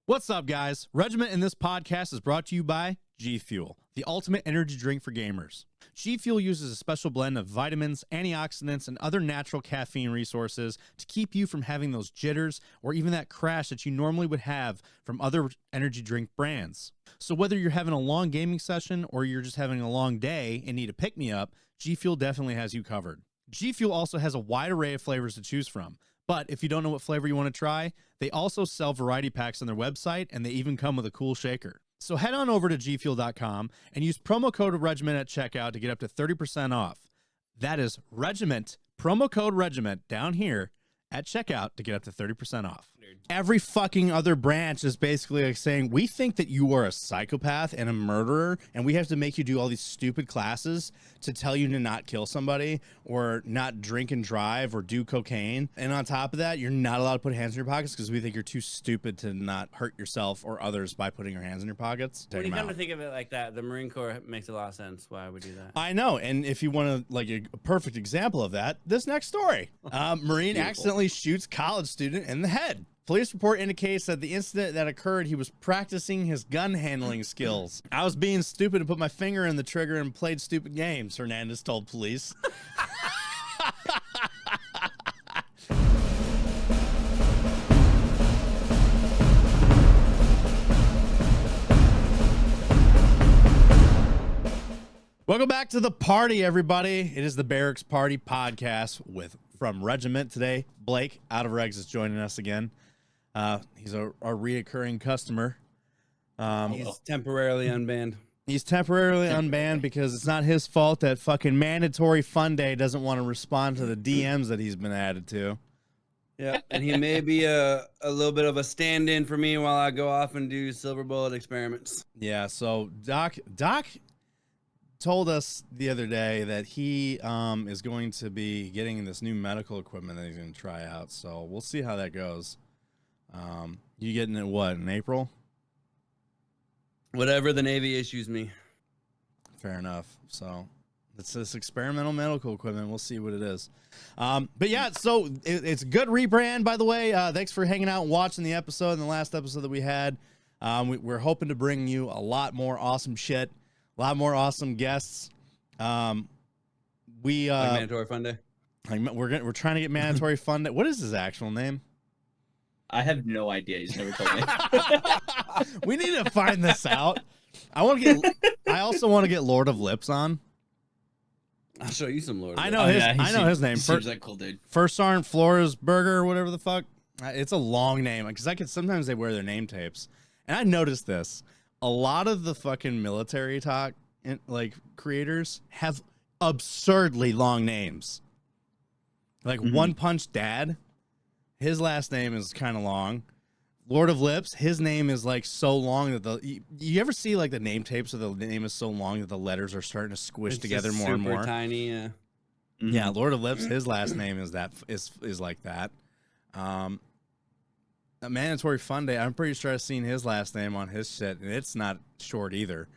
What's up, guys? Regiment in this podcast is brought to you by G Fuel, the ultimate energy drink for gamers. G Fuel uses a special blend of vitamins, antioxidants, and other natural caffeine resources to keep you from having those jitters or even that crash that you normally would have from other energy drink brands. So whether you're having a long gaming session or you're just having a long day and need a pick-me-up, G Fuel definitely has you covered. G Fuel also has a wide array of flavors to choose from. But if you don't know what flavor you want to try, they also sell variety packs on their website, and they even come with a cool shaker. So head on over to gfuel.com and use promo code REGIMENT at checkout to get up to 30% off. That is REGIMENT, promo code REGIMENT down here at checkout to get up to 30% off. Every fucking other branch is basically like saying, we think that you are a psychopath and a murderer, and we have to make you do all these stupid classes to tell you to not kill somebody or not drink and drive or do cocaine. And on top of that, you're not allowed to put hands in your pockets because we think you're too stupid to not hurt yourself or others by putting your hands in your pockets. When you come to think of it like that, the Marine Corps makes a lot of sense. Why would we do that? I know. And if you want to, like, a perfect example of that, this next story. Marine accidentally shoots college student in the head. Police report indicates that the incident that occurred, he was practicing his gun handling skills. I was being stupid and put my finger in the trigger and played stupid games, Hernandez told police. Welcome back to the party, everybody. It is the Barracks Party podcast from Regiment today. Blake Outofregs is joining us again. He's a reoccurring customer. He's temporarily unbanned. He's temporarily unbanned because it's not his fault that fucking MandatoryFunday doesn't want to respond to the DMs that he's been added to. Yeah, and he may be a little bit of a stand-in for me while I go off and do silver bullet experiments. Yeah, so Doc told us the other day that he is going to be getting this new medical equipment that he's going to try out. So we'll see how that goes. You getting it what, in April? Whatever the Navy issues me. Fair enough. So it's this experimental medical equipment. We'll see what it is. But yeah, so it's a good rebrand, by the way. Thanks for hanging out and watching the episode and the last episode that we had. We're hoping to bring you a lot more awesome shit, a lot more awesome guests. We like MandatoryFunday. We're trying to get MandatoryFunday. What is his actual name? I have no idea. He's never told me. We need to find this out. I also want to get Lord of Lips on. I'll show you some Lord of I Lips. know I know his name. Seems like cool dude. First Sergeant Flores Burger or whatever the fuck. It's a long name because sometimes they wear their name tapes, and I noticed this. A lot of the fucking military talk creators have absurdly long names. Like One Punch Dad. His last name is kind of long. Lord of Lips, his name is like so long that you ever see like the name tapes where the name is so long that the letters are starting to squish together more and more. Super tiny, yeah. Yeah, Lord of Lips, his last name is like that. MandatoryFunday, I'm pretty sure I've seen his last name on his shit, and it's not short either.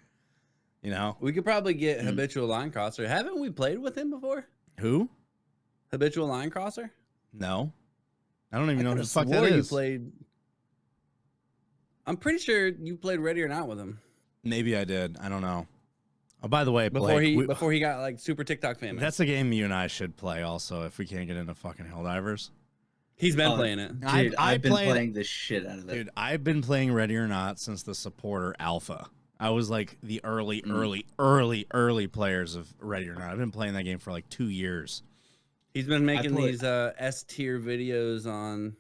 You know, we could probably get Habitual Line Crosser. Haven't we played with him before? Who? Habitual Line Crosser? No. I don't even know who the fuck that is. I'm pretty sure you played Ready or Not with him. Maybe I did. I don't know. Oh, by the way, before he got like super TikTok famous. That's a game you and I should play also if we can't get into fucking Helldivers. He's been playing it. Dude, I've been playing the shit out of it. Dude, I've been playing Ready or Not since the supporter alpha. I was like the early players of Ready or Not. I've been playing that game for like 2 years. He's been making these S tier videos on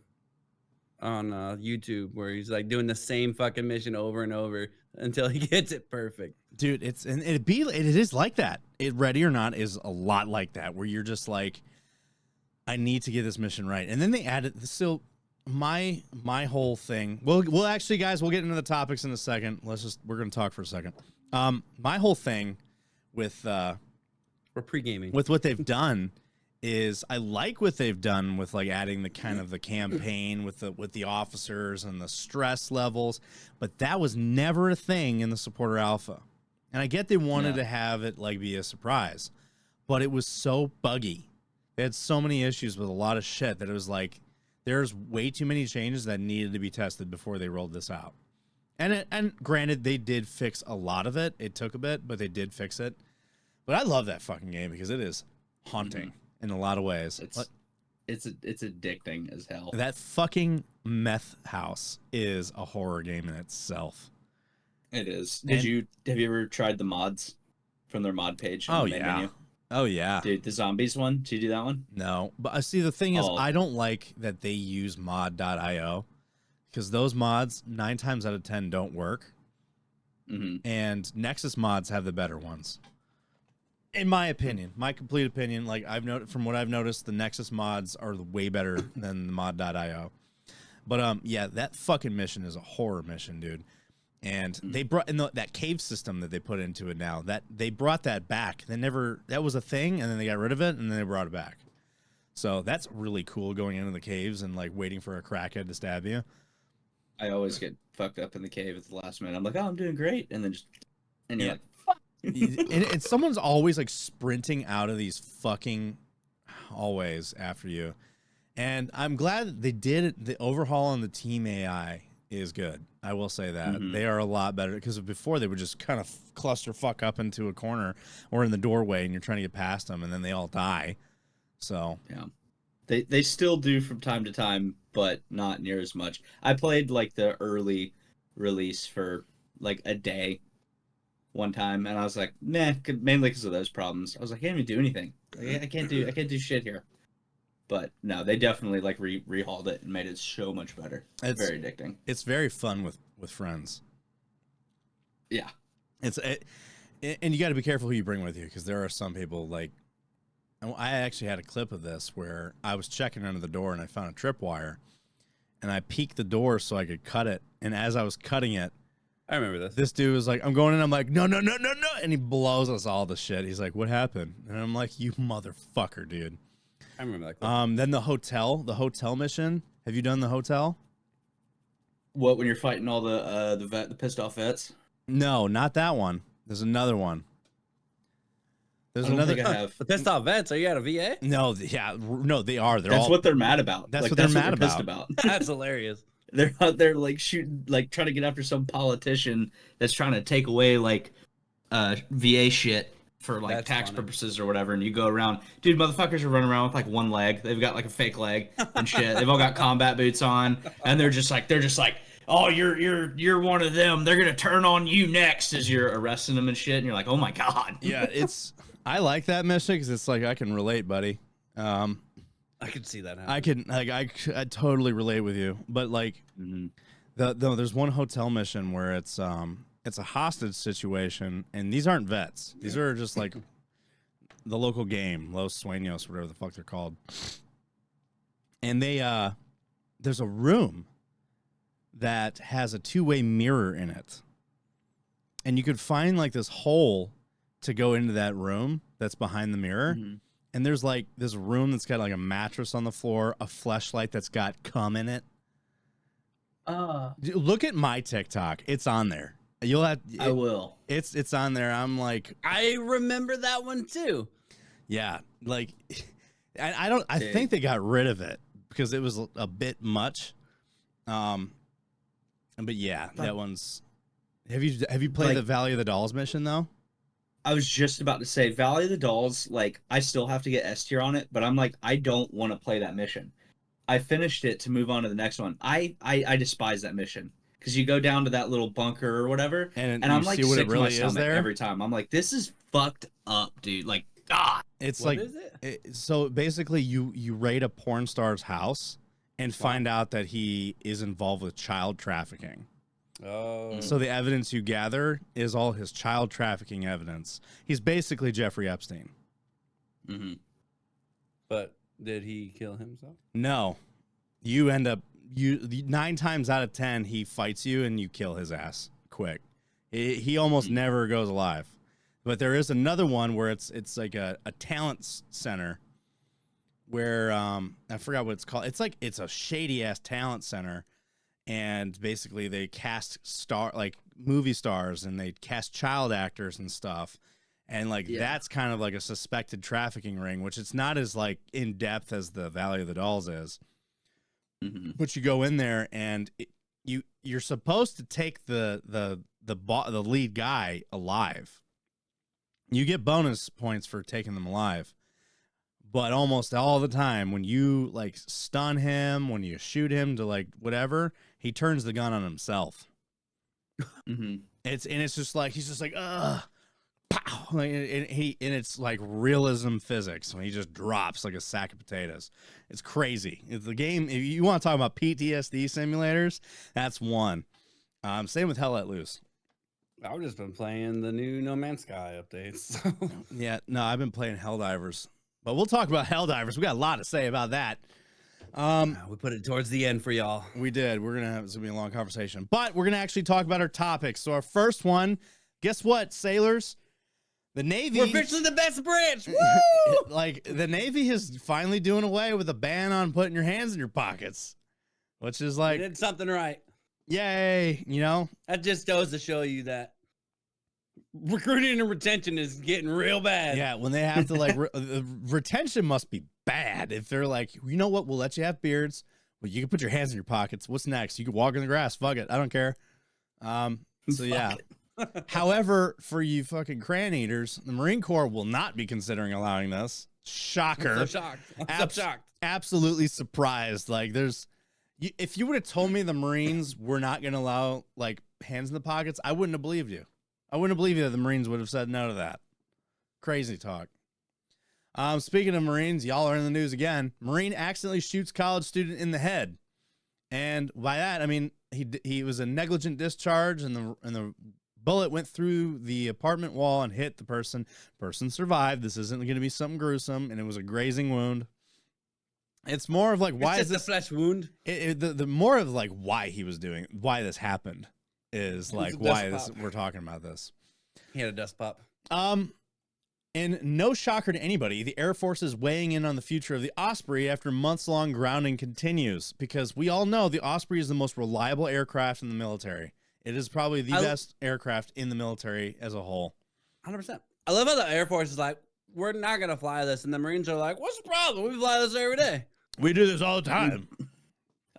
YouTube where he's like doing the same fucking mission over and over until he gets it perfect. Dude, it is like that. Ready or Not is a lot like that, where you're just like, I need to get this mission right. And then they added so my whole thing. We'll actually, guys, we'll get into the topics in a second. We're gonna talk for a second. My whole thing with we're pre-gaming with what they've done is I like what they've done with like adding the kind of the campaign with the officers and the stress levels, but that was never a thing in the supporter alpha. And I get they wanted to have it like be a surprise, but it was so buggy. They had so many issues with a lot of shit that it was like there's way too many changes that needed to be tested before they rolled this out. And granted, they did fix a lot of it. It took a bit, but they did fix it. But I love that fucking game because it is haunting in a lot of ways. It's addicting as hell. That fucking meth house is a horror game in itself. It is. Have you ever tried the mods from their mod page? Oh yeah. Menu? Oh yeah. Dude, the zombies one. Did you do that one? No, but see the thing is, I don't like that they use mod.io because those mods 9 times out of 10 don't work. And Nexus mods have the better ones. In my opinion, my complete opinion, like from what I've noticed, the Nexus mods are way better than the mod.io. But yeah, that fucking mission is a horror mission, dude. And they brought in that cave system that they put into it now. That they brought that back. That was a thing, and then they got rid of it, and then they brought it back. So that's really cool, going into the caves and like waiting for a crackhead to stab you. I always get fucked up in the cave at the last minute. I'm like, oh, I'm doing great, and then you're like, and someone's always like sprinting out of these fucking hallways after you. And I'm glad they did it. The overhaul on the team AI is good. I will say that they are a lot better, because before they would just kind of cluster fuck up into a corner or in the doorway, and you're trying to get past them, and then they all die. So yeah, they still do from time to time, but not near as much. I played like the early release for like a day one time, and I was like, nah, mainly because of those problems. I was like, I can't even do anything. Like, I can't do shit here. But no, they definitely like rehauled it and made it so much better. It's very addicting. It's very fun with friends. Yeah, and you got to be careful who you bring with you, because there are some people like. I actually had a clip of this where I was checking under the door and I found a tripwire, and I peeked the door so I could cut it. And as I was cutting it, I remember this. This dude was like, I'm going in. I'm like, no. And he blows us all the shit. He's like, what happened? And I'm like, you motherfucker, dude. I remember that clip. Then the hotel mission. Have you done the hotel? What, when you're fighting all the pissed off vets? No, not that one. There's another one. There's another. I have. The pissed off vets. Are you at a VA? No, no, they are. That's what they're mad about. That's what they're mad about. Pissed about. That's hilarious. They're out there like shooting, like trying to get after some politician that's trying to take away like VA shit for like tax purposes or whatever, and you go around, dude, motherfuckers are running around with like one leg. They've got like a fake leg and shit. They've all got combat boots on, and they're just like, oh, you're one of them. They're gonna turn on you next as you're arresting them and shit, and you're like, oh my god. Yeah, I like that mission because it's like I can relate, buddy. I could see that happen. I can I totally relate with you, but like there's one hotel mission where it's a hostage situation, and these aren't vets. These are just like the local game, Los Sueños, whatever the fuck they're called. And there's a room that has a two-way mirror in it, and you could find like this hole to go into that room that's behind the mirror. And there's like this room that's got like a mattress on the floor, a fleshlight that's got cum in it. Look at my TikTok. It's on there. I will. It's on there. I'm like, I remember that one too. Yeah, like I think they got rid of it because it was a bit much. But yeah, that one's. Have you played the Valley of the Dolls mission though? I was just about to say Valley of the Dolls, like I still have to get S tier on it, but I'm like, I don't want to play that mission. I finished it to move on to the next one. I despise that mission because you go down to that little bunker or whatever, and I'm like sick to my stomach every time. I'm like, this is fucked up, dude. Like, God. It's what like, is it? So basically you raid a porn star's house and find out that he is involved with child trafficking. Oh. So the evidence you gather is all his child trafficking evidence. He's basically Jeffrey Epstein. But did he kill himself? No. You end up 9 times out of 10 he fights you and you kill his ass quick. He almost never goes alive. But there is another one where it's like a talent center where I forgot what it's called. It's a shady ass talent center. And basically they cast movie stars, and they cast child actors and stuff. And that's kind of like a suspected trafficking ring, which it's not as like in depth as the Valley of the Dolls is. But you go in there and you're supposed to take the lead guy alive. You get bonus points for taking them alive. But almost all the time, when you like stun him, when you shoot him to like whatever, he turns the gun on himself. It's just like he's just like pow, like, and it's like realism physics when he just drops like a sack of potatoes. It's crazy. It's the game. If you want to talk about PTSD simulators, that's one. Same with Hell Let Loose. I've just been playing the new No Man's Sky updates. So. Yeah, no, I've been playing Helldivers. But we'll talk about Helldivers. We got a lot to say about that. We put it towards the end for y'all. We did. It's gonna be a long conversation. But we're gonna actually talk about our topics. So our first one, guess what, sailors? The Navy. We're officially the best branch. Woo! Like the Navy is finally doing away with a ban on putting your hands in your pockets, which is like they did something right. Yay! You know, that just goes to show you that recruiting and retention is getting real bad. Yeah, when they have to like retention must be bad if they're like, you know what, we'll let you have beards, but you can put your hands in your pockets. What's next? You can walk in the grass. Fuck it, I don't care. So yeah. However, for you fucking crayon eaters, the Marine Corps will not be considering allowing this. Shocker. I'm so shocked. I'm so shocked. Absolutely surprised. Like if you would have told me the Marines were not going to allow like hands in the pockets, I wouldn't have believed you. I wouldn't have believed you that the Marines would have said no to that. Crazy talk. Speaking of Marines, y'all are in the news again. Marine accidentally shoots college student in the head. And by that, I mean, he was a negligent discharge and the bullet went through the apartment wall and hit the person. Person survived. This isn't going to be something gruesome, and it was a grazing wound. It's more of like, why is this a flesh wound? The more of like why this happened is like why we're talking about this. He had a dust pop. And no shocker to anybody, the Air Force is weighing in on the future of the Osprey after months-long grounding continues, because we all know the Osprey is the most reliable aircraft in the military. It is probably the best aircraft in the military as a whole. 100%. I love how the Air Force is like, we're not going to fly this. And the Marines are like, what's the problem? We fly this every day. We do this all the time.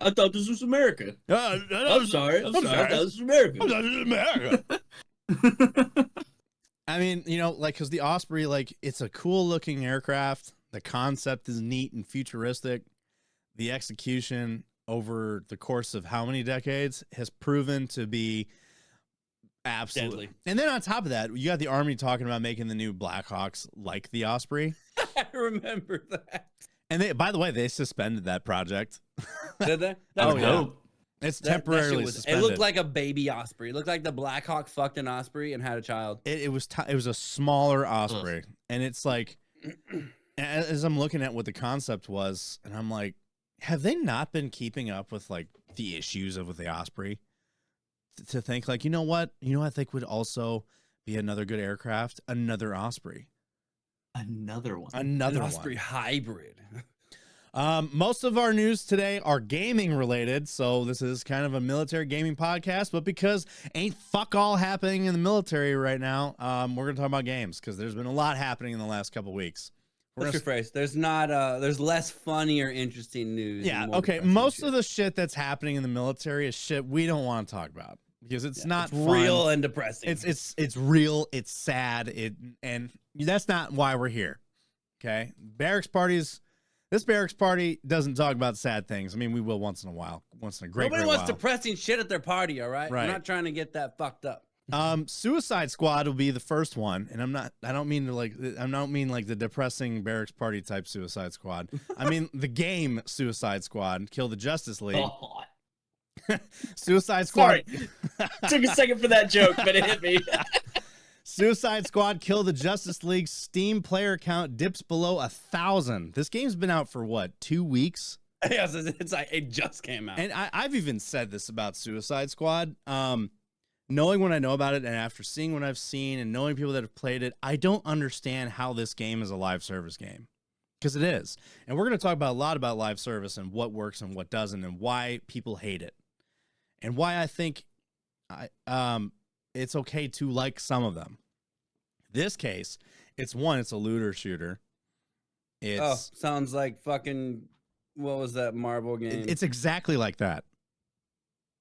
I thought this was America. I'm sorry. I thought this was America. I thought this was America. I mean, you know, like, because the Osprey, like, it's a cool-looking aircraft. The concept is neat and futuristic. The execution over the course of how many decades has proven to be absolutely deadly. And then on top of that, you got the Army talking about making the new Blackhawks like the Osprey. I remember that. And they, by the way, they suspended that project. Did they? Oh, yeah. It's temporarily suspended. It looked like a baby Osprey. It looked like the Black Hawk fucked an Osprey and had a child. It was a smaller Osprey. And it's like, as I'm looking at what the concept was, and I'm like, have they not been keeping up with like the issues with the Osprey? To think like, you know what I think would also be another good aircraft? Another Osprey. Another one. Another Osprey hybrid. Most of our news today are gaming related, so this is kind of a military gaming podcast, but because ain't fuck all happening in the military right now, we're gonna talk about games because there's been a lot happening in the last couple weeks. What's your phrase? There's less funny or interesting news. Yeah, okay. Most of the shit that's happening in the military is shit we don't want to talk about because it's not fun. Real and depressing. It's real, it's sad, and that's not why we're here. Okay? This barracks party doesn't talk about sad things. I mean, we will once in a while, once in a great Nobody while. wants depressing shit at their party, all right? We're not trying to get that fucked up. Suicide Squad will be the first one, and I don't mean like the depressing barracks party type Suicide Squad. I mean the game Suicide Squad, Kill the Justice League. Oh. Suicide Squad. Sorry. Took a second for that joke, but it hit me. Suicide Squad Kill the Justice League Steam player count dips below 1,000. This game's been out for what, 2 weeks? Yes, it's like it just came out. And I've even said this about Suicide Squad. Knowing what I know about it, and after seeing what I've seen, and knowing people that have played it, I don't understand how this game is a live service game, because it is. And we're going to talk about a lot about live service and what works and what doesn't, and why people hate it, and why I think it's okay to like some of them. This case, it's a looter shooter. Sounds like fucking what was that Marvel game? It's exactly like that,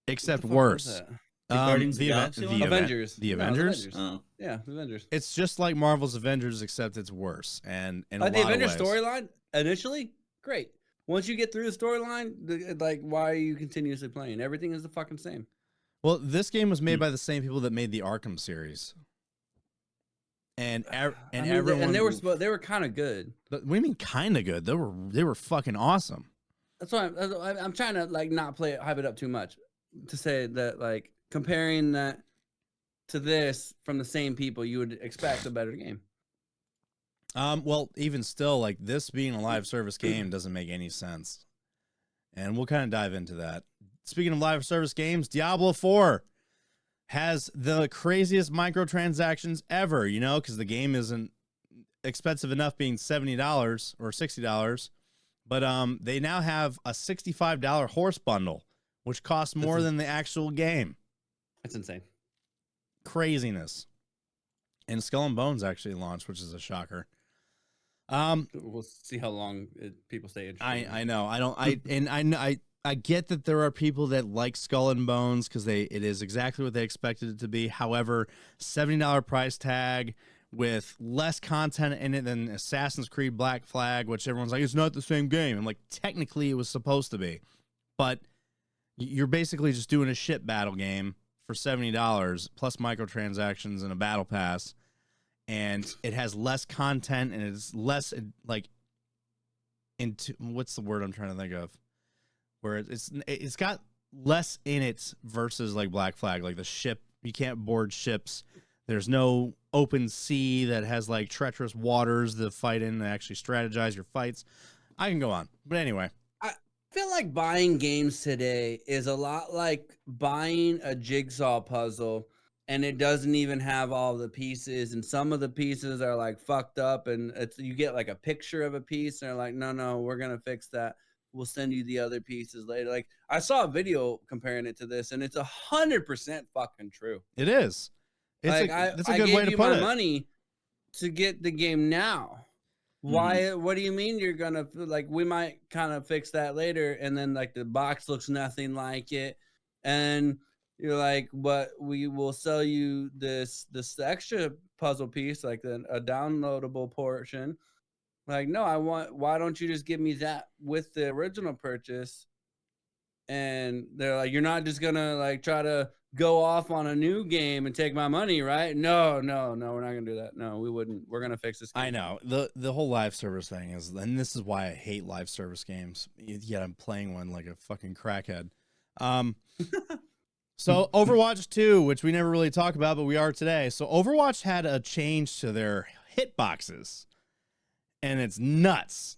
except What the fuck was worse. that? Guardians of the Galaxy one? Avengers. The No, it was Avengers. Avengers. Oh. Yeah, the Avengers. It's just like Marvel's Avengers, except it's worse. And in a lot The Avengers of ways. storyline initially great. Once you get through the storyline, like why are you continuously playing? Everything is the fucking same. Well, this game was made by the same people that made the Arkham series. And everyone they were kind of good. But what do you mean kind of good? They were fucking awesome. That's why I'm trying to like not hype it up too much to say that like comparing that to this from the same people, you would expect a better game. Well, even still, like this being a live service game doesn't make any sense. And we'll kind of dive into that. Speaking of live service games, Diablo 4 has the craziest microtransactions ever, you know, because the game isn't expensive enough being $70 or $60. But they now have a $65 horse bundle, which costs more than the actual game. That's insane. Craziness. And Skull and Bones actually launched, which is a shocker. We'll see how long people stay interested. I know. I get that there are people that like Skull and Bones because it is exactly what they expected it to be. However, $70 price tag with less content in it than Assassin's Creed Black Flag, which everyone's like, it's not the same game. And like, technically it was supposed to be, but you're basically just doing a shit battle game for $70 plus microtransactions and a battle pass. And it has less content and it's less like into what's the word I'm trying to think of? Where it's got less in it versus like Black Flag, like the ship, you can't board ships. There's no open sea that has like treacherous waters to fight in and actually strategize your fights. I can go on, but anyway. I feel like buying games today is a lot like buying a jigsaw puzzle and it doesn't even have all the pieces, and some of the pieces are like fucked up, and you get like a picture of a piece and they're like, no, we're gonna fix that. We'll send you the other pieces later. Like I saw a video comparing it to this, and it's 100% fucking true. It is. It's a good way to put it. Money to get the game now. Why? What do you mean you're gonna like? We might kind of fix that later, and then like the box looks nothing like it, and you're like, but we will sell you this extra puzzle piece, like a downloadable portion. Like, no, why don't you just give me that with the original purchase? And they're like, you're not just gonna like try to go off on a new game and take my money, right? No, we're not gonna do that. No, we wouldn't. We're gonna fix this game. I know. The whole live service thing is, and this is why I hate live service games, yet I'm playing one like a fucking crackhead. So Overwatch 2, which we never really talk about, but we are today. So Overwatch had a change to their hitboxes. And it's nuts.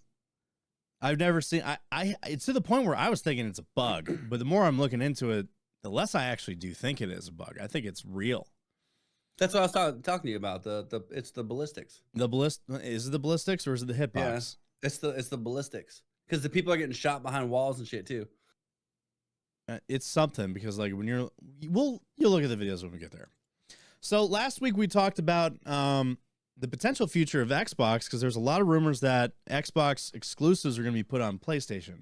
I've never seen. It's to the point where I was thinking it's a bug, but the more I'm looking into it, the less I actually do think it is a bug. I think it's real. That's what I was talking to you about. It's the ballistics. Is it the ballistics or is it the hitbox? Yeah, it's the ballistics because the people are getting shot behind walls and shit too. It's something because like when you'll look at the videos when we get there. So last week we talked about the potential future of Xbox, because there's a lot of rumors that Xbox exclusives are going to be put on PlayStation.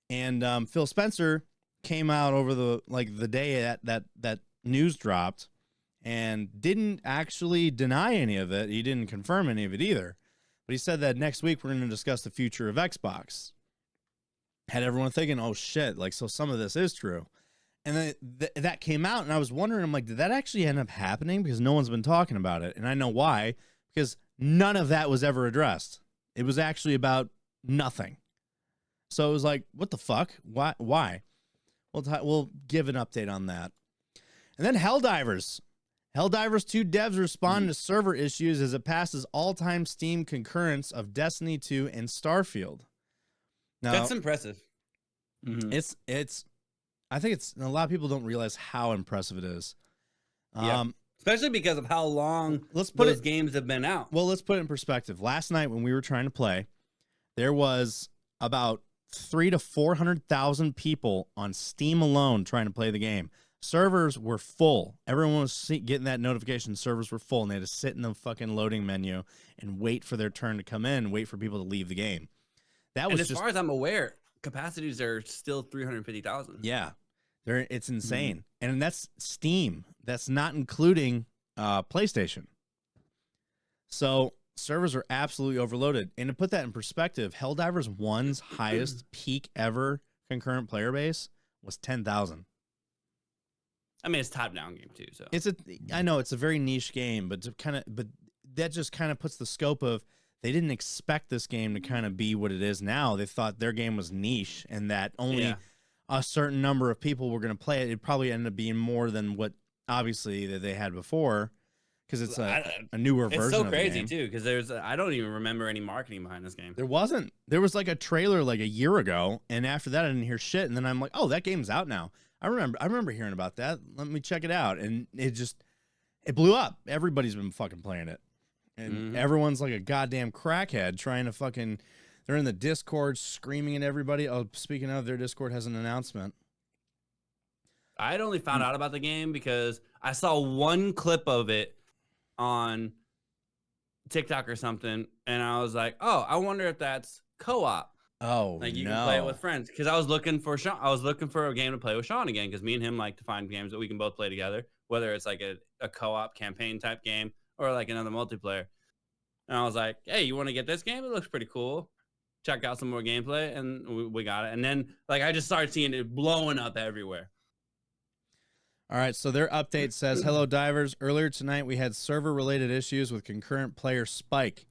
And Phil Spencer came out over the day that news dropped and didn't actually deny any of it. He didn't confirm any of it either. But he said that next week we're going to discuss the future of Xbox. Had everyone thinking, oh shit, like, so some of this is true. And then that came out, and I was wondering, I'm like, did that actually end up happening? Because no one's been talking about it. And I know why, because none of that was ever addressed. It was actually about nothing. So it was like, what the fuck? Why? We'll give an update on that. And then Helldivers. Helldivers 2 devs respond to server issues as it passes all-time Steam concurrence of Destiny 2 and Starfield. Now, that's impressive. It's I think a lot of people don't realize how impressive it is. Yeah. Especially because of how long those games have been out. Well, let's put it in perspective. Last night when we were trying to play, there was about 300,000 to 400,000 people on Steam alone trying to play the game. Servers were full. Everyone was getting that notification. Servers were full, and they had to sit in the fucking loading menu and wait for their turn to come in, wait for people to leave the game. That was as far as I'm aware, capacities are still 350,000. Yeah, it's insane, and that's Steam. That's not including PlayStation. So servers are absolutely overloaded. And to put that in perspective, Helldivers 1's highest peak ever concurrent player base was 10,000. I mean, it's top-down game too, so I know it's a very niche game, but that just kind of puts the scope of they didn't expect this game to kind of be what it is now. They thought their game was niche and that only a certain number of people were going to play it. It probably ended up being more than what obviously that they had before. Because it's a newer version. It's so of the crazy game. too. Because I don't even remember any marketing behind this game. There wasn't. There was like a trailer like a year ago, and after that I didn't hear shit. And then I'm like, oh, that game's out now. I remember hearing about that. Let me check it out, and it blew up. Everybody's been fucking playing it, and everyone's like a goddamn crackhead trying to fucking. They're in the Discord screaming at everybody. Oh, speaking of, their Discord has an announcement. I had only found out about the game because I saw one clip of it on TikTok or something, and I was like, oh, I wonder if that's co-op. Oh, like you can play it with friends, because I was looking for Sean. I was looking for a game to play with Sean again, because me and him like to find games that we can both play together, whether it's like a co-op campaign type game or like another multiplayer. And I was like, hey, you want to get this game? It looks pretty cool. Check out some more gameplay, and we got it. And then like I just started seeing it blowing up everywhere. All right, so their update says, hello, divers. Earlier tonight, we had server-related issues with concurrent player spike.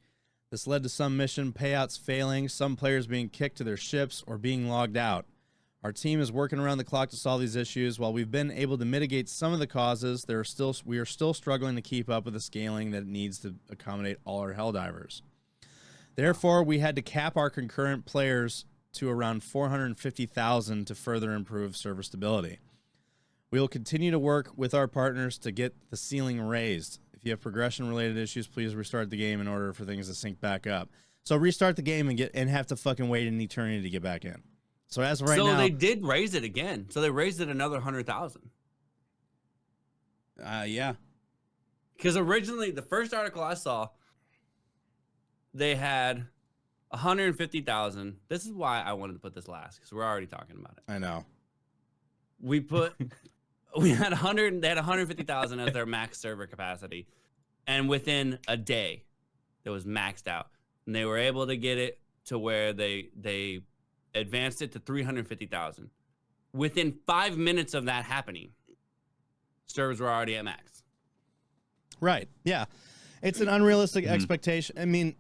This led to some mission payouts failing, some players being kicked to their ships or being logged out. Our team is working around the clock to solve these issues. While we've been able to mitigate some of the causes, we are still struggling to keep up with the scaling that it needs to accommodate all our Helldivers. Therefore, we had to cap our concurrent players to around 450,000 to further improve server stability. We will continue to work with our partners to get the ceiling raised. If you have progression-related issues, please restart the game in order for things to sync back up. So restart the game and have to fucking wait an eternity to get back in. So as of right now, so they did raise it again. So they raised it another 100,000. Yeah. Because originally, the first article I saw, they had 150,000. This is why I wanted to put this last, because we're already talking about it. I know. We had 100. They had 150,000 as their max server capacity, and within a day, it was maxed out. And they were able to get it to where they advanced it to 350,000. Within 5 minutes of that happening, servers were already at max. Right. Yeah. It's an unrealistic expectation. I mean,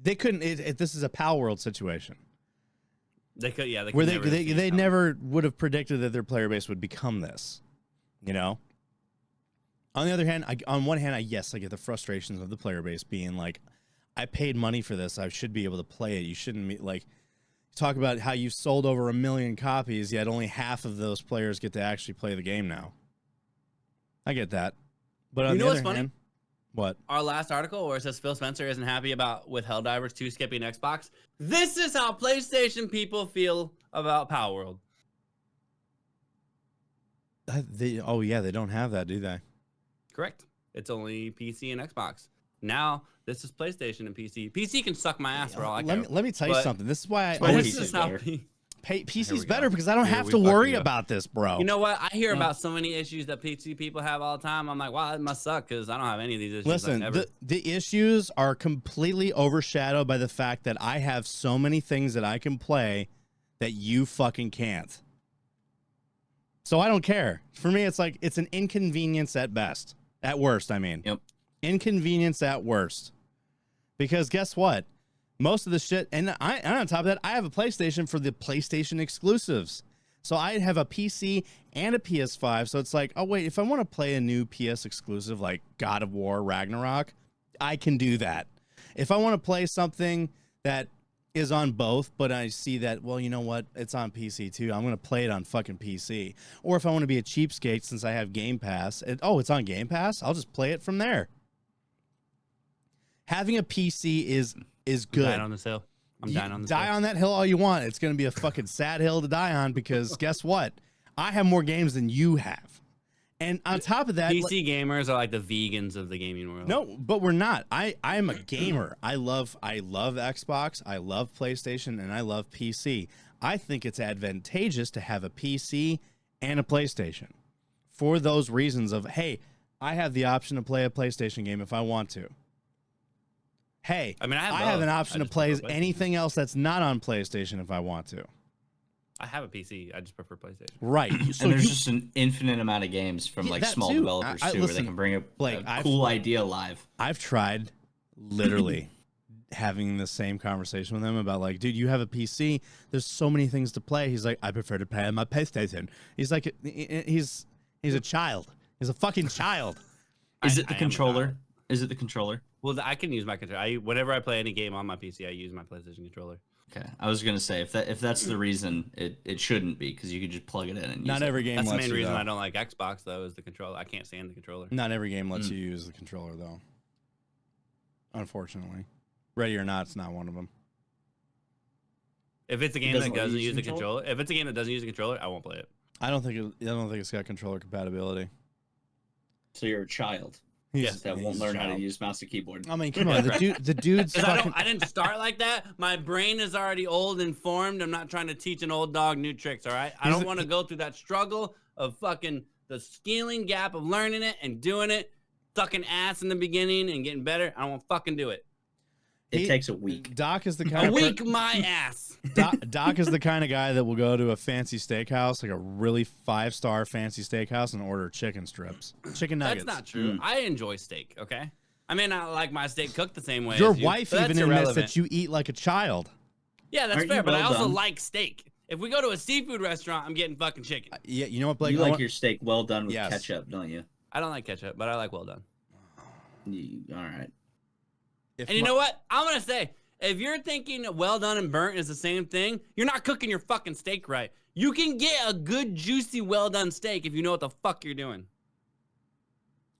they couldn't. This is a Pal World situation. They could, yeah. They never would have predicted that their player base would become this, you know. On the other hand, on one hand, I get the frustrations of the player base being like, I paid money for this, I should be able to play it. You shouldn't be like, talk about how you sold over 1 million copies, yet only half of those players get to actually play the game now. I get that, but on the other hand, what? Our last article where it says Phil Spencer isn't happy with Helldivers 2 skipping Xbox. This is how PlayStation people feel about Power World. They don't have that, do they? Correct. It's only PC and Xbox. Now, this is PlayStation and PC. PC can suck my ass for all I care. Let me tell you something. This is why PC's better because I don't have to worry about this, bro. You know what? I hear about so many issues that PC people have all the time. I'm like, wow, it must suck because I don't have any of these issues. Listen, the issues are completely overshadowed by the fact that I have so many things that I can play that you fucking can't. So I don't care. For me, it's like it's an inconvenience at best. At worst, I mean. Yep. Inconvenience at worst. Because guess what? Most of the shit, and on top of that, I have a PlayStation for the PlayStation exclusives. So I have a PC and a PS5. So it's like, oh, wait, if I want to play a new PS exclusive like God of War Ragnarok, I can do that. If I want to play something that is on both, but I see that, well, you know what? It's on PC too. I'm going to play it on fucking PC. Or if I want to be a cheapskate since I have Game Pass, it's on Game Pass, I'll just play it from there. Having a PC is good. I'm dying on this hill. Die on that hill all you want. It's going to be a fucking sad hill to die on because guess what? I have more games than you have. And on top of that, PC gamers are like the vegans of the gaming world. No, but we're not. I'm a gamer. I love Xbox, I love PlayStation, and I love PC. I think it's advantageous to have a PC and a PlayStation for those reasons of, hey, I have the option to play a PlayStation game if I want to. Hey, I mean, I have an option to play anything else that's not on PlayStation if I want to. I have a PC. I just prefer PlayStation. Right. So and there's just an infinite amount of games from like small developers too, where they can bring a cool idea live. I've tried literally having the same conversation with him about like, dude, you have a PC. There's so many things to play. He's like, I prefer to play on my PlayStation. He's like, he's a child. He's a fucking child. Is it the controller? Is it the controller? Well, I can use my controller. Whenever I play any game on my PC, I use my PlayStation controller. Okay, I was gonna say if that's the reason, it shouldn't be, because you could just plug it in and not use every game. That's the lets main you, reason though. I don't like Xbox though, is the controller. I can't stand the controller. Not every game lets you use the controller though. Unfortunately, Ready or Not, it's not one of them. If it's a game that doesn't use the controller, I won't play it. I don't think it's got controller compatibility. So you're a child. Yes, that won't learn how to use mouse and keyboard. I mean, come on, the dude's fucking... I didn't start like that. My brain is already old and formed. I'm not trying to teach an old dog new tricks, all right? I don't want to go through that struggle of fucking the scaling gap of learning it and doing it, sucking ass in the beginning and getting better. I don't want to fucking do it. It takes a week. Doc is the kind of week my ass. Doc is the kind of guy that will go to a fancy steakhouse, like a really 5-star fancy steakhouse, and order chicken strips, chicken nuggets. That's not true. I enjoy steak. Okay, I may not like my steak cooked the same way. Your as you, wife even admits that you eat like a child. Yeah, that's fair. But I also like steak. If we go to a seafood restaurant, I'm getting fucking chicken. Yeah, you know what, Blake? You like your steak well done with ketchup, don't you? I don't like ketchup, but I like well done. All right. And you know what? I'm gonna say, if you're thinking well done and burnt is the same thing, you're not cooking your fucking steak right. You can get a good, juicy, well done steak if you know what the fuck you're doing.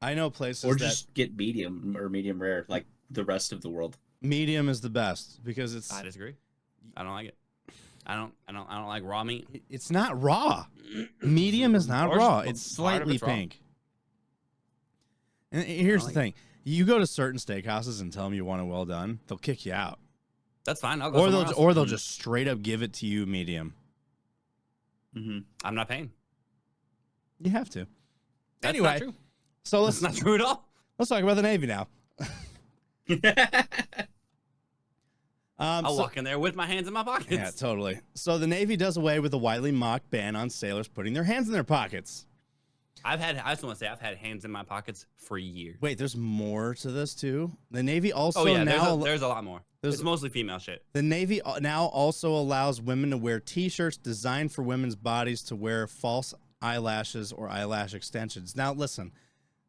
I know places or just get medium or medium rare, like the rest of the world. Medium is the best because it's. I disagree. I don't like it. I don't like raw meat. It's not raw. Medium is not raw. It's slightly pink. And here's the thing. You go to certain steakhouses and tell them you want it well done, they'll kick you out. That's fine. I'll go or they'll just straight up give it to you medium. I'm not paying. You have to. That's anyway, not true. So that's not true at all. Let's talk about the Navy now. I'll walk in there with my hands in my pockets. Yeah, totally. So the Navy does away with the widely mocked ban on sailors putting their hands in their pockets. I just want to say I've had hands in my pockets for years. Wait, there's more to this too? The Navy also there's a lot more. It's mostly female shit. The Navy now also allows women to wear t-shirts designed for women's bodies to wear false eyelashes or eyelash extensions. Now listen,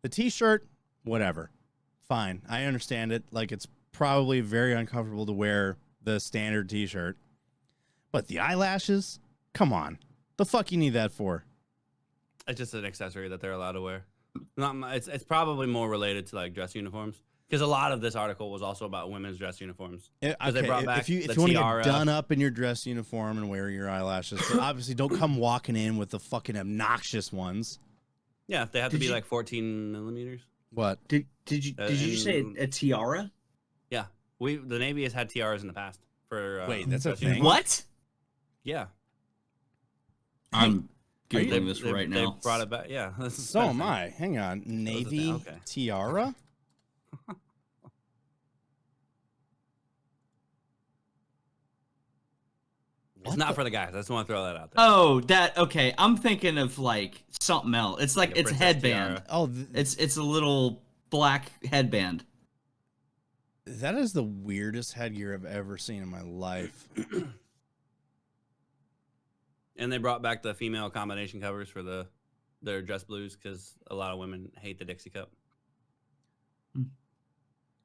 the t-shirt, whatever. Fine. I understand it. Like, it's probably very uncomfortable to wear the standard t-shirt. But the eyelashes? Come on. The fuck you need that for? It's just an accessory that they're allowed to wear. It's probably more related to like dress uniforms, because a lot of this article was also about women's dress uniforms. Okay, they brought back if you want to get done up in your dress uniform and wear your eyelashes, but obviously don't come walking in with the fucking obnoxious ones. Yeah, they have to be like 14 millimeters. What did you say a tiara? Yeah, the Navy has had tiaras in the past for. Wait, that's a thing. What? Yeah. I'm Googling this right now. They brought it back. Yeah. So am I. Hang on. Navy tiara? It's not for the guys. I just want to throw that out there. Oh, okay. I'm thinking of like something else. It's like it's a headband. Tiara. Oh, it's a little black headband. That is the weirdest headgear I've ever seen in my life. And they brought back the female combination covers for their dress blues because a lot of women hate the Dixie cup.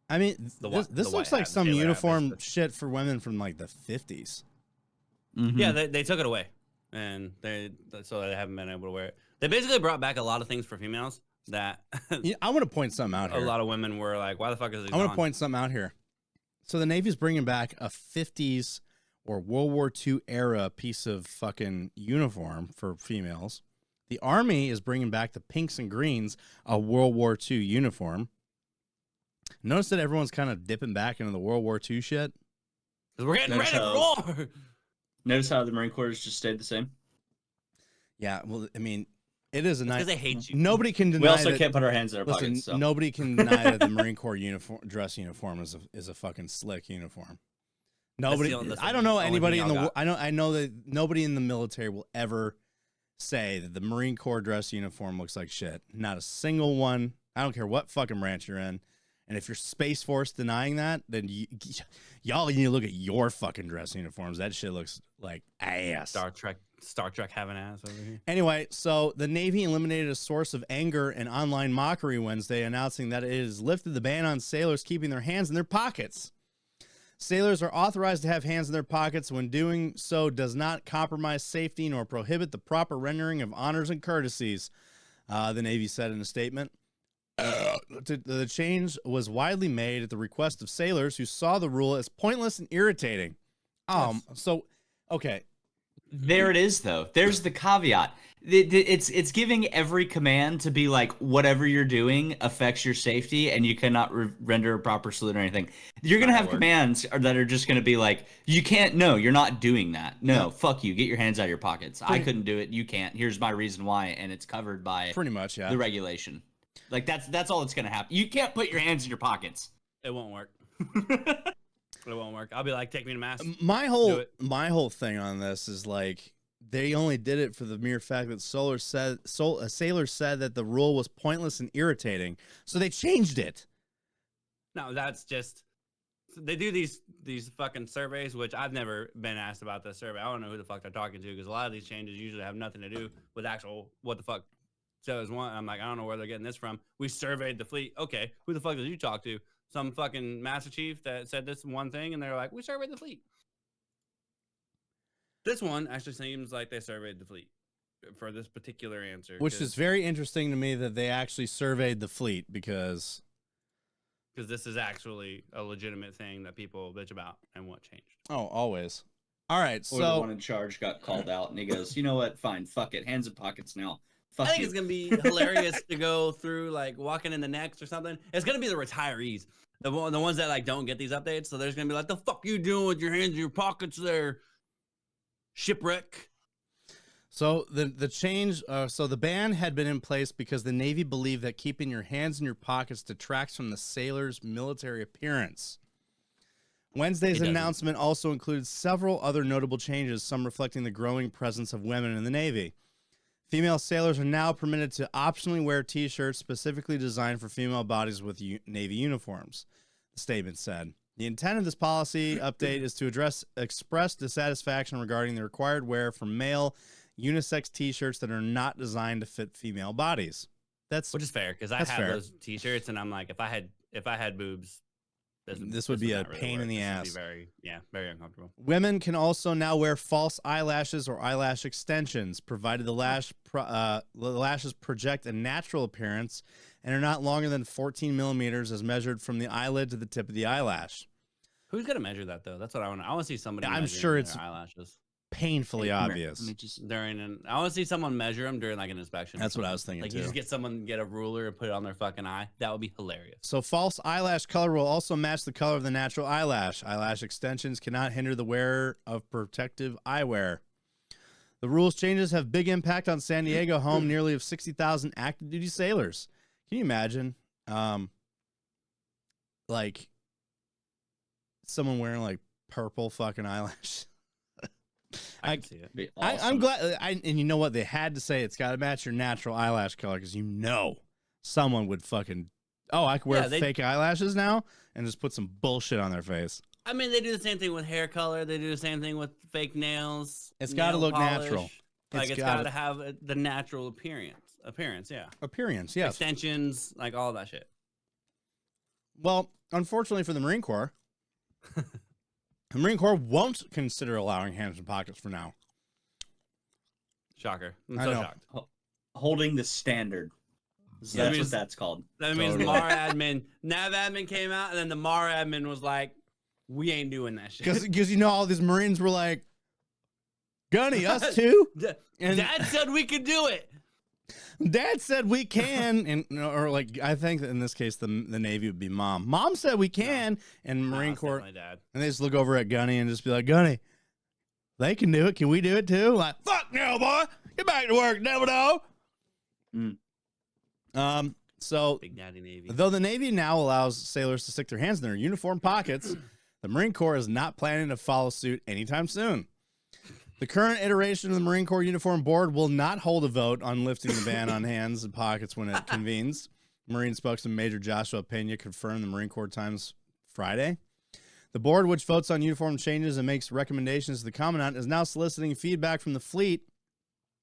I mean, this looks like some uniform shit for women from like the 50s. Mm-hmm. Yeah, they took it away, and so they haven't been able to wear it. They basically brought back a lot of things for females that I want to point something out here. A lot of women were like, "Why the fuck is it?" I want to point something out here. So the Navy's bringing back a 50s or World War II era piece of fucking uniform for females. The Army is bringing back the pinks and greens, a World War II uniform. Notice that everyone's kind of dipping back into the World War II shit. Because we're getting ready for war. Notice how the Marine Corps has just stayed the same. Yeah, well, I mean, it is a nice. Because they hate you. Nobody can deny. We also that, can't put our hands in our listen, pockets. So. nobody can deny that the Marine Corps dress uniform is a fucking slick uniform. Nobody. I don't know anybody in the. I know that nobody in the military will ever say that the Marine Corps dress uniform looks like shit. Not a single one. I don't care what fucking branch you're in. And if you're Space Force denying that, then y'all need to look at your fucking dress uniforms. That shit looks like ass. Star Trek having ass over here. Anyway, so the Navy eliminated a source of anger and online mockery Wednesday, announcing that it has lifted the ban on sailors keeping their hands in their pockets. Sailors are authorized to have hands in their pockets when doing so does not compromise safety nor prohibit the proper rendering of honors and courtesies, the Navy said in a statement. The change was widely made at the request of sailors who saw the rule as pointless and irritating. So, okay. There it is, though. There's the caveat. It's giving every command to be like, whatever you're doing affects your safety, and you cannot render a proper salute or anything. You're going to have commands that are just going to be like, you can't, no, you're not doing that. No, fuck you. Get your hands out of your pockets. I couldn't do it. You can't. Here's my reason why, and it's covered by pretty much, yeah, the regulation. Like, that's all that's going to happen. You can't put your hands in your pockets. It won't work. It won't work. I'll be like, take me to mass. My whole thing on this is like, they only did it for the mere fact that a sailor said that the rule was pointless and irritating. So they changed it. No, that's just, they do these fucking surveys, which I've never been asked about this survey. I don't know who the fuck they're talking to, because a lot of these changes usually have nothing to do with actual what the fuck sailors want. I'm like, I don't know where they're getting this from. We surveyed the fleet. Okay, who the fuck did you talk to? Some fucking master chief that said this one thing, and they're like, we surveyed the fleet. This one actually seems like they surveyed the fleet for this particular answer. Which is very interesting to me that they actually surveyed the fleet, because this is actually a legitimate thing that people bitch about and what changed. Oh, always. All right, so the one in charge got called out, and he goes, you know what? Fine, fuck it. Hands in pockets now. I think it's going to be hilarious to go through, like, walking in the next or something. It's going to be the retirees, the ones that, like, don't get these updates. So there's going to be like, the fuck you doing with your hands in your pockets there, shipwreck? So the change, so the ban had been in place because the Navy believed that keeping your hands in your pockets detracts from the sailor's military appearance. Wednesday's announcement also included several other notable changes, some reflecting the growing presence of women in the Navy. Female sailors are now permitted to optionally wear T-shirts specifically designed for female bodies with Navy uniforms, the statement said. The intent of this policy update is to express dissatisfaction regarding the required wear for male unisex T-shirts that are not designed to fit female bodies. Which is fair, because I have those T-shirts, and I'm like, if I had boobs, this would be a pain in the ass. Very uncomfortable. Women can also now wear false eyelashes or eyelash extensions, provided the lashes project a natural appearance and are not longer than 14 millimeters as measured from the eyelid to the tip of the eyelash. Who's gonna measure that though? That's what I want. I want to see somebody. I'm sure it's eyelashes. Painfully obvious. I want to see someone measure them during like an inspection. That's what I was thinking, like, too. You just get a ruler and put it on their fucking eye. That would be hilarious. So false eyelash color will also match the color of the natural eyelash. Eyelash extensions cannot hinder the wearer of protective eyewear. The rules changes have big impact on San Diego, home nearly of 60,000 active duty sailors. Can you imagine, like, someone wearing like purple fucking eyelash? I can see it. Awesome. I'm glad, and you know what? They had to say it's got to match your natural eyelash color, because someone would fucking, I can wear fake eyelashes now and just put some bullshit on their face. I mean, they do the same thing with hair color. They do the same thing with fake nails. It's got to look natural. Like, it's got to have the natural appearance, yeah. Appearance, yes. Extensions, like all that shit. Well, unfortunately for the Marine Corps, the Marine Corps won't consider allowing hands in pockets for now. Shocker. I'm so shocked. Holding the standard. That's what that's called. That means MAR admin, Nav admin came out, and then the MAR admin was like, we ain't doing that shit. Because all these Marines were like, Gunny, us too? And Dad said we could do it. Dad said we can, or like, I think that in this case the Navy would be Mom. Mom said we can, and Marine Corps, Dad. and they just look over at Gunny and just be like, Gunny, They can do it. Can we do it too? Like, fuck no, boy. Get back to work, devil dog. So Big Daddy Navy. though the Navy now allows sailors to stick their hands in their uniform pockets, the Marine Corps is not planning to follow suit anytime soon. The current iteration of the Marine Corps Uniform Board will not hold a vote on lifting the ban on hands and pockets when it convenes. Marine spokesman Major Joshua Pena confirmed the Marine Corps Times Friday. The board, which votes on uniform changes and makes recommendations to the Commandant, is now soliciting feedback from the fleet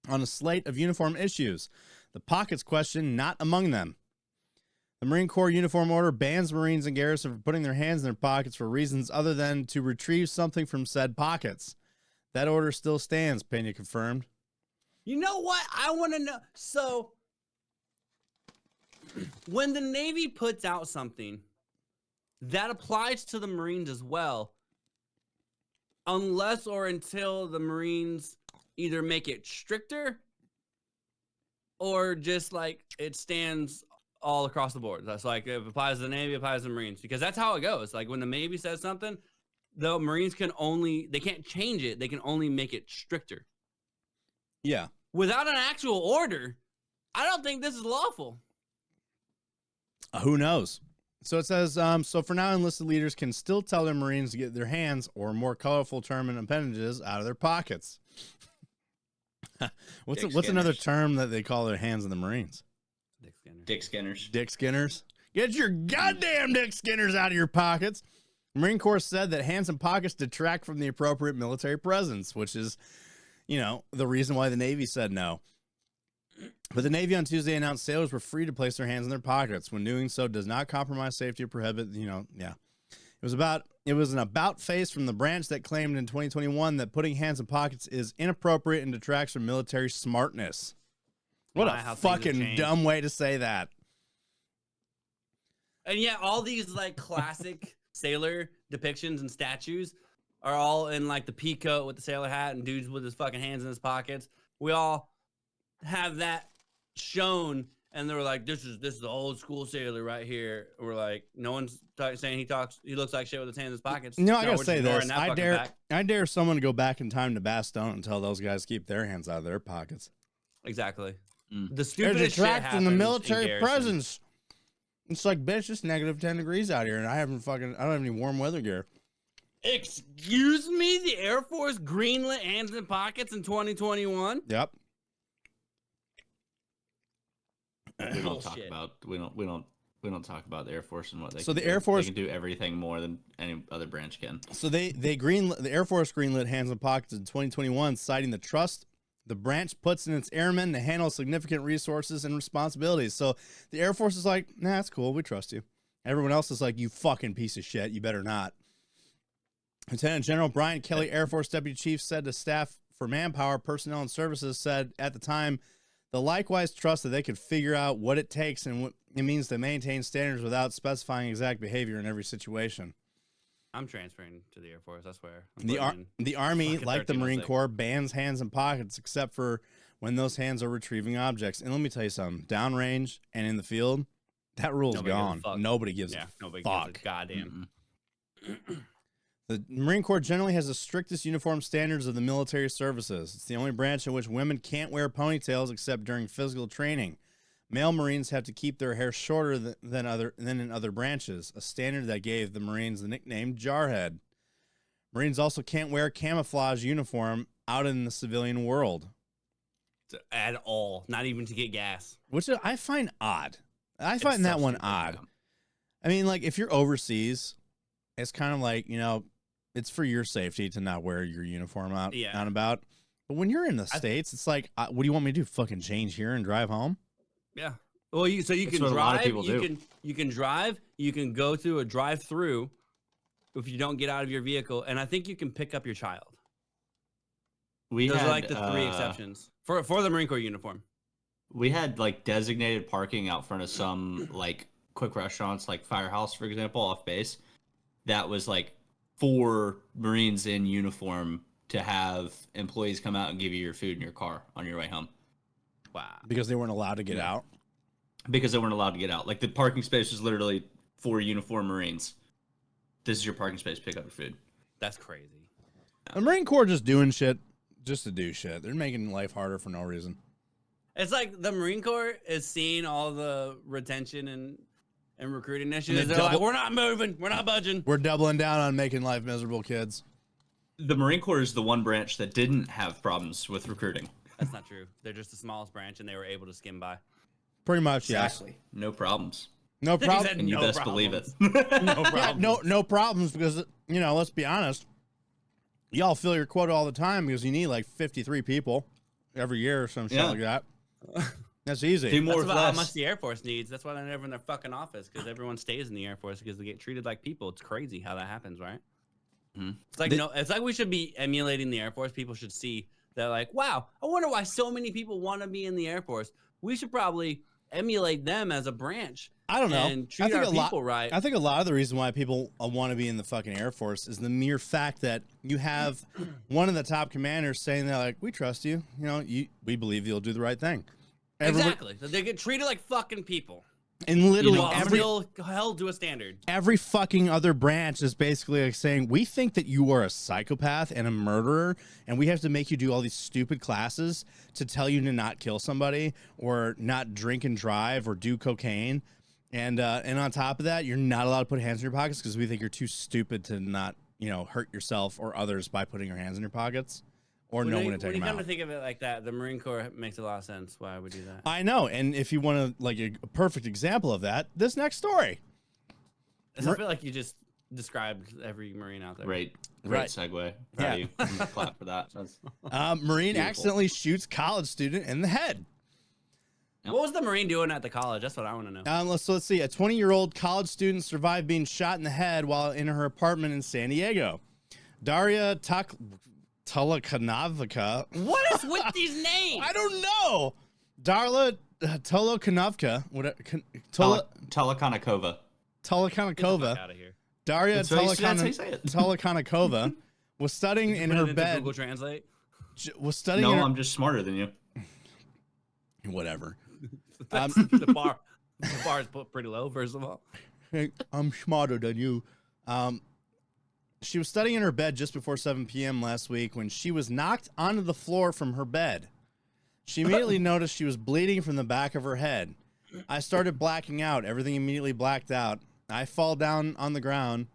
on a slate of uniform issues. The pockets question not among them. The Marine Corps Uniform Order bans Marines and garrison from putting their hands in their pockets for reasons other than to retrieve something from said pockets. That order still stands, Pena confirmed. You know what? I want to know. So, when the Navy puts out something, that applies to the Marines as well, unless or until the Marines either make it stricter or just like it stands all across the board. That's like if it applies to the Navy, it applies to the Marines, because that's how it goes. Like when the Navy says something, the Marines they can't change it. They can only make it stricter. Yeah. Without an actual order, I don't think this is lawful. Who knows? So it says, so for now, enlisted leaders can still tell their Marines to get their hands or more colorful term and appendages out of their pockets. What's another term that they call their hands in the Marines? Dick skinners. Dick skinners. Get your goddamn dick skinners out of your pockets. Marine Corps said that hands and pockets detract from the appropriate military presence, which is, the reason why the Navy said no. But the Navy on Tuesday announced sailors were free to place their hands in their pockets when doing so does not compromise safety or prohibit, yeah. It was an about face from the branch that claimed in 2021 that putting hands in pockets is inappropriate and detracts from military smartness. What a fucking dumb way to say that. And yeah, all these like classic sailor depictions and statues are all in like the pea coat with the sailor hat and dudes with his fucking hands in his pockets. We all have that shown, and they were like, this is the old school sailor right here. We're like, no one's saying he looks like shit with his hands in his pockets. I gotta say this. I dare someone to go back in time to Bastogne and tell those guys to keep their hands out of their pockets. Exactly. The stupidest shit happens in the military in presence. It's like, bitch, it's negative 10 degrees out here, and I don't have any warm weather gear. Excuse me? The Air Force greenlit hands in pockets in 2021? Yep. We don't talk about the Air Force and what they the Air Force they can do everything more than any other branch can. So the Air Force greenlit hands in pockets in 2021, citing the trust the branch puts in its airmen to handle significant resources and responsibilities. So the Air Force is like, nah, that's cool. We trust you. Everyone else is like, you fucking piece of shit. You better not. Lieutenant General Brian Kelly, Air Force Deputy Chief, said to staff for manpower, personnel, and services, said at the time, they'll likewise trust that they could figure out what it takes and what it means to maintain standards without specifying exact behavior in every situation. I'm transferring to the Air Force, I swear. The Army, like the Marine Corps, bans hands in pockets except for when those hands are retrieving objects. And let me tell you something, downrange and in the field, that rule's gone. Nobody gives a fuck. Goddamn. The Marine Corps generally has the strictest uniform standards of the military services. It's the only branch in which women can't wear ponytails except during physical training. Male Marines have to keep their hair shorter than in other branches, a standard that gave the Marines the nickname Jarhead. Marines also can't wear camouflage uniform out in the civilian world. At all. Not even to get gas. Which I find odd. I find that one odd. I mean, like, if you're overseas, it's kind of like, it's for your safety to not wear your uniform out and about. But when you're in the States, it's like, what do you want me to do? Fucking change here and drive home? Yeah. Well, you can drive. You can drive. You can go through a drive-through if you don't get out of your vehicle, and I think you can pick up your child. Those are like the three exceptions for the Marine Corps uniform. We had like designated parking out front of some like quick restaurants, like Firehouse, for example, off base. That was like for Marines in uniform to have employees come out and give you your food in your car on your way home. Wow. Because they weren't allowed to get out? Because they weren't allowed to get out. Like the parking space was literally for uniform Marines. This is your parking space. Pick up your food. That's crazy. The Marine Corps just doing shit just to do shit. They're making life harder for no reason. It's like the Marine Corps is seeing all the retention and recruiting issues. They're like, we're not moving. We're not budging. We're doubling down on making life miserable, kids. The Marine Corps is the one branch that didn't have problems with recruiting. That's not true. They're just the smallest branch, and they were able to skim by. Pretty much, Exactly. yes. No problems. No problem. And you No best problems. believe it. No problem. Yeah, no problems because, you know, let's be honest. Y'all fill your quota all the time because you need like 53 people every year or some shit like that. That's easy. Do more That's with about how less. much the Air Force needs. That's why they're never in their fucking office, because everyone stays in the Air Force because they get treated like people. It's crazy how that happens, right? Mhm. It's like it's like we should be emulating the Air Force. People should see that, like, wow, I wonder why so many people want to be in the Air Force. We should probably emulate them as a branch. I don't know. And treat our people right. I think a lot of the reason why people want to be in the fucking Air Force is the mere fact that you have one of the top commanders saying that, like, we trust you. You know, we believe you'll do the right thing. Exactly. So they get treated like fucking people. And literally Still held to a standard. every fucking other branch is basically like saying, we think that you are a psychopath and a murderer, and we have to make you do all these stupid classes to tell you to not kill somebody or not drink and drive or do cocaine. And on top of that, you're not allowed to put hands in your pockets because we think you're too stupid to not, you know, hurt yourself or others by putting your hands in your pockets or know when to take When you them come out. to think of it like that, the Marine Corps makes a lot of sense. Why would we do that? I know. And if you want to, like, a perfect example of that, this next story. I feel like you just described every Marine out there. Great Right. segue. Yeah. Proud of you. I'm gonna clap for that. That's Marine Beautiful. accidentally shoots college student in the head. What was the Marine doing at the college? That's what I want to know. Let's see. A 20-year-old college student survived being shot in the head while in her apartment in San Diego. Daria Tolokanovka. What is with these names? I don't know. Darla Tolokanovka. Telekonikova. Tolokanikova. Out of here. Daria That's how you say it. Tolokanikova was studying in Put it her into bed. Google Translate. Was studying. No, in her, I'm just smarter than you. whatever. The bar is put pretty low. First of all, Hey, I'm smarter than you. She was studying in her bed just before 7 p.m. last week when she was knocked onto the floor from her bed. She immediately noticed she was bleeding from the back of her head. I started blacking out. Everything immediately blacked out. I fall down on the ground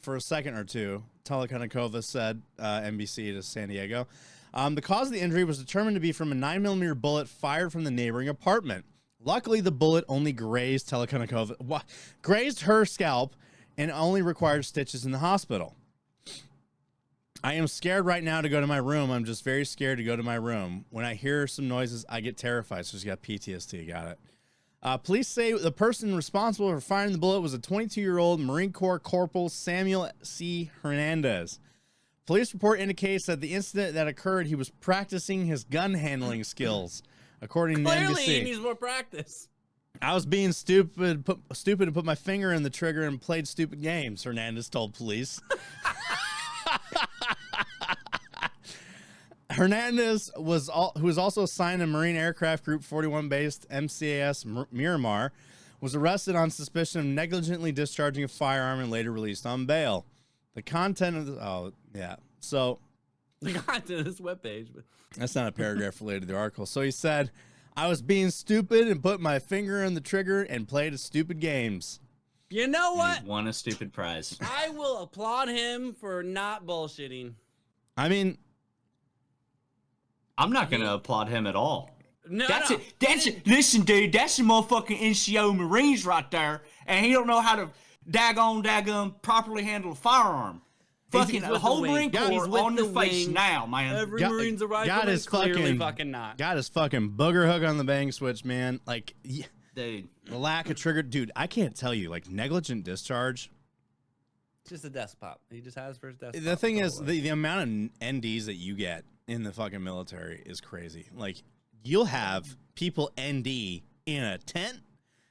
for a second or two, Telekonikova said, NBC to San Diego. The cause of the injury was determined to be from a 9mm bullet fired from the neighboring apartment. Luckily, the bullet only grazed grazed her scalp and only required stitches in the hospital. I am scared right now to go to my room. I'm just very scared to go to my room. When I hear some noises, I get terrified. So she's got PTSD. Got it. Police say the person responsible for firing the bullet was a 22-year-old Marine Corps Corporal Samuel C. Hernandez. Police report indicates that the incident that occurred, he was practicing his gun handling skills, according to clearly NBC. he needs more practice. I was being stupid and put my finger in the trigger and played stupid games, Hernandez told police. Hernandez who was also assigned to Marine Aircraft Group 41 based MCAS Miramar, was arrested on suspicion of negligently discharging a firearm and later released on bail. The content of so The content of this webpage, but that's not a paragraph related to the article. So he said, I was being stupid and put my finger in the trigger and played stupid games. you know And what? he won a stupid prize. I will applaud him for not bullshitting. I mean, I'm not gonna applaud him at all. No, That's no. it. That's it. Listen, dude, that's the motherfucking NCO Marines right there, and he don't know how to daggum properly handle a firearm. Fucking with the whole the wing. Marine Yeah, he's Corps with on the your face wing. now, man. Every God- Marine's a God rifleman. is Clearly fucking not. got his fucking booger hook on the bang switch, man. Like, Dude, the lack of trigger, dude. I can't tell you, like, negligent discharge. It's just a desktop. He just has first desktop. The thing That's is, all it was. the amount of NDs that you get in the fucking military is crazy. Like, you'll have people ND in a tent.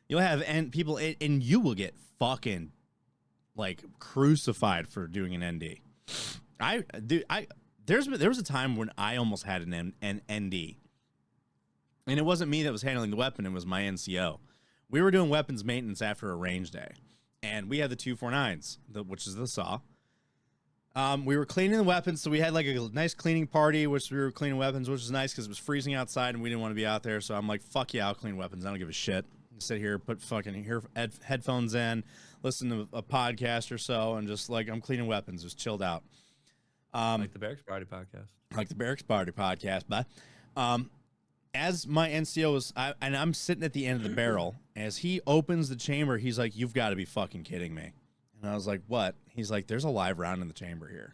You'll have people, and you will get fucking like crucified for doing an ND. There was a time when I almost had an ND, and it wasn't me that was handling the weapon. It was my NCO. We were doing weapons maintenance after a range day, and we had the 249s, which is the saw. We were cleaning the weapons, so we had like a nice cleaning party, which we were cleaning weapons, which was nice because it was freezing outside and we didn't want to be out there. So I'm like, fuck yeah, I'll clean weapons. I don't give a shit. Sit here, put fucking headphones in, listen to a podcast or so, and just like I'm cleaning weapons, just chilled out. Like the Barracks Party podcast. Like the Barracks Party podcast, but as my NCO was, and I'm sitting at the end of the barrel, as he opens the chamber, he's like, "You've got to be fucking kidding me." And I was like, "What?" He's like, "There's a live round in the chamber here."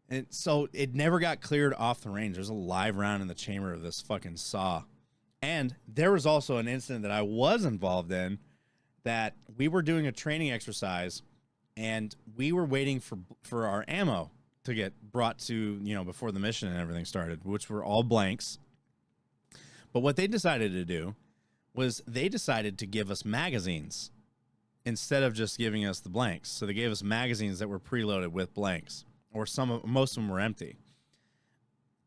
And so it never got cleared off the range. There's a live round in the chamber of this fucking saw. And there was also an incident that I was involved in that we were doing a training exercise and we were waiting for our ammo to get brought to, before the mission and everything started, which were all blanks. But what they decided to do was they decided to give us magazines instead of just giving us the blanks. So they gave us magazines that were preloaded with blanks, or most of them were empty.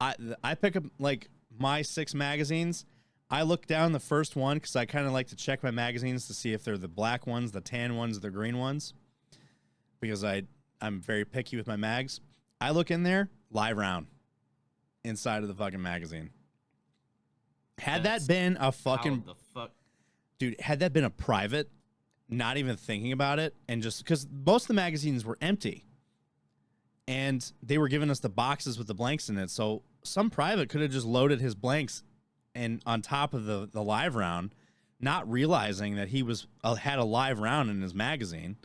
I pick up like my 6 magazines. I look down the first one because I kind of like to check my magazines to see if they're the black ones, the tan ones, the green ones, because I'm very picky with my mags. I look in there, live round inside of the fucking magazine. Had that been a fucking dude, had that been a private, not even thinking about it, and just because most of the magazines were empty and they were giving us the boxes with the blanks in it, so some private could have just loaded his blanks and on top of the live round, not realizing that he had a live round in his magazine.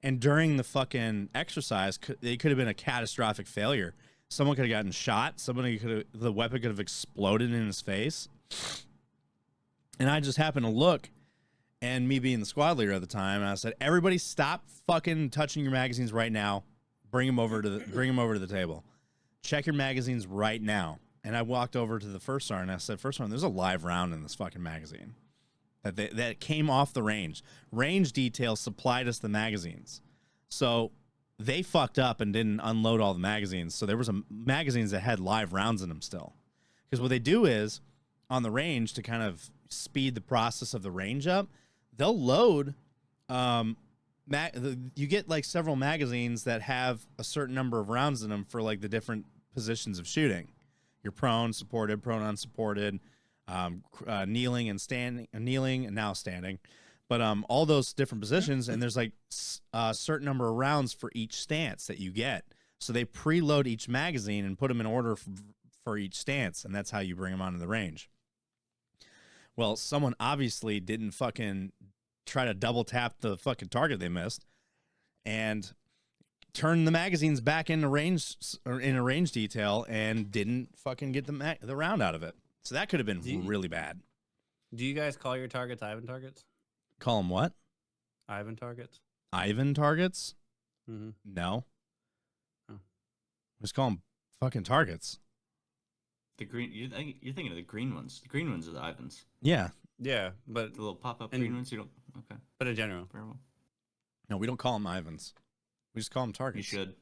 And during the fucking exercise, it could have been a catastrophic failure. Someone could have gotten shot. The weapon could have exploded in his face. And I just happened to look, and me being the squad leader at the time, and I said, "Everybody, stop fucking touching your magazines right now. Bring them over to the table. Check your magazines right now." And I walked over to the first sergeant and I said, "First sergeant, there's a live round in this fucking magazine that came off the range. Range detail supplied us the magazines. So they fucked up and didn't unload all the magazines. So there was magazines that had live rounds in them still. Because what they do is, on the range, to kind of speed the process of the range up, they'll load, you get like several magazines that have a certain number of rounds in them for like the different positions of shooting. You're prone, supported, prone, unsupported, kneeling and standing, kneeling and now standing, but all those different positions, and there's like a certain number of rounds for each stance that you get. So they preload each magazine and put them in order for each stance, and that's how you bring them onto the range. Well, someone obviously didn't fucking try to double tap the fucking target they missed, and turned the magazines back into range or in a range detail and didn't fucking get the round out of it. So that could have been really bad. Do you guys call your targets Ivan targets? Call them what? Ivan targets. Ivan targets? Mm-hmm. No. Oh. Just call them fucking targets. The green, you're thinking of the green ones. The green ones are the Ivans. Yeah. Yeah, but The little pop-up green ones, you don't. Okay. But in general, Very well. No, we don't call them Ivans. We just call them You targets. should.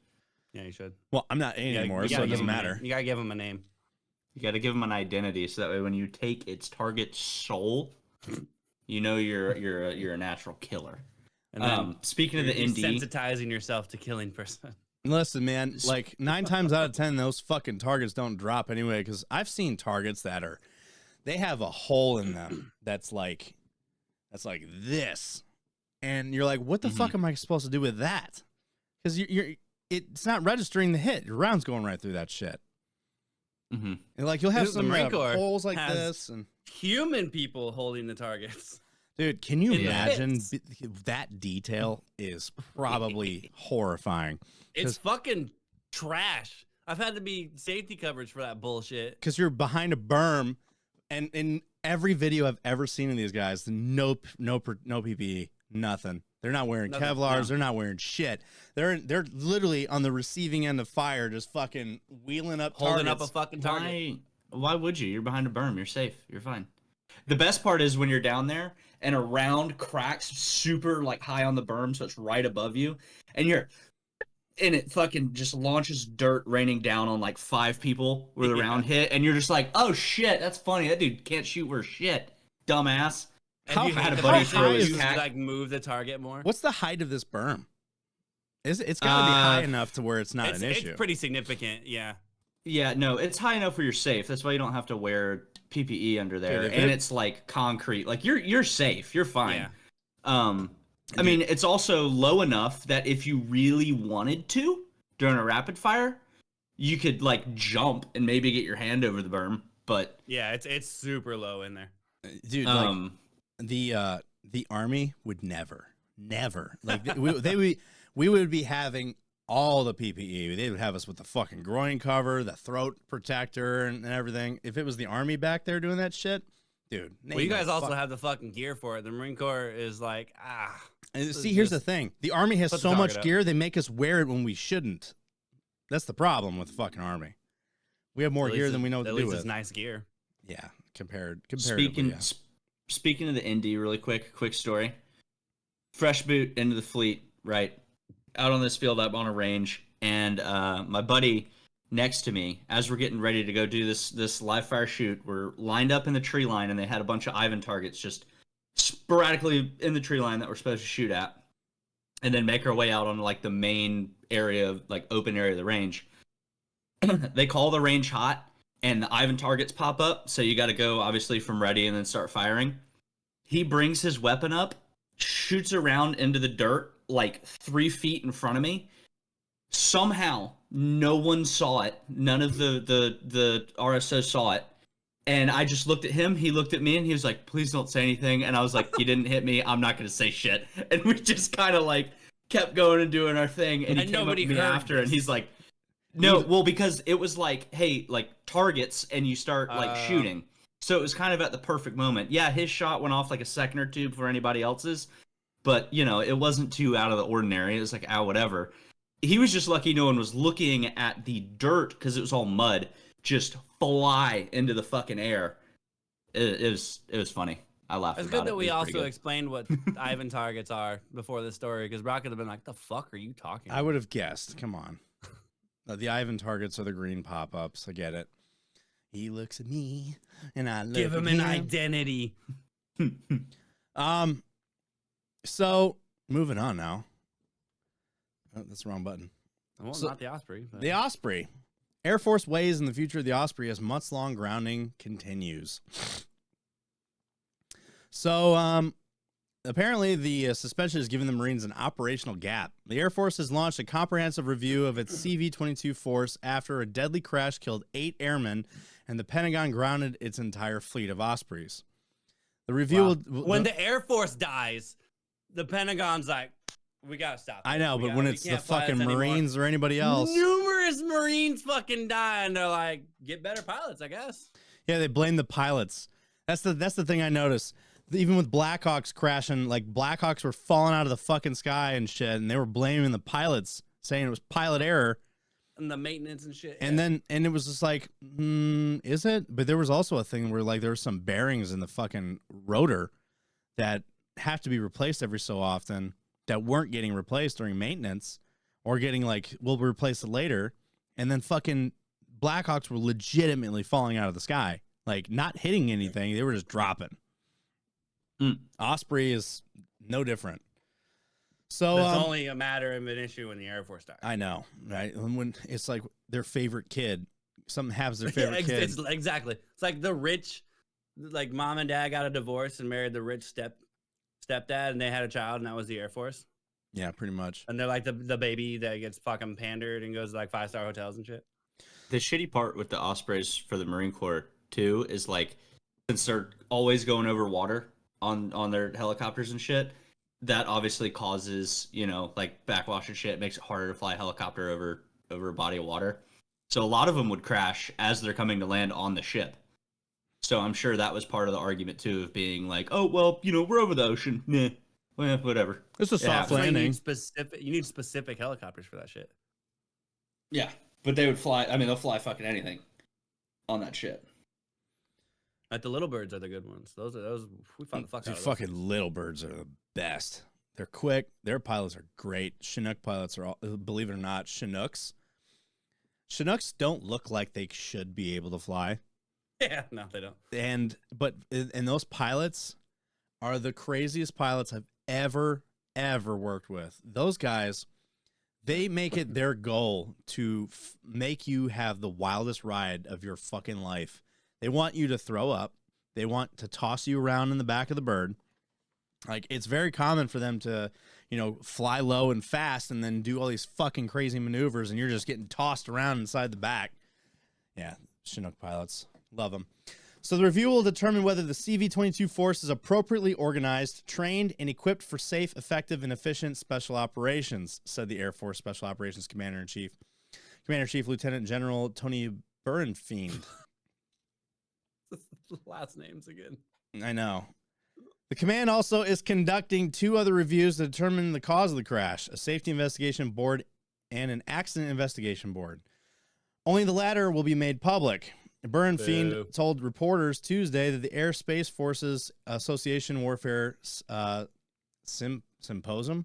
yeah, you should. Well, I'm not A anymore, so it doesn't matter. You gotta give them a name. You got to give them an identity, so that way when you take its target's soul, you know you're a natural killer. And then speaking of the ND, sensitizing yourself to killing person. Listen, man, like 9 times out of 10, those fucking targets don't drop anyway, because I've seen targets they have a hole in them that's like this. And you're like, what the fuck am I supposed to do with that? Because it's not registering the hit. Your round's going right through that shit. Mm-hmm. And like you'll have some holes like has this, and human people holding the targets. dude, can you imagine that detail is probably horrifying. It's fucking trash. I've had to be safety coverage for that bullshit. Because you're behind a berm, and in every video I've ever seen of these guys, no PPE, nothing. They're not wearing Kevlars. No. They're not wearing shit. They're literally on the receiving end of fire, just fucking wheeling up, holding targets. up a fucking target. Why would you? You're behind a berm. You're safe. You're fine. The best part is when you're down there and a round cracks super like high on the berm, so it's right above you, and it fucking just launches dirt raining down on like 5 people where the round hit, and you're just like, oh shit, that's funny. That dude can't shoot worth shit, dumbass. How high had a buddy throw his like move the target more? What's the height of this berm? It's got to be high enough to where it's not an issue. It's pretty significant, yeah. Yeah, no, it's high enough where you're safe. That's why you don't have to wear PPE under there, Dude, and it's like concrete. Like you're safe. You're fine. Yeah. I mean, it's also low enough that if you really wanted to during a rapid fire, you could like jump and maybe get your hand over the berm. But yeah, it's super low in there, dude. Like, the Army would never like we would be having all the PPE. They would have us with the fucking groin cover, the throat protector, and everything. If it was the Army back there doing that shit, dude. Well, you guys also have the fucking gear for it. The Marine Corps is like, And see, here's the thing: the Army has so much gear, they make us wear it when we shouldn't. That's the problem with the fucking Army. We have more gear than we know what to do with. It's nice gear. Yeah, comparatively. Speaking of the Indy, really quick story. Fresh boot into the fleet, right? Out on this field up on a range, and my buddy next to me, as we're getting ready to go do this live fire shoot, we're lined up in the tree line, and they had a bunch of Ivan targets just sporadically in the tree line that we're supposed to shoot at, and then make our way out on like the main area of like open area of the range. They call the range hot, and the Ivan targets pop up, so you got to go obviously from ready and then start firing. He brings his weapon up, shoots around into the dirt like 3 feet in front of me. Somehow no one saw it. None of the RSO saw it. And I just looked at him, he looked at me, and he was like, please don't say anything. And I was like, you didn't hit me, I'm not going to say shit. And we just kind of like kept going and doing our thing. And he came up to me after, and he's like, no, well, because it was like, hey, like targets, and you start like shooting. So it was kind of at the perfect moment. Yeah, his shot went off like a second or two before anybody else's. But, you know, it wasn't too out of the ordinary. It was like, whatever. He was just lucky no one was looking at the dirt, because it was all mud, just fly into the fucking air. It was funny. I laughed about it. It's good that we also explained what Ivan targets are before this story, because Brock would have been like, the fuck are you talking about? I would have guessed. Come on. The Ivan targets are the green pop-ups. I get it. He looks at me, and I look Give him an identity. So, moving on now. Oh, that's the wrong button. Well, not the Osprey. But... The Osprey. Air Force weighs in the future of the Osprey as months-long grounding continues. So, apparently the suspension has given the Marines an operational gap. The Air Force has launched a comprehensive review of its CV-22 force after a deadly crash killed 8 airmen, and the Pentagon grounded its entire fleet of Ospreys. The review when the Air Force dies, the Pentagon's like, we gotta stop. I know, but when it's the fucking Marines or anybody else, numerous Marines fucking die, and they're like, get better pilots, I guess. Yeah, they blame the pilots. That's the thing I noticed. Even with Blackhawks crashing, like Blackhawks were falling out of the fucking sky and shit, and they were blaming the pilots, saying it was pilot error. And the maintenance and shit. And then it was just like, is it? But there was also a thing where like there were some bearings in the fucking rotor that have to be replaced every so often that weren't getting replaced during maintenance, or getting like, we'll replace it later. And then fucking Blackhawks were legitimately falling out of the sky, like not hitting anything. They were just dropping. Osprey is no different. So it's only a matter of an issue when the Air Force dies. I know, right? When it's like their favorite kid, something happens to their favorite kid. Exactly. It's like the rich, like mom and dad got a divorce and married the rich stepdad, and they had a child, and that was the Air Force. Yeah, pretty much. And they're like the baby that gets fucking pandered and goes to like 5-star hotels and shit. The shitty part with the Ospreys for the Marine Corps too is like, since they're always going over water on their helicopters and shit, that obviously causes, you know, like backwash and shit. It makes it harder to fly a helicopter over a body of water. So a lot of them would crash as they're coming to land on the ship. So I'm sure that was part of the argument too, of being like, oh well, you know, we're over the ocean. Nah, well, whatever. It's a soft landing. You need specific helicopters for that shit. Yeah, but they would fly. I mean, they'll fly fucking anything on that shit. Like the little birds are the good ones. Those we found the fuck out of those. Fucking little birds are the best. They're quick. Their pilots are great. Chinook pilots are all, believe it or not, Chinooks don't look like they should be able to fly. Yeah, no, they don't. But those pilots are the craziest pilots I've ever worked with. Those guys, They make it their goal to make you have the wildest ride of your fucking life. They want you to throw up. They want to toss you around in the back of the bird. Like, it's very common for them to, fly low and fast and then do all these fucking crazy maneuvers, and you're just getting tossed around inside the back. Yeah, Chinook pilots. Love them. So the review will determine whether the CV-22 force is appropriately organized, trained, and equipped for safe, effective, and efficient special operations, said the Air Force Special Operations Commander-in-Chief. Commander-in-Chief Lieutenant General Tony Burenfiend. Last names again. I know. The command also is conducting 2 other reviews to determine the cause of the crash, a safety investigation board and an accident investigation board. Only the latter will be made public. Burenfiend told reporters Tuesday that the Air Space Forces Association Warfare Symposium.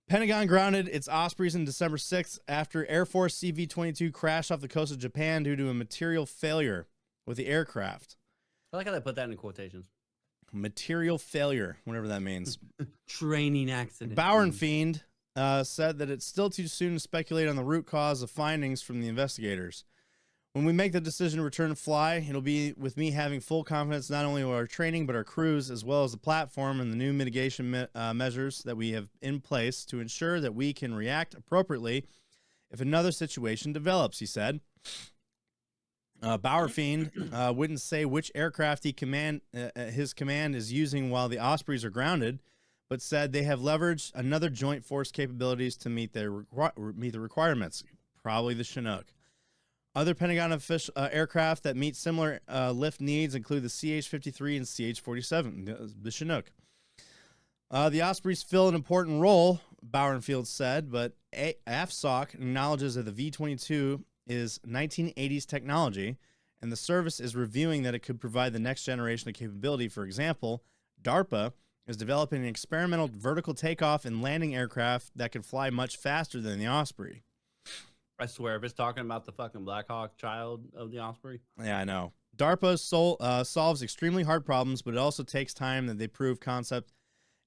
Pentagon grounded its Ospreys on December 6th after Air Force CV-22 crashed off the coast of Japan due to a material failure with the aircraft. I like how they put that in quotations. Material failure, whatever that means. Training accident. Burenfiend said that it's still too soon to speculate on the root cause of findings from the investigators. When we make the decision to return to fly, it'll be with me having full confidence not only of our training, but our crews, as well as the platform and the new mitigation measures that we have in place to ensure that we can react appropriately if another situation develops, he said. Burenfiend wouldn't say which aircraft his command is using while the Ospreys are grounded, but said they have leveraged another joint force capabilities to meet the requirements, probably the Chinook. Other Pentagon aircraft that meet similar lift needs include the CH-53 and CH-47, the Chinook. The Ospreys fill an important role, Burenfield said, but AFSOC acknowledges that the V-22 is 1980s technology, and the service is reviewing that it could provide the next generation of capability. For example, DARPA is developing an experimental vertical takeoff and landing aircraft that can fly much faster than the Osprey. I swear, if it's talking about the fucking Black Hawk child of the Osprey. Yeah, I know. DARPA solves extremely hard problems, but it also takes time that they prove concept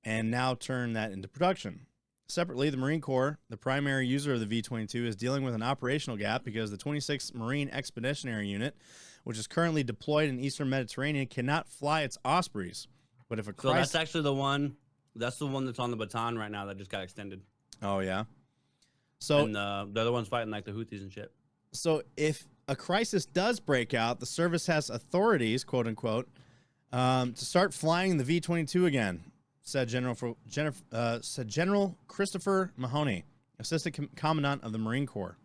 and now turn that into production. Separately, the Marine Corps, the primary user of the V-22, is dealing with an operational gap because the 26th Marine Expeditionary Unit, which is currently deployed in Eastern Mediterranean, cannot fly its Ospreys. But if a So that's actually the one. That's the one that's on the baton right now that just got extended. Oh yeah. So and the other one's fighting like the Houthis and shit. So if a crisis does break out, the service has authorities, quote unquote, to start flying the V-22 again, said General Christopher Mahoney, Assistant Commandant of the Marine Corps.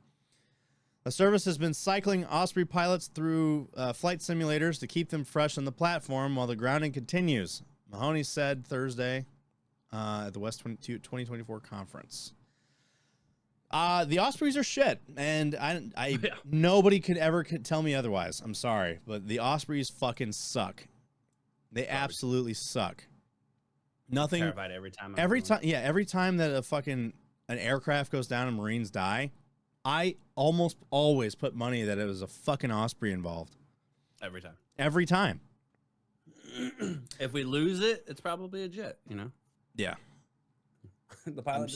The service has been cycling Osprey pilots through flight simulators to keep them fresh on the platform while the grounding continues, Mahoney said Thursday at the West 2024 conference. The Ospreys are shit, and nobody could ever tell me otherwise. I'm sorry, but the Ospreys fucking suck. They absolutely suck. Nothing. Terrified every time. Every time that an aircraft goes down and Marines die, I almost always put money that it was a fucking Osprey involved. Every time. If we lose it, it's probably a jet, Yeah. The pilot.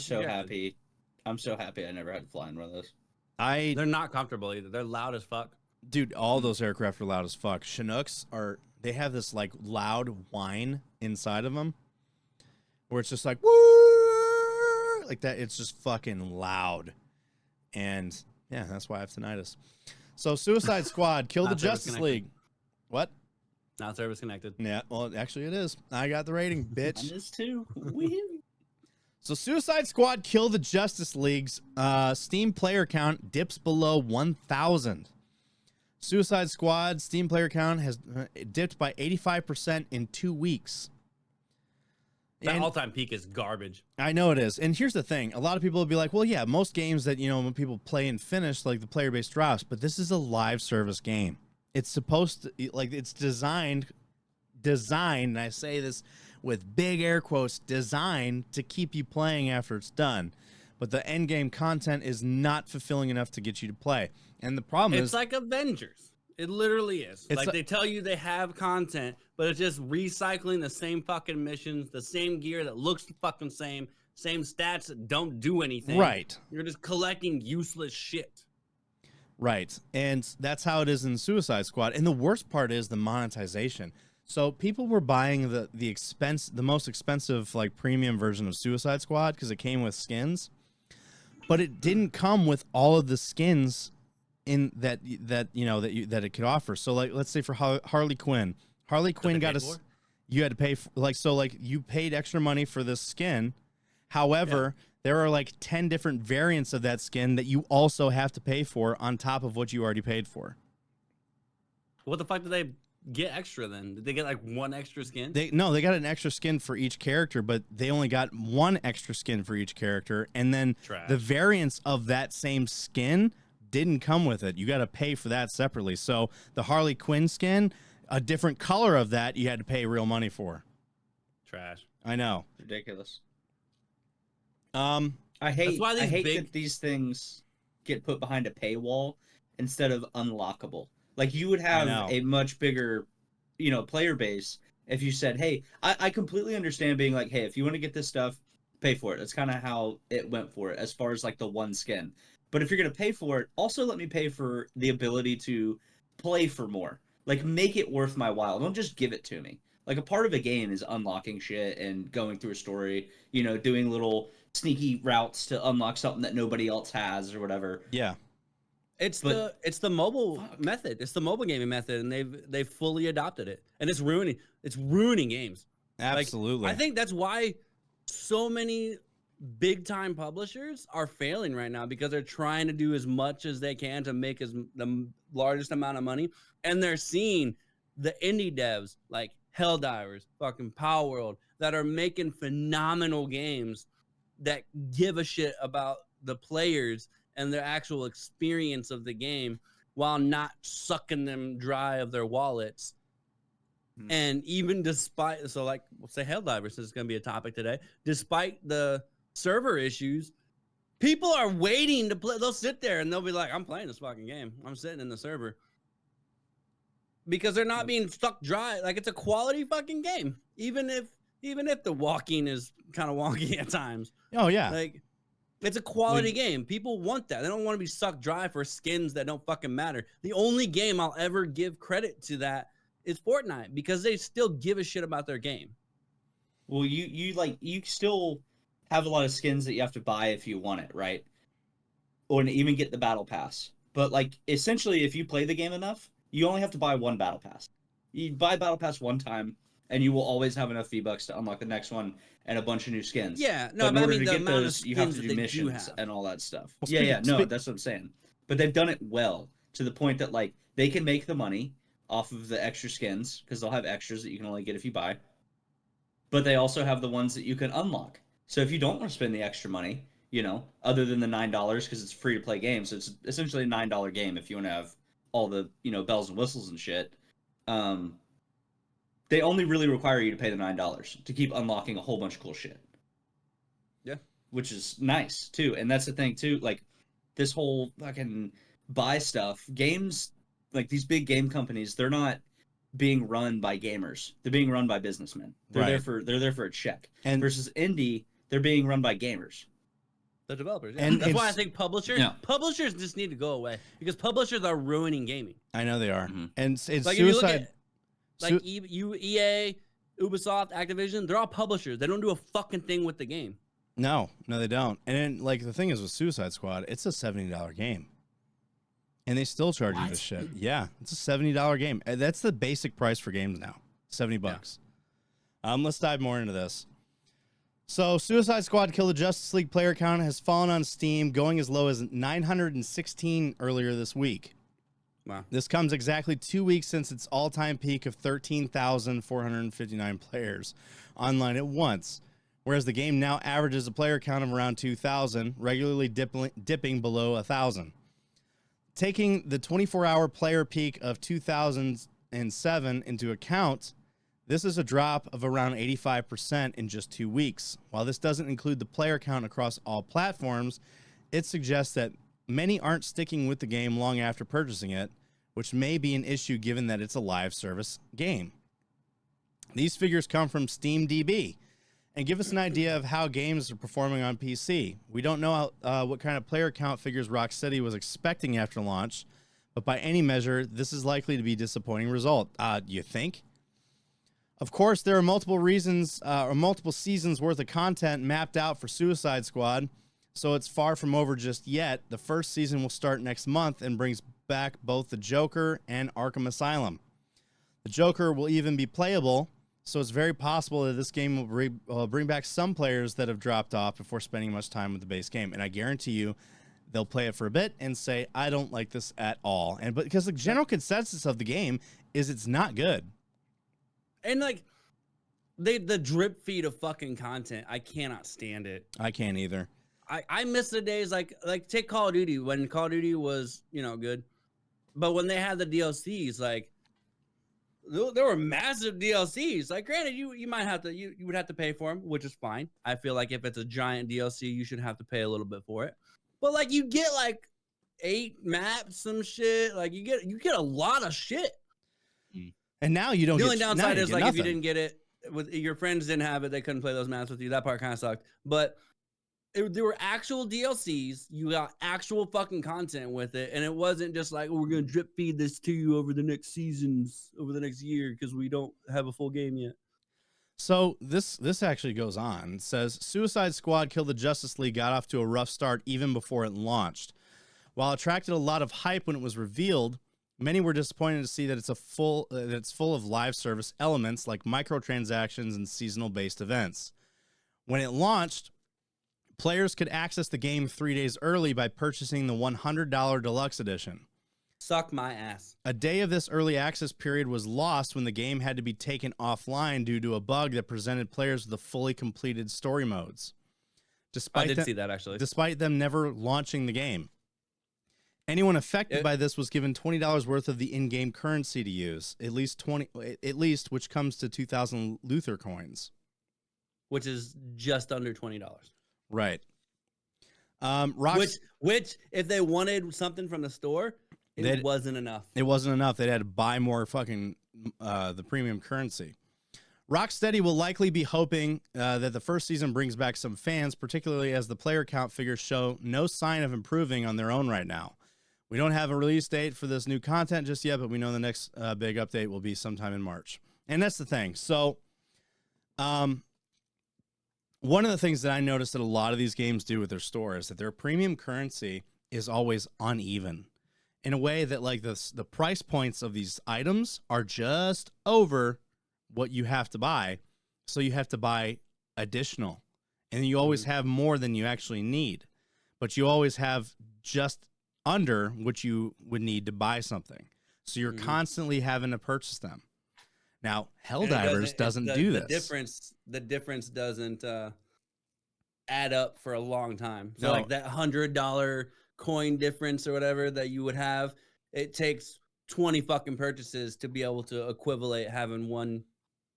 I'm so happy I never had to fly in one of those. They're not comfortable either. They're loud as fuck. Dude, all those aircraft are loud as fuck. Chinooks they have this like loud whine inside of them where it's just like, woo, like that. It's just fucking loud. And yeah, that's why I have tinnitus. So Suicide Squad killed the Justice League. What? Not service connected. Yeah, well, actually it is. I got the rating, bitch. Mine is too. So Suicide Squad Kill the Justice League's Steam player count dips below 1,000. Suicide Squad Steam player count has dipped by 85% in 2 weeks. That all-time peak is garbage. I know it is. And here's the thing. A lot of people will be like, well, yeah, most games that, when people play and finish, like the player base drops. But this is a live service game. It's supposed to, it's designed, and I say this with big air quotes, designed to keep you playing after it's done. But the end game content is not fulfilling enough to get you to play. And the problem is... It's like Avengers. It literally is. Like they tell you they have content, but it's just recycling the same fucking missions, the same gear that looks the fucking same, same stats that don't do anything. Right. You're just collecting useless shit. Right. And that's how it is in Suicide Squad. And the worst part is the monetization. So people were buying the most expensive like premium version of Suicide Squad because it came with skins, but it didn't come with all of the skins in that it could offer. So like, let's say for Harley Quinn got you had to pay for, you paid extra money for this skin. However, there are like 10 different variants of that skin that you also have to pay for on top of what you already paid for. What the fuck did they get extra then? Did they get like one extra skin? They got an extra skin for each character, but they only got one extra skin for each character. And then the variants of that same skin didn't come with it. You got to pay for that separately. So the Harley Quinn skin, a different color of that, you had to pay real money for. Trash. I know. Ridiculous. I hate that these things get put behind a paywall instead of unlockable. Like, you would have a much bigger, player base if you said, hey, I completely understand being like, hey, if you want to get this stuff, pay for it. That's kind of how it went for it as far as like the one skin. But if you're going to pay for it, also let me pay for the ability to play for more. Like, make it worth my while. Don't just give it to me. Like, a part of a game is unlocking shit and going through a story, doing little sneaky routes to unlock something that nobody else has or whatever. Yeah. It's the mobile method. It's the mobile gaming method, and they've fully adopted it. And it's ruining games. Absolutely. I think that's why so many big time publishers are failing right now, because they're trying to do as much as they can to make the largest amount of money, and they're seeing the indie devs like Helldivers, fucking Power World, that are making phenomenal games that give a shit about the players and their actual experience of the game, while not sucking them dry of their wallets. And even despite, we'll say Helldivers is going to be a topic today, despite the server issues, people are waiting to play. They'll sit there and they'll be like, I'm playing this fucking game. I'm sitting in the server. Because they're not being sucked dry. Like, it's a quality fucking game. Even if the walking is kind of wonky at times. Oh, yeah. Like, it's a quality game. People want that. They don't want to be sucked dry for skins that don't fucking matter. The only game I'll ever give credit to that is Fortnite, because they still give a shit about their game. Well, you still have a lot of skins that you have to buy if you want it, right? Or even get the battle pass. But like, essentially, if you play the game enough, you only have to buy one battle pass. You buy battle pass one time, and you will always have enough V-Bucks to unlock the next one and a bunch of new skins. Yeah, no, but in order to the get amount those, of you have to skins do that missions and all that stuff. Well, That's what I'm saying. But they've done it well, to the point that like they can make the money off of the extra skins, because they'll have extras that you can only get if you buy. But they also have the ones that you can unlock. So if you don't want to spend the extra money, other than the $9, because it's free to play games, so it's essentially a $9 game if you want to have all the bells and whistles and shit. They only really require you to pay the $9 to keep unlocking a whole bunch of cool shit. Yeah, which is nice too. And that's the thing too. Like, this whole fucking buy stuff, games, like these big game companies, they're not being run by gamers. They're being run by businessmen. They're there for a check. And versus indie, they're being run by gamers. The developers. Yeah. And that's why I think publishers just need to go away, because publishers are ruining gaming. I know they are. Mm-hmm. And it's like, Suicide. EA, Ubisoft, Activision, they're all publishers. They don't do a fucking thing with the game. No, they don't. And then, like, the thing is with Suicide Squad, it's a $70 game. And they still charge you this shit. Yeah, it's a $70 game. And that's the basic price for games now. $70. Yeah. Let's dive more into this. So, Suicide Squad Kill the Justice League player count has fallen on Steam, going as low as 916 earlier this week. Wow. This comes exactly 2 weeks since its all-time peak of 13,459 players online at once, whereas the game now averages a player count of around 2,000, regularly dipping below 1,000. Taking the 24-hour player peak of 2007 into account, this is a drop of around 85% in just 2 weeks. While this doesn't include the player count across all platforms, it suggests that many aren't sticking with the game long after purchasing it, which may be an issue given that it's a live service game. These figures come from SteamDB, and give us an idea of how games are performing on PC. We don't know what kind of player count figures Rocksteady was expecting after launch, but by any measure, this is likely to be a disappointing result. You think? Of course, there are multiple reasons or multiple seasons worth of content mapped out for Suicide Squad, so it's far from over just yet. The first season will start next month and brings back both the Joker and Arkham Asylum. The Joker will even be playable, so it's very possible that this game will bring back some players that have dropped off before spending much time with the base game. And I guarantee you, they'll play it for a bit and say, I don't like this at all. And because the general consensus of the game is it's not good. And like the drip feed of fucking content, I cannot stand it. I can't either. I miss the days like take Call of Duty, when Call of Duty was, good. But when they had the DLCs, like there were massive DLCs. Like, granted, you might have to you would have to pay for them, which is fine. I feel like if it's a giant DLC, you should have to pay a little bit for it. But like, you get like 8 maps, some shit. Like, you get a lot of shit. And now you don't. The only downside is like nothing. if you didn't get it, with your friends didn't have it, they couldn't play those maps with you. That part kind of sucked. But there were actual DLCs. You got actual fucking content with it, and it wasn't just like, we're gonna drip feed this to you over the next seasons, over the next year, because we don't have a full game yet. So this actually goes on. It says Suicide Squad Kill the Justice League got off to a rough start even before it launched. While it attracted a lot of hype when it was revealed, many were disappointed to see that it's full of live service elements like microtransactions and seasonal based events. When it launched, players could access the game 3 days early by purchasing the $100 deluxe edition. Suck my ass. A day of this early access period was lost when the game had to be taken offline due to a bug that presented players with the fully completed story modes. I did see that, actually. Despite them never launching the game. Anyone affected by this was given $20 worth of the in-game currency to use, at least, which comes to 2,000 Luther coins. Which is just under $20. Right. Which, if they wanted something from the store, it wasn't enough. It wasn't enough. They had to buy more fucking the premium currency. Rocksteady will likely be hoping that the first season brings back some fans, particularly as the player count figures show no sign of improving on their own right now. We don't have a release date for this new content just yet, but we know the next big update will be sometime in March. And that's the thing. So, one of the things that I noticed that a lot of these games do with their store is that their premium currency is always uneven in a way that like the price points of these items are just over what you have to buy. So you have to buy additional, and you always have more than you actually need, but you always have just under what you would need to buy something. So you're constantly having to purchase them. Now, Helldivers doesn't do this. The difference doesn't add up for a long time. So No. like that $100 coin difference or whatever that you would have, it takes 20 fucking purchases to be able to equivalent having one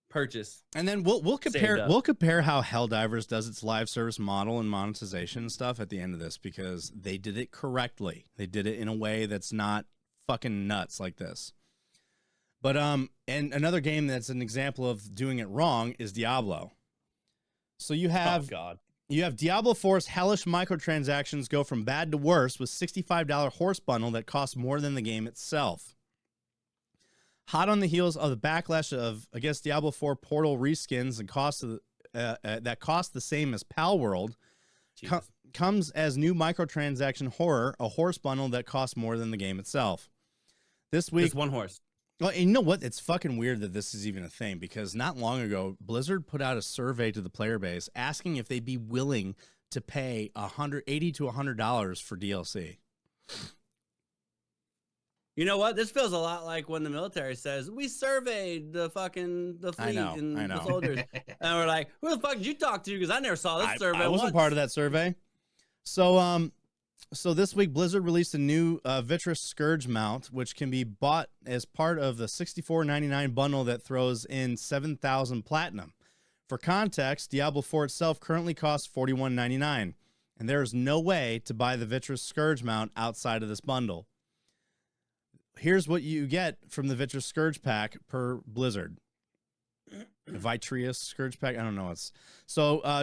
purchase. And then we'll compare how Helldivers does its live service model and monetization and stuff at the end of this, because they did it correctly. They did it in a way that's not fucking nuts like this. But and another game that's an example of doing it wrong is Diablo. So you have you have Diablo 4's hellish microtransactions go from bad to worse with $65 horse bundle that costs more than the game itself. Hot on the heels of the backlash of, I guess, Diablo 4 Portal reskins and cost of that cost the same as Pal World, comes as new microtransaction horror, a horse bundle that costs more than the game itself. This week, Just one horse. Well, and you know what? It's fucking weird that this is even a thing, because not long ago, Blizzard put out a survey to the player base asking if they'd be willing to pay $80 to $100 for DLC. You know what? This feels a lot like when the military says, we surveyed the fleet and the soldiers. And we're like, who the fuck did you talk to? Because I never saw this survey. I wasn't part of that survey. So this week, Blizzard released a new Vitreous Scourge mount, which can be bought as part of the $64.99 bundle that throws in 7,000 platinum. For context, Diablo 4 itself currently costs $41.99, and there is no way to buy the Vitreous Scourge mount outside of this bundle. Here's what you get from the Vitreous Scourge pack per Blizzard. Vitreous Scourge Pack. I don't know.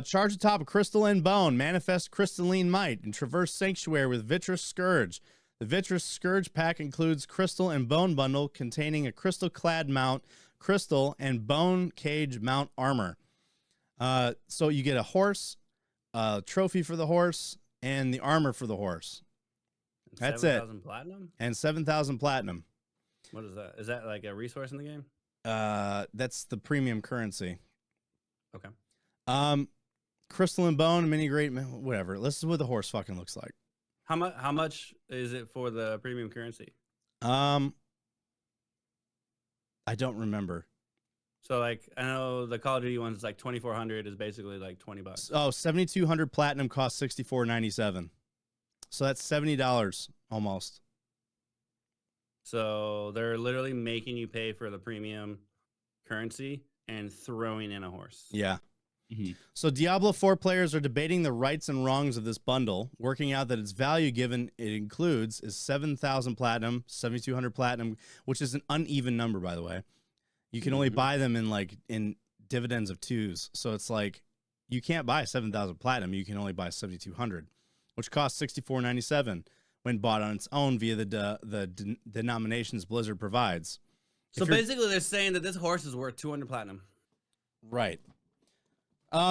Charge the top of Crystal and Bone, manifest crystalline might, and traverse Sanctuary with Vitreous Scourge. The Vitreous Scourge Pack includes Crystal and Bone bundle containing a crystal clad mount, crystal, and bone cage mount armor. So you get a horse, a trophy for the horse, and the armor for the horse. That's 7,000 platinum? And 7,000 platinum. What is that? Is that like a resource in the game? That's the premium currency. Okay. Crystal and Bone, mini great, whatever. This is what the horse fucking looks like. How much is it for the premium currency? I don't remember. So like I know the Call of Duty one's like 2,400 is basically like $20. Oh, 7,200 platinum costs $64.97. So that's $70 almost. So they're literally making you pay for the premium currency and throwing in a horse. Yeah. Mm-hmm. So Diablo 4 players are debating the rights and wrongs of this bundle, working out that its value given it includes is 7,000 platinum, 7,200 platinum, which is an uneven number, by the way. You can only buy them in dividends of twos. So it's like you can't buy 7,000 platinum. You can only buy 7,200, which costs $64.97 when bought on its own via the denominations Blizzard provides. So basically, they're saying that this horse is worth 200 platinum. Right.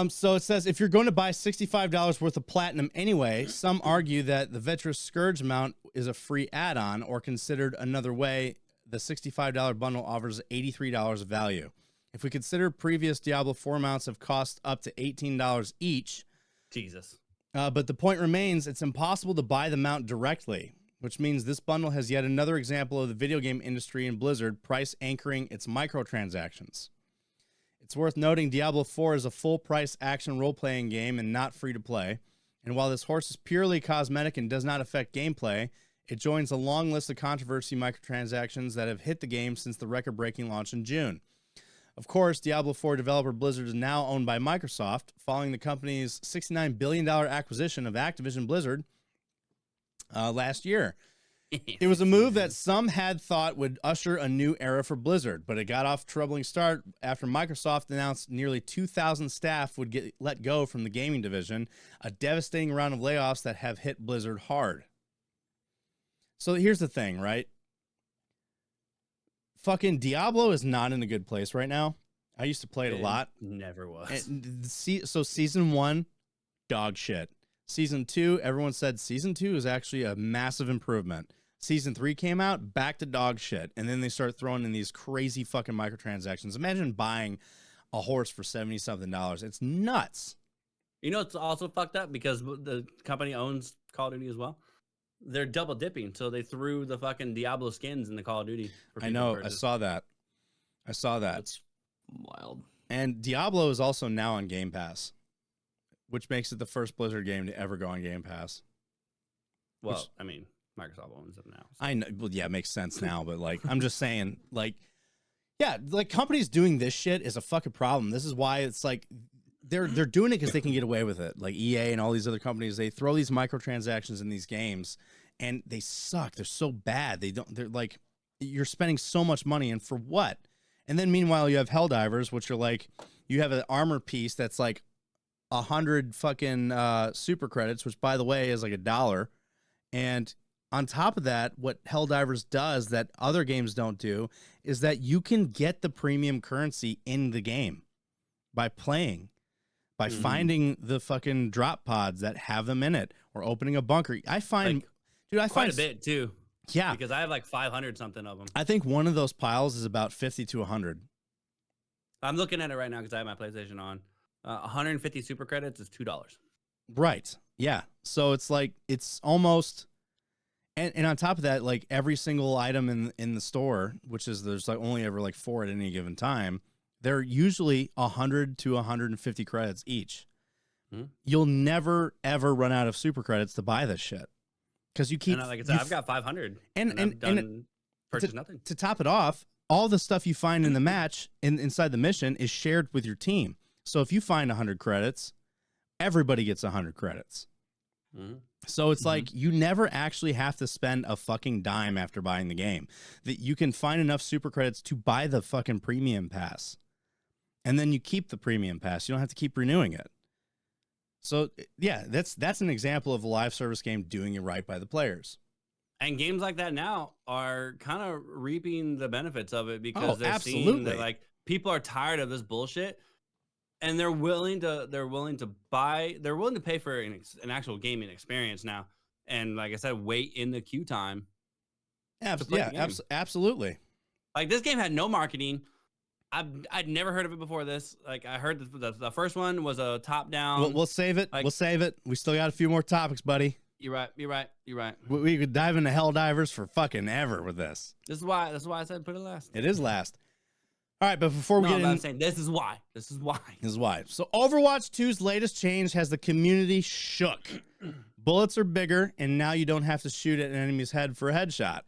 So it says if you're going to buy $65 worth of platinum anyway, some argue that the Vitreous Scourge mount is a free add-on, or considered another way, the $65 bundle offers $83 of value. If we consider previous Diablo 4 mounts have cost up to $18 each. Jesus. But the point remains, it's impossible to buy the mount directly, which means this bundle has yet another example of the video game industry and Blizzard price anchoring its microtransactions. It's worth noting Diablo 4 is a full-price action role-playing game and not free-to-play. And while this horse is purely cosmetic and does not affect gameplay, it joins a long list of controversy microtransactions that have hit the game since the record-breaking launch in June. Of course, Diablo 4 developer Blizzard is now owned by Microsoft, following the company's $69 billion acquisition of Activision Blizzard last year. It was a move that some had thought would usher a new era for Blizzard, but it got off a troubling start after Microsoft announced nearly 2,000 staff would get let go from the gaming division, a devastating round of layoffs that have hit Blizzard hard. So here's the thing, right? Fucking Diablo is not in a good place right now. I used to play it a lot. Never was. So season 1, dog shit. Season 2, everyone said season 2 is actually a massive improvement. Season 3 came out, back to dog shit. And then they start throwing in these crazy fucking microtransactions. Imagine buying a horse for $70-something. It's nuts. You know, it's also fucked up because the company owns Call of Duty as well. They're double dipping. So they threw the fucking Diablo skins in the Call of Duty. I know. I saw that. That's wild. And Diablo is also now on Game Pass, which makes it the first Blizzard game to ever go on Game Pass. Well, I mean, Microsoft owns it now. So. I know. Well, yeah, it makes sense now, but like, I'm just saying, like, yeah, like companies doing this shit is a fucking problem. This is why it's like they're doing it because they can get away with it. Like EA and all these other companies, they throw these microtransactions in these games, and they suck. They're so bad. They're like, you're spending so much money, and for what? And then meanwhile, you have Helldivers, which are like, you have an armor piece that's like 100 fucking super credits, which by the way is like $1. And on top of that, what Helldivers does that other games don't do is that you can get the premium currency in the game by playing, by finding the fucking drop pods that have them in it, or opening a bunker. I find, like, dude, I quite find a bit too. Yeah, because I have like 500 something of them. I think one of those piles is about 50 to 100. I'm looking at it right now because I have my PlayStation on. 150 super credits is $2. Right. Yeah. So it's like, it's almost, and on top of that, like every single item in the store, which is there's like only ever like 4 at any given time, they're usually 100 to 150 credits each. You'll never ever run out of super credits to buy this shit because you keep. And like I said, I've got 500, and I've done purchased nothing. To top it off, all the stuff you find in the match inside the mission is shared with your team. So if you find 100 credits, everybody gets 100 credits. So it's like you never actually have to spend a fucking dime after buying the game. That you can find enough super credits to buy the fucking premium pass. and then you keep the premium pass. You don't have to keep renewing it. So yeah, that's an example of a live service game doing it right by the players. And games like that now are kind of reaping the benefits of it because they're absolutely. seeing that like people are tired of this bullshit, and they're willing to pay for an actual gaming experience now. And like I said, wait in the queue time. Absolutely. Like this game had no marketing. I'd never heard of it before this. Like I heard the first one was a top down. We'll save it. We'll save it. We still got a few more topics, buddy. You're right. We could dive into Helldivers for fucking ever with this. This is why I said put it last. It is last. All right, but before we get in, I'm saying this is why. So Overwatch 2's latest change has the community shook. Bullets are bigger, and now you don't have to shoot at an enemy's head for a headshot.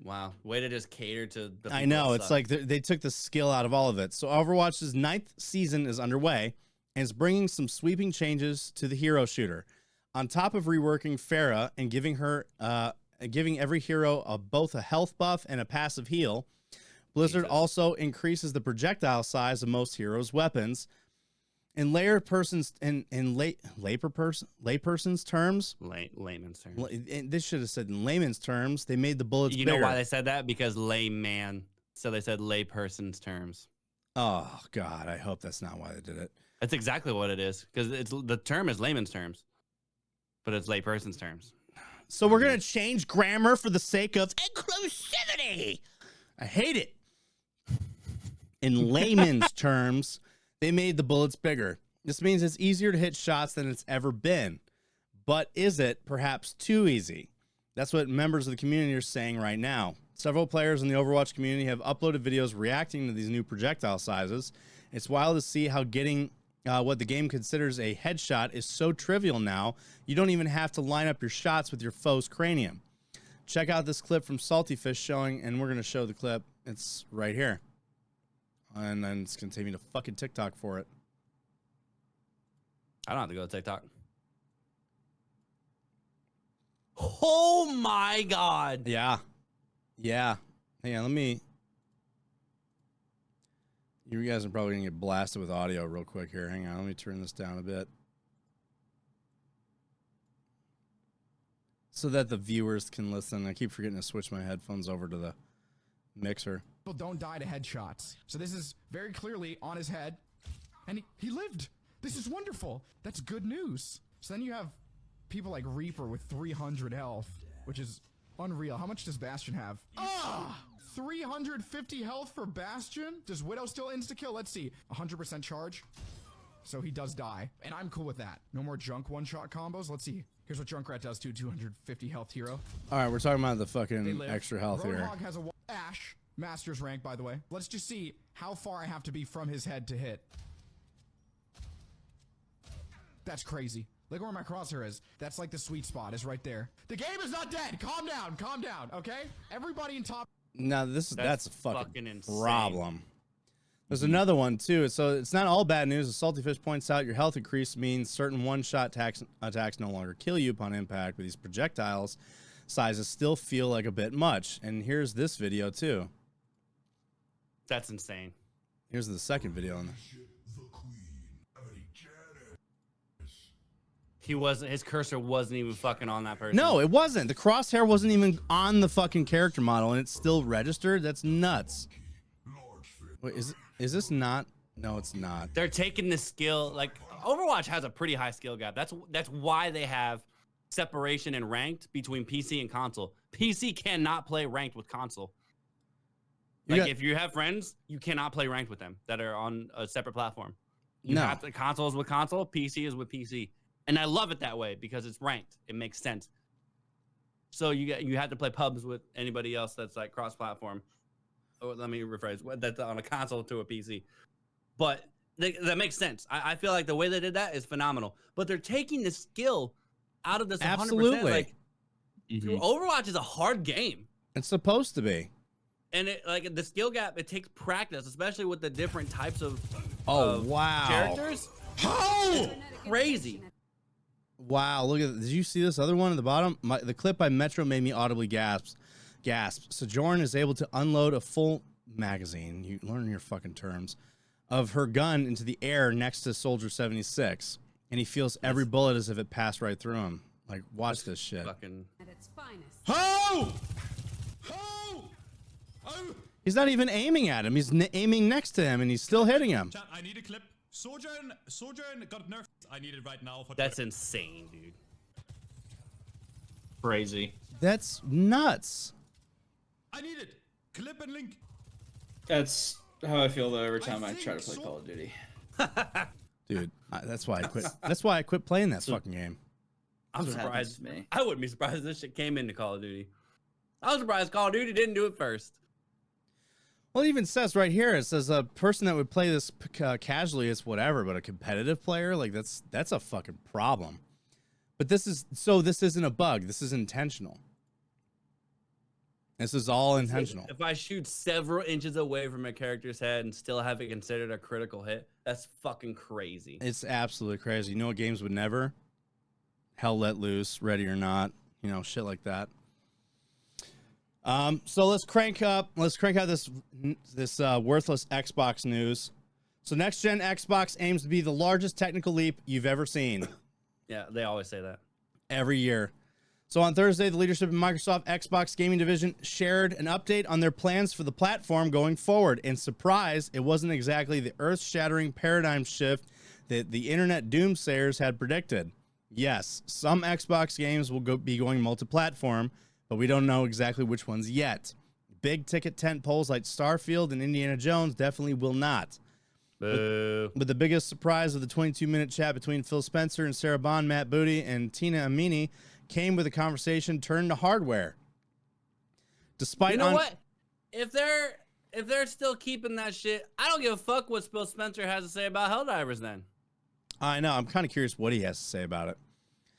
Wow, way to just cater to the. I know, it's like they took the skill out of all of it. So Overwatch's 9th season is underway, and it's bringing some sweeping changes to the hero shooter. On top of reworking Pharah and giving every hero both a health buff and a passive heal, Blizzard also increases the projectile size of most heroes' weapons. In layperson's terms, layman's terms. This should have said in layman's terms. They made the bullets bigger. You know why they said that? Because layman. So they said layperson's terms. Oh God, I hope that's not why they did it. That's exactly what it is. Because the term is layman's terms, but it's layperson's terms. So we're gonna change grammar for the sake of inclusivity. I hate it. In layman's terms, they made the bullets bigger. This means it's easier to hit shots than it's ever been. But is it perhaps too easy? That's what members of the community are saying right now. Several players in the Overwatch community have uploaded videos reacting to these new projectile sizes. It's wild to see how getting what the game considers a headshot is so trivial now. You don't even have to line up your shots with your foe's cranium. Check out this clip from Salty Fish showing, and we're going to show the clip. It's right here. And then it's going to take me to fucking TikTok for it. I don't have to go to TikTok. Oh my God. Yeah. Hang on, let me. You guys are probably going to get blasted with audio real quick here. Hang on, let me turn this down a bit. So that the viewers can listen. I keep forgetting to switch my headphones over to the mixer. People don't die to headshots. So this is very clearly on his head. And he lived. This is wonderful. That's good news. So then you have people like Reaper with 300 health, which is unreal. How much does Bastion have? 350 health for Bastion? Does Widow still insta-kill? Let's see. 100% charge. So he does die. And I'm cool with that. No more junk one-shot combos. Let's see. Here's what Junkrat does to 250 health hero. All right, we're talking about the fucking extra health here. Roadhog has a Ash. Master's rank, by the way. Let's just see how far I have to be from his head to hit. That's crazy. Look where my crosshair is. That's like the sweet spot is right there. The game is not dead. Calm down, okay? Everybody in top. No, that's a fucking insane. problem. There's another one too. So it's not all bad news. As Salty Fish points out, your health increase means certain one-shot attacks no longer kill you upon impact, but these projectiles sizes still feel like a bit much. And here's this video too. That's insane. Here's the second video on his cursor wasn't even fucking on that person. No, it wasn't. The crosshair wasn't even on the fucking character model, and it's still registered. That's nuts. Wait, is this not? No, it's not. They're taking the skill. Like Overwatch has a pretty high skill gap. That's why they have separation in ranked between PC and console. PC cannot play ranked with console. Like if you have friends, you cannot play ranked with them that are on a separate platform. You have to, console is with console, PC is with PC. And I love it that way because it's ranked. It makes sense. So you have to play pubs with anybody else that's like cross-platform. Oh, let me rephrase. That's on a console to a PC. But that makes sense. I feel like the way they did that is phenomenal. But they're taking the skill out of this 100%. Absolutely. Like, Overwatch is a hard game. It's supposed to be. And the skill gap, it takes practice, especially with the different types of wow characters. Oh, crazy! Wow, look at. Did you see this other one at the bottom? The clip by Metro made me audibly gasp. Sojourn is able to unload a full magazine. You learn your fucking terms of her gun into the air next to Soldier 76, and he feels every bullet as if it passed right through him. Like, watch this shit. Fucking. At its finest. Ho! Ho! Oh! He's not even aiming at him. He's aiming next to him, and he's still hitting him. Chat, I need a clip. Sojourn got nerfed. I need it right now. For That's insane, dude. Crazy. That's nuts. I need it. Clip and link. That's how I feel though every time I try to play Call of Duty. Dude, that's why I quit. That's why I quit playing that fucking game. I'm That's what happens surprised. to me. I wouldn't be surprised if this shit came into Call of Duty. I was surprised Call of Duty didn't do it first. Well, it even says right here, it says a person that would play this casually is whatever, but a competitive player, like that's a fucking problem. But this isn't a bug. This is intentional. This is all intentional. If I shoot several inches away from a character's head and still have it considered a critical hit, that's fucking crazy. It's absolutely crazy. You know what games would never? Hell Let Loose, Ready or Not, shit like that. So let's crank out this worthless Xbox news. So next gen Xbox aims to be the largest technical leap you've ever seen. Yeah, they always say that. Every year. So on Thursday, the leadership of Microsoft Xbox gaming division shared an update on their plans for the platform going forward. And surprise, it wasn't exactly the earth-shattering paradigm shift that the internet doomsayers had predicted. Yes, some Xbox games will be going multi-platform, but we don't know exactly which ones yet. Big ticket tent poles like Starfield and Indiana Jones definitely will not. Boo. But the biggest surprise of the 22-minute chat between Phil Spencer and Sarah Bond, Matt Booty, and Tina Amini came with a conversation turned to hardware. Despite what? If they're still keeping that shit, I don't give a fuck what Phil Spencer has to say about Helldivers then. I know. I'm kind of curious what he has to say about it.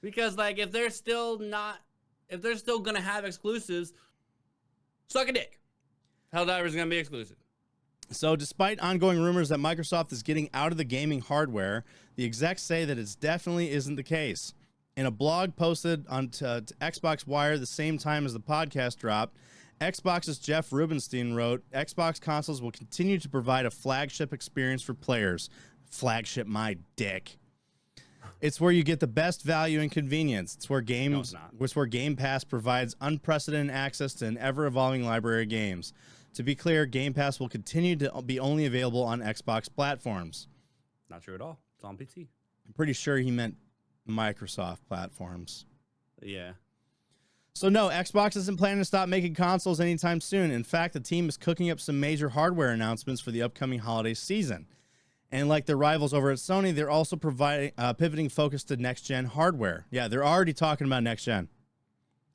Because like if they're still gonna have exclusives, suck a dick. Helldivers is gonna be exclusive. So despite ongoing rumors that Microsoft is getting out of the gaming hardware, the execs say that it definitely isn't the case. In a blog posted on to Xbox Wire the same time as the podcast dropped, Xbox's Jeff Rubenstein wrote, Xbox consoles will continue to provide a flagship experience for players. Flagship my dick. It's where you get the best value and convenience. It's where Game Pass provides unprecedented access to an ever-evolving library of games. To be clear, Game Pass will continue to be only available on Xbox platforms. Not true at all. It's on PC. I'm pretty sure he meant Microsoft platforms. Yeah. So no, Xbox isn't planning to stop making consoles anytime soon. In fact, the team is cooking up some major hardware announcements for the upcoming holiday season. And like their rivals over at Sony, they're also providing pivoting focus to next-gen hardware. Yeah, they're already talking about next-gen,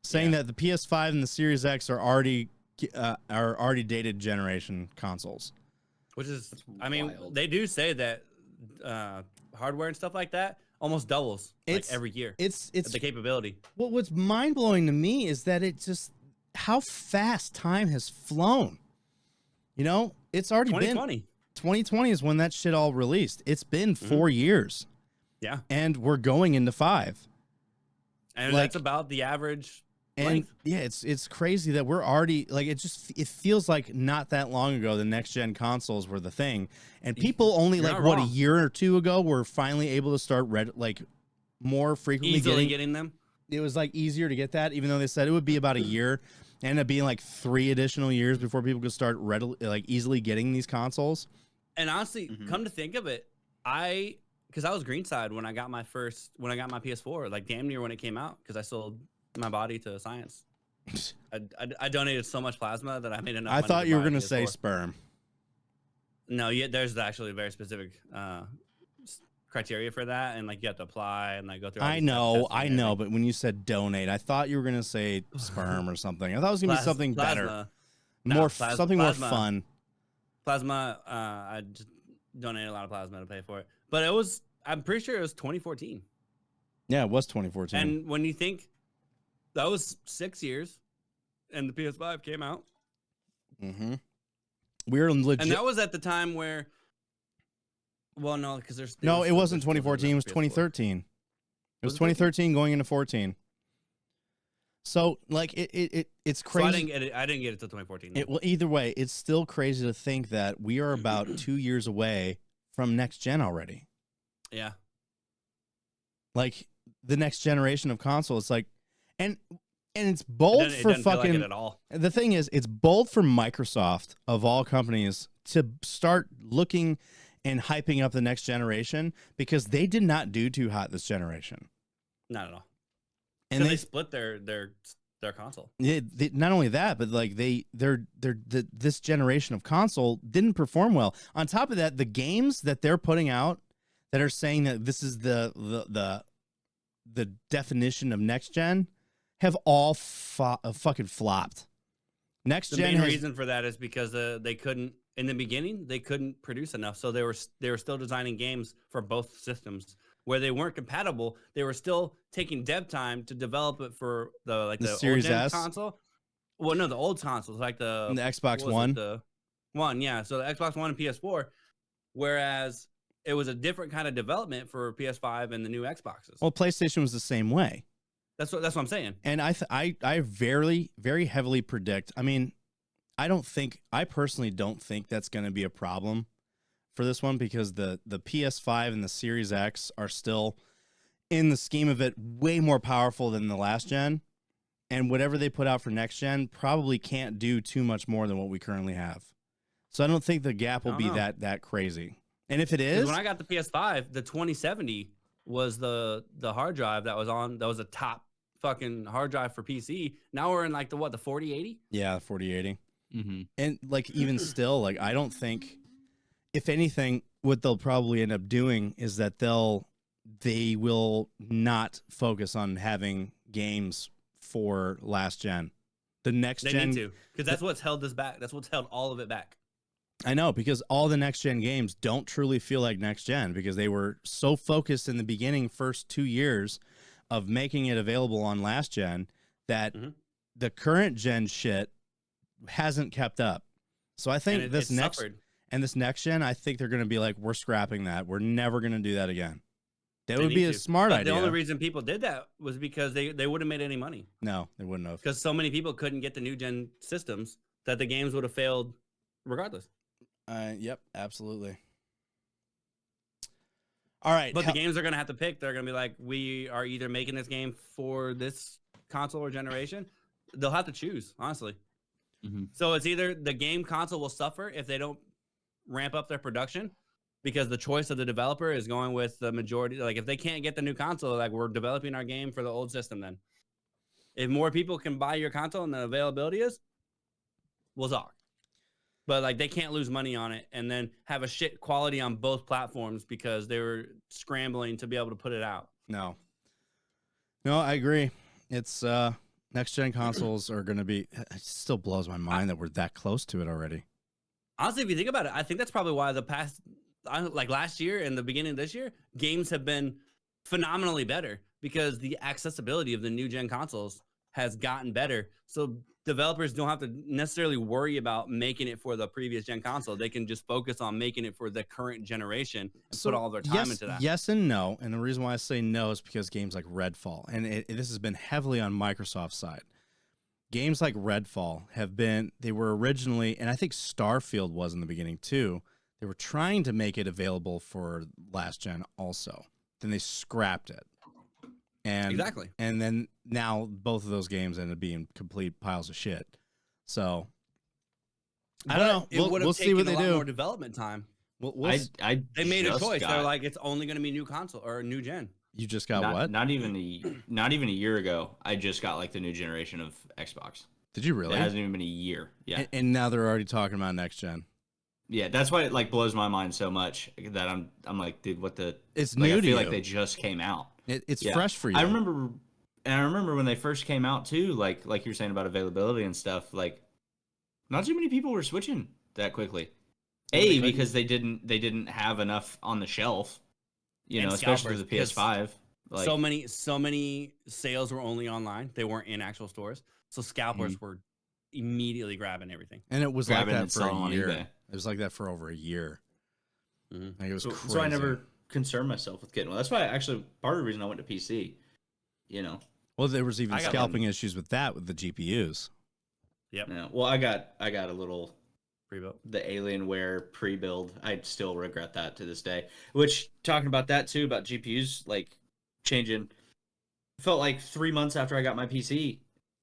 saying that the PS5 and the Series X are already dated generation consoles. Which is, wild. they do say that hardware and stuff like that almost doubles every year. It's the capability. What's mind-blowing to me is that it just how fast time has flown. It's already 2020. 2020 is when that shit all released. It's been 4 years. Yeah. And we're going into 5. And that's about the average length. Yeah, it's crazy that we're already it feels like not that long ago the next gen consoles were the thing, and people only a year or two ago were finally able to start more frequently getting them. It was easier to get that, even though they said it would be about a year. It ended up being 3 additional years before people could start easily getting these consoles. And honestly, come to think of it, because I was greenside when I got my PS4, damn near when it came out, because I sold my body to science. I donated so much plasma that I made enough. I thought you were gonna say sperm. No, there's actually a very specific criteria for that, and you have to apply and go through. I know, but when you said donate, I thought you were gonna say sperm or something. I thought it was gonna be something better, more fun. Plasma. I just donated a lot of plasma to pay for it, but I'm pretty sure it was 2014. Yeah, it was 2014. And when you think that was 6 years, and the PS5 came out. Mm-hmm. We're legit. And that was at the time where. Well, no, because there's. No, it wasn't 2014. It was 2013. It was 2013 going into 14. So like it's So crazy. I didn't get it. I didn't get it till 2014. Well, either way, it's still crazy to think that we are about 2 years away from next gen already. Yeah. Like the next generation of console. It's like, and it's bold It for doesn't feel like fucking. it at all. The thing is, it's bold for Microsoft of all companies to start looking and hyping up the next generation because they did not do too hot this generation. Not at all. And They split their console. Yeah, not only that, but like this generation of console didn't perform well. On top of that, the games that they're putting out that are saying that this is the definition of next gen have all fucking flopped. Next The gen main reason for that is because they couldn't in the beginning. They couldn't produce enough, so they were still designing games for both systems. Where they weren't compatible, they were still taking dev time to develop it for the Series old gen S console. Well, no, the old consoles like the Xbox One. The one, yeah. So the Xbox One and PS4, whereas it was a different kind of development for PS5 and the new Xboxes. Well, PlayStation was the same way. That's what I'm saying. And I very, very heavily predict. I mean, I personally don't think that's going to be a problem for this one because the PS5 and the Series X are still, in the scheme of it, way more powerful than the last gen. And whatever they put out for next gen probably can't do too much more than what we currently have. So I don't think the gap will be that crazy. And if it is, when I got the PS5, the 2070 was the hard drive that was a top fucking hard drive for PC. Now we're in like the 4080? Yeah, 4080. Mm-hmm. And like even still, like I don't think, if anything, what they'll probably end up doing is that they will not focus on having games for last gen. The next gen, need to, because that's what's held this back. That's what's held all of it back. I know, because all the next gen games don't truly feel like next gen because they were so focused in the beginning first 2 years of making it available on last gen that the current gen shit hasn't kept up. So I think this next gen, I think they're going to be like, we're scrapping that. We're never going to do that again. That would be a smart idea. The only reason people did that was because they wouldn't have made any money. No, they wouldn't have. Because so many people couldn't get the new gen systems that the games would have failed regardless. Yep, absolutely. All right. But the games are going to have to pick. They're going to be like, we are either making this game for this console or generation. They'll have to choose, honestly. Mm-hmm. So it's either the game console will suffer if they don't ramp up their production because the choice of the developer is going with the majority. Like if they can't get the new console, like we're developing our game for the old system then. If more people can buy your console and the availability is, we'll talk. But like they can't lose money on it and then have a shit quality on both platforms because they were scrambling to be able to put it out. No, I agree. It's next gen consoles are going to be. It still blows my mind that we're that close to it already. Honestly, if you think about it, I think that's probably why the past, like last year and the beginning of this year, games have been phenomenally better because the accessibility of the new gen consoles has gotten better. So developers don't have to necessarily worry about making it for the previous gen console. They can just focus on making it for the current generation and put all their time into that. Yes and no. And the reason why I say no is because games like Redfall, and this has been heavily on Microsoft's side. Games like Redfall they were originally, and I think Starfield was in the beginning too, they were trying to make it available for last gen also. Then they scrapped it. Exactly. And then now both of those games ended up being complete piles of shit. So I don't know. We'll see what they do. More development time. They made a choice. They're like, it's only going to be new console or new gen. You just got what? Not even a year ago. I just got like the new generation of Xbox. Did you really? It hasn't even been a year. Yeah. And now they're already talking about next gen. Yeah, that's why it like blows my mind so much that I'm like, dude, what the? It's like, new to you. I feel like they just came out. It's fresh for you. I remember when they first came out too, like you were saying about availability and stuff. Like, not too many people were switching that quickly. Because they didn't have enough on the shelf, especially for the PS5. Like, so many sales were only online; they weren't in actual stores. So scalpers were immediately grabbing everything. And it was like that for a year. It was like that for over a year. Mm-hmm. Like it was crazy. So I never concerned myself with getting one. That's why part of the reason I went to PC. Well, there was even scalping issues with that with the GPUs. Yep. Yeah. Well, I got a little Pre-built. the Alienware pre-build. I still regret that to this day. Which, talking about that too, about GPUs like changing, felt like 3 months after I got my PC,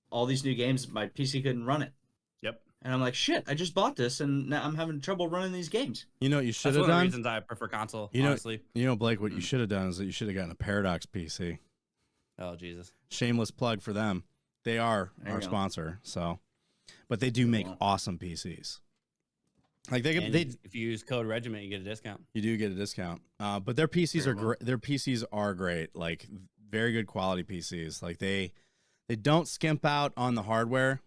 all these new games, my PC couldn't run it. Yep. And I'm like, shit, I just bought this and now I'm having trouble running these games. You know what you should That's have one of the done? reasons I prefer console, You know, honestly. Blake, what you should have done is that you should have gotten a Paradox PC. Oh, Jesus. Shameless plug for them. They are There our you go. sponsor, so. But they do make awesome PCs. Like And if you use code Regiment, you get a discount. You do get a discount. But their PCs are great. Their PCs are great. Like very good quality PCs. Like they don't skimp out on the hardware.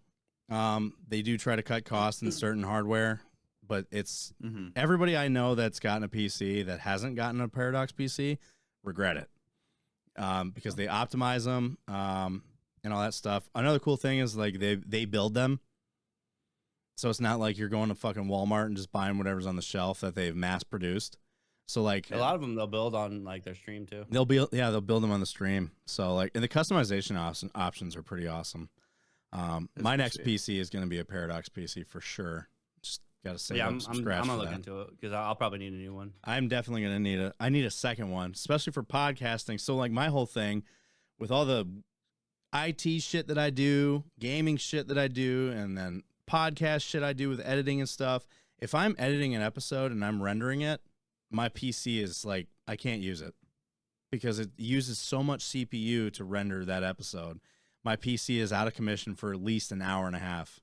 They do try to cut costs in certain hardware, but it's everybody I know that's gotten a PC that hasn't gotten a Paradox PC regret it. Because they optimize them and all that stuff. Another cool thing is like they build them. So it's not like you're going to fucking Walmart and just buying whatever's on the shelf that they've mass produced. So like A lot of them they'll build on like their stream too. they'll build them on the stream. So like, and the customization options are pretty awesome. My next PC is going to be a Paradox PC for sure. Just got to say, I'm gonna look into it because I'll probably need a new one. I'm definitely going to need a second one, especially for podcasting. So like my whole thing with all the IT shit that I do, gaming shit that I do, and then podcast shit I do with editing and stuff. If I'm editing an episode and I'm rendering it, my PC is like, I can't use it because it uses so much CPU to render that episode. My PC is out of commission for at least an hour and a half.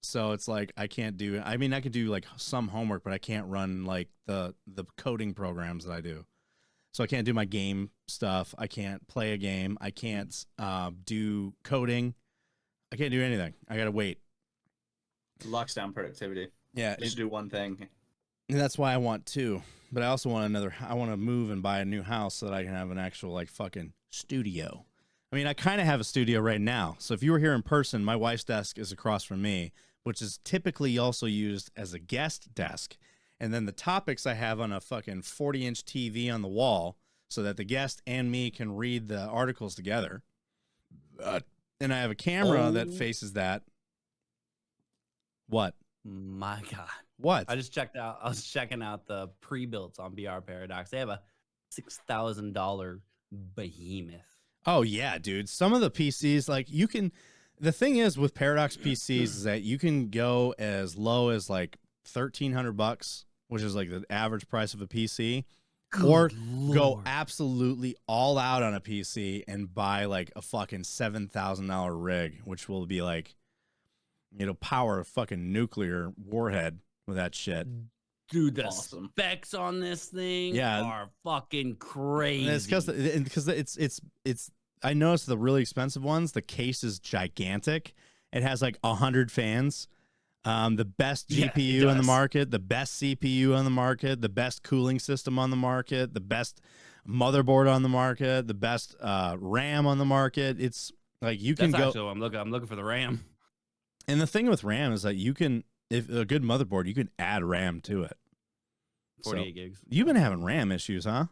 So it's like, I can't do, I mean, I could do like some homework, but I can't run like the coding programs that I do. So I can't do my game stuff. I can't play a game. I can't do coding. I can't do anything. I gotta wait. It locks down productivity. Yeah, Just do one thing. and that's why I want two. But I also want I want to move and buy a new house so that I can have an actual like fucking studio. I mean, I kind of have a studio right now. So if you were here in person, my wife's desk is across from me, which is typically also used as a guest desk. And then the topics I have on a fucking 40-inch TV on the wall so that the guest and me can read the articles together. And I have a camera that faces that. What? My God. What? I was checking out the pre-builts on BR Paradox. They have a $6,000 behemoth. Oh yeah, dude. Some of the PCs, like you can, the thing is with Paradox PCs is that you can go as low as like $1,300, which is like the average price of a PC, or go absolutely all out on a PC and buy like a fucking $7,000 rig, which will be like, it'll power a fucking nuclear warhead with that shit. Dude, the Awesome. specs on this thing Yeah. are fucking crazy. And it's because it's I noticed the really expensive ones, the case is gigantic. It has like 100 fans. The best GPU on the market, the best CPU on the market, the best cooling system on the market, the best motherboard on the market, the best RAM on the market. It's like you can That's go. actually what I'm looking for the RAM. And the thing with RAM is that you can, if a good motherboard, you can add RAM to it. 48 gigs. You've been having RAM issues, huh?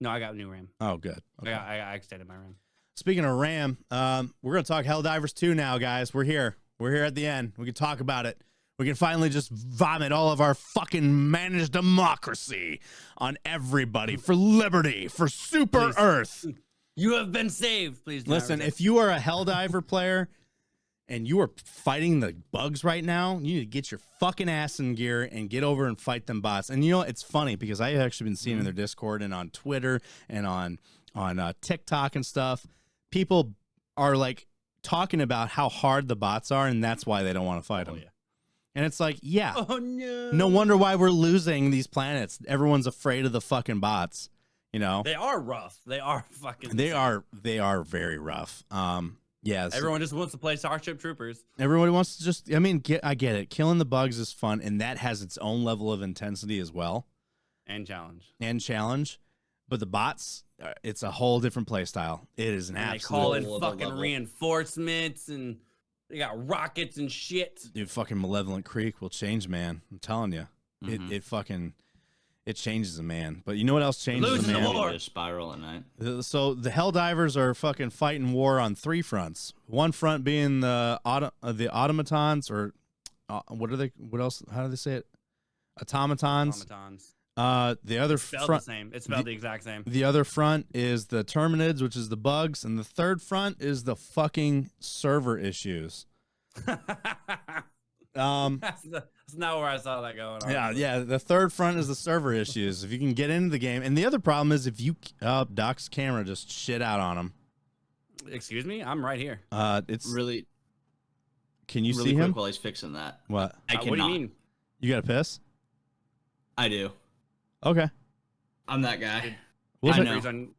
No, I got new RAM. Oh, good. Okay. I extended my RAM. Speaking of RAM, we're going to talk Helldivers 2 now, guys. We're here. We're here at the end. We can talk about it. We can finally just vomit all of our fucking managed democracy on everybody for liberty, for Super Earth. You have been saved. Please do not Listen, resist. if you are a Helldiver player and you are fighting the bugs right now, you need to get your fucking ass in gear and get over and fight them bots. And you know, it's funny because I've actually been seeing in their Discord and on Twitter and on TikTok and stuff, people are like talking about how hard the bots are, and that's why they don't want to fight them. Yeah. And it's like, yeah, Oh no. no wonder why we're losing these planets. Everyone's afraid of the fucking bots, you know? They are rough. They are fucking They are very rough. Yeah. Everyone just wants to play Starship Troopers. Everybody wants to just, I mean, I get it. Killing the bugs is fun, and that has its own level of intensity as well. And challenge. But the bots, it's a whole different play style. It is an And they absolute. call in level. fucking reinforcements, and they got rockets and shit. Dude, fucking Malevolent Creek will change, man. I'm telling you. It fucking, It changes a man. But you know what else changes Losing a the man? war. Just spiral at night. So the Helldivers are fucking fighting war on 3 fronts. One front being the automatons, or what are they? What else? How do they say it? Automatons. The other It's spelled front, the same. It's spelled the exact same. the other front is the Terminids, which is the bugs, and the third front is the fucking server issues. That's not where I saw that going. Yeah. The third front is the server issues. If you can get into the game, and the other problem is if you Doc's camera just shit out on him. Excuse me, I'm right here. It's Really. Can you really see quick him? while he's fixing that? What? I cannot. What do you mean? You got to piss? I do. Okay. I'm that guy. We'll I take- know. Did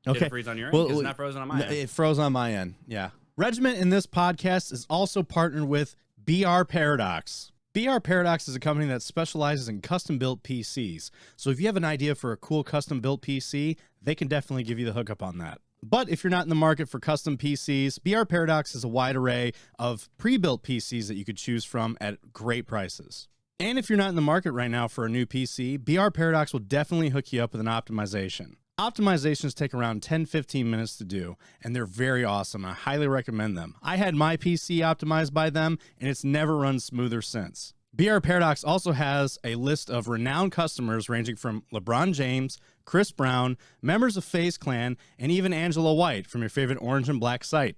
Okay. it freeze on your end? Well, 'Cause it's not frozen on my end. It froze on my end. Yeah. Regiment in this podcast is also partnered with BR Paradox. BR Paradox is a company that specializes in custom built PCs. So if you have an idea for a cool custom built PC, they can definitely give you the hookup on that. But if you're not in the market for custom PCs, BR Paradox has a wide array of pre-built PCs that you could choose from at great prices. And if you're not in the market right now for a new PC, BR Paradox will definitely hook you up with an optimization. Optimizations take around 10-15 minutes to do, and they're very awesome. I highly recommend them. I had my PC optimized by them, and it's never run smoother since. BR Paradox also has a list of renowned customers ranging from LeBron James, Chris Brown, members of FaZe Clan, and even Angela White from your favorite orange and black site,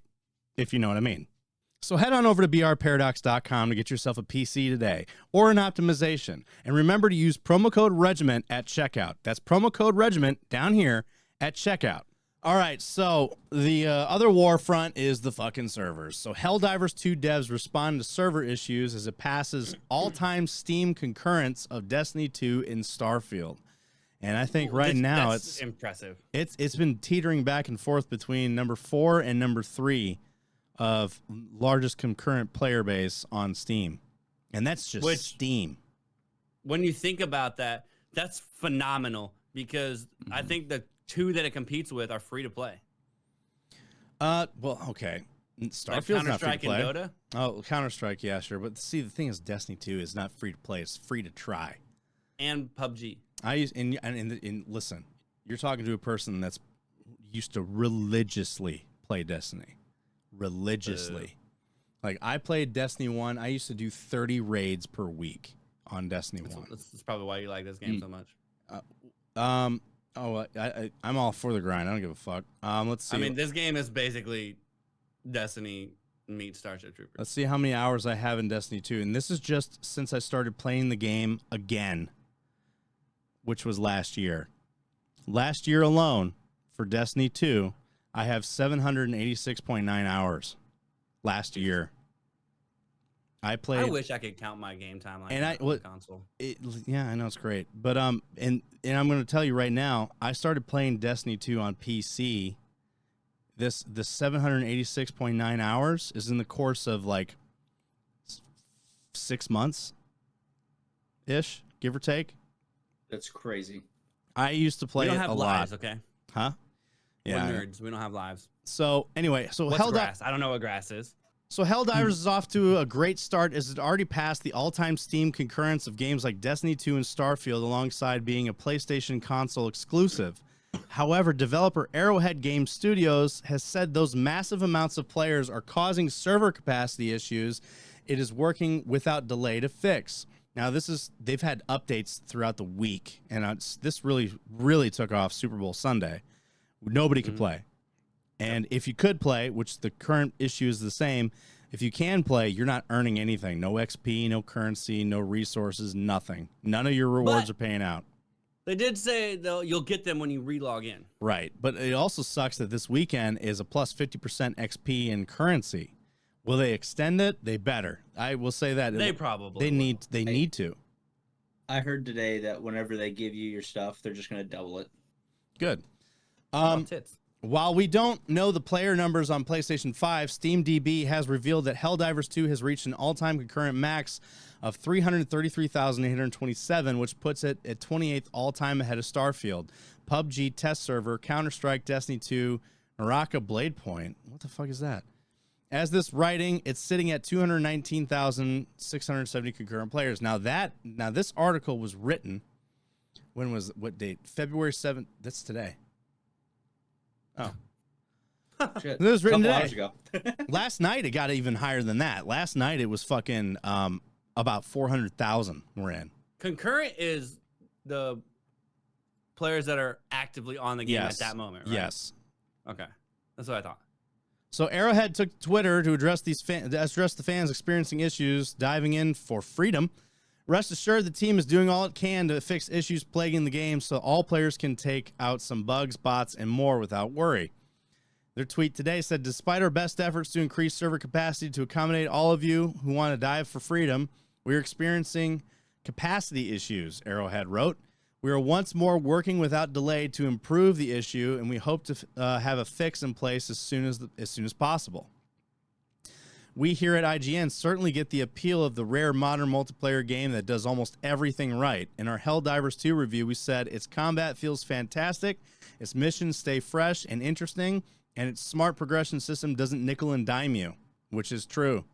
if you know what I mean. So head on over to brparadox.com to get yourself a PC today or an optimization. And remember to use promo code REGIMENT at checkout. That's promo code REGIMENT down here at checkout. All right, so the other war front is the fucking servers. So Helldivers 2 devs respond to server issues as it passes all-time Steam concurrence of Destiny 2 in Starfield. And I think now that's impressive. It's been teetering back and forth between number 4 and number 3 of largest concurrent player base on Steam. And that's just Steam. When you think about that, that's phenomenal because I think the 2 that it competes with are free to play. Well, okay. Starfield's Like not free Counter-Strike to play. and Dota? Oh, Counter-Strike, yeah, sure. But see, the thing is, Destiny 2 is not free to play. It's free to try. And PUBG. Listen, you're talking to a person that's used to religiously play Destiny. Religiously. Like, I played Destiny 1. I used to do 30 raids per week on Destiny 1. That's probably why you like this game so much. I'm all for the grind. I don't give a fuck. Let's see. I mean, this game is basically Destiny meets Starship Troopers. Let's see how many hours I have in Destiny 2. And this is just since I started playing the game again, which was last year. Last year alone, for Destiny 2, I have 786.9 hours last year. I played. I wish I could count my game time like And that on the console. Yeah, I know it's great. But and I'm going to tell you right now, I started playing Destiny 2 on PC. The 786.9 hours is in the course of like 6 months ish, give or take. That's crazy. I used to play We don't it have a lives, lot. okay? Huh? Yeah. We're nerds. We don't have lives. So anyway, What's grass? I don't know what grass is. So Helldivers is off to a great start as it already passed the all-time Steam concurrence of games like Destiny 2 and Starfield alongside being a PlayStation console exclusive. However, developer Arrowhead Game Studios has said those massive amounts of players are causing server capacity issues it is working without delay to fix. Now, they've had updates throughout the week, and this really took off Super Bowl Sunday. Nobody could play. And if you could play, which the current issue is the same, if you can play, you're not earning anything. No XP, no currency, no resources, nothing. None of your rewards are paying out. They did say, though, you'll get them when you re-log in. Right. But it also sucks that this weekend is a plus 50% XP in currency. Will they extend it? They better. I will say that. They probably They will. need to. I heard today that whenever they give you your stuff, they're just going to double it. Good. Tits. While we don't know the player numbers on PlayStation 5, SteamDB has revealed that Helldivers 2 has reached an all-time concurrent max of 333,827, which puts it at 28th all-time ahead of Starfield, PUBG Test Server, Counter-Strike, Destiny 2, Naraka Blade Point. What the fuck is that? As this writing, it's sitting at 219,670 concurrent players. Now this article was written what date? February 7th. That's today. Oh. Shit. It was written Couple today. hours ago. Last night it got even higher than that. Last night it was fucking about 400,000 we're in. Concurrent is the players that are actively on the game at that moment, right? Yes. Okay. That's what I thought. So Arrowhead took to Twitter to address the fans experiencing issues, diving in for freedom. Rest assured, the team is doing all it can to fix issues plaguing the game so all players can take out some bugs, bots, and more without worry. Their tweet today said, despite our best efforts to increase server capacity to accommodate all of you who want to dive for freedom, we are experiencing capacity issues, Arrowhead wrote. We are once more working without delay to improve the issue, and we hope to have a fix in place as soon as possible. We here at IGN certainly get the appeal of the rare modern multiplayer game that does almost everything right. In our Helldivers 2 review, we said its combat feels fantastic, its missions stay fresh and interesting, and its smart progression system doesn't nickel and dime you, which is true.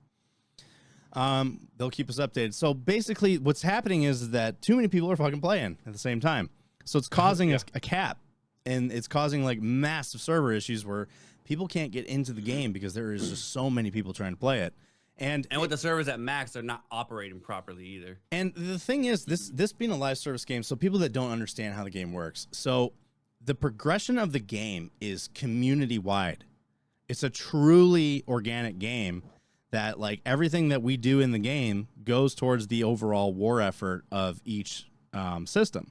They'll keep us updated. So basically what's happening is that too many people are fucking playing at the same time. So it's causing a cap, and it's causing like massive server issues where people can't get into the game because there is just so many people trying to play it. And with the servers at max, they're not operating properly either. And the thing is, this being a live service game, so people that don't understand how the game works, so the progression of the game is community wide. It's a truly organic game that like everything that we do in the game goes towards the overall war effort of each system.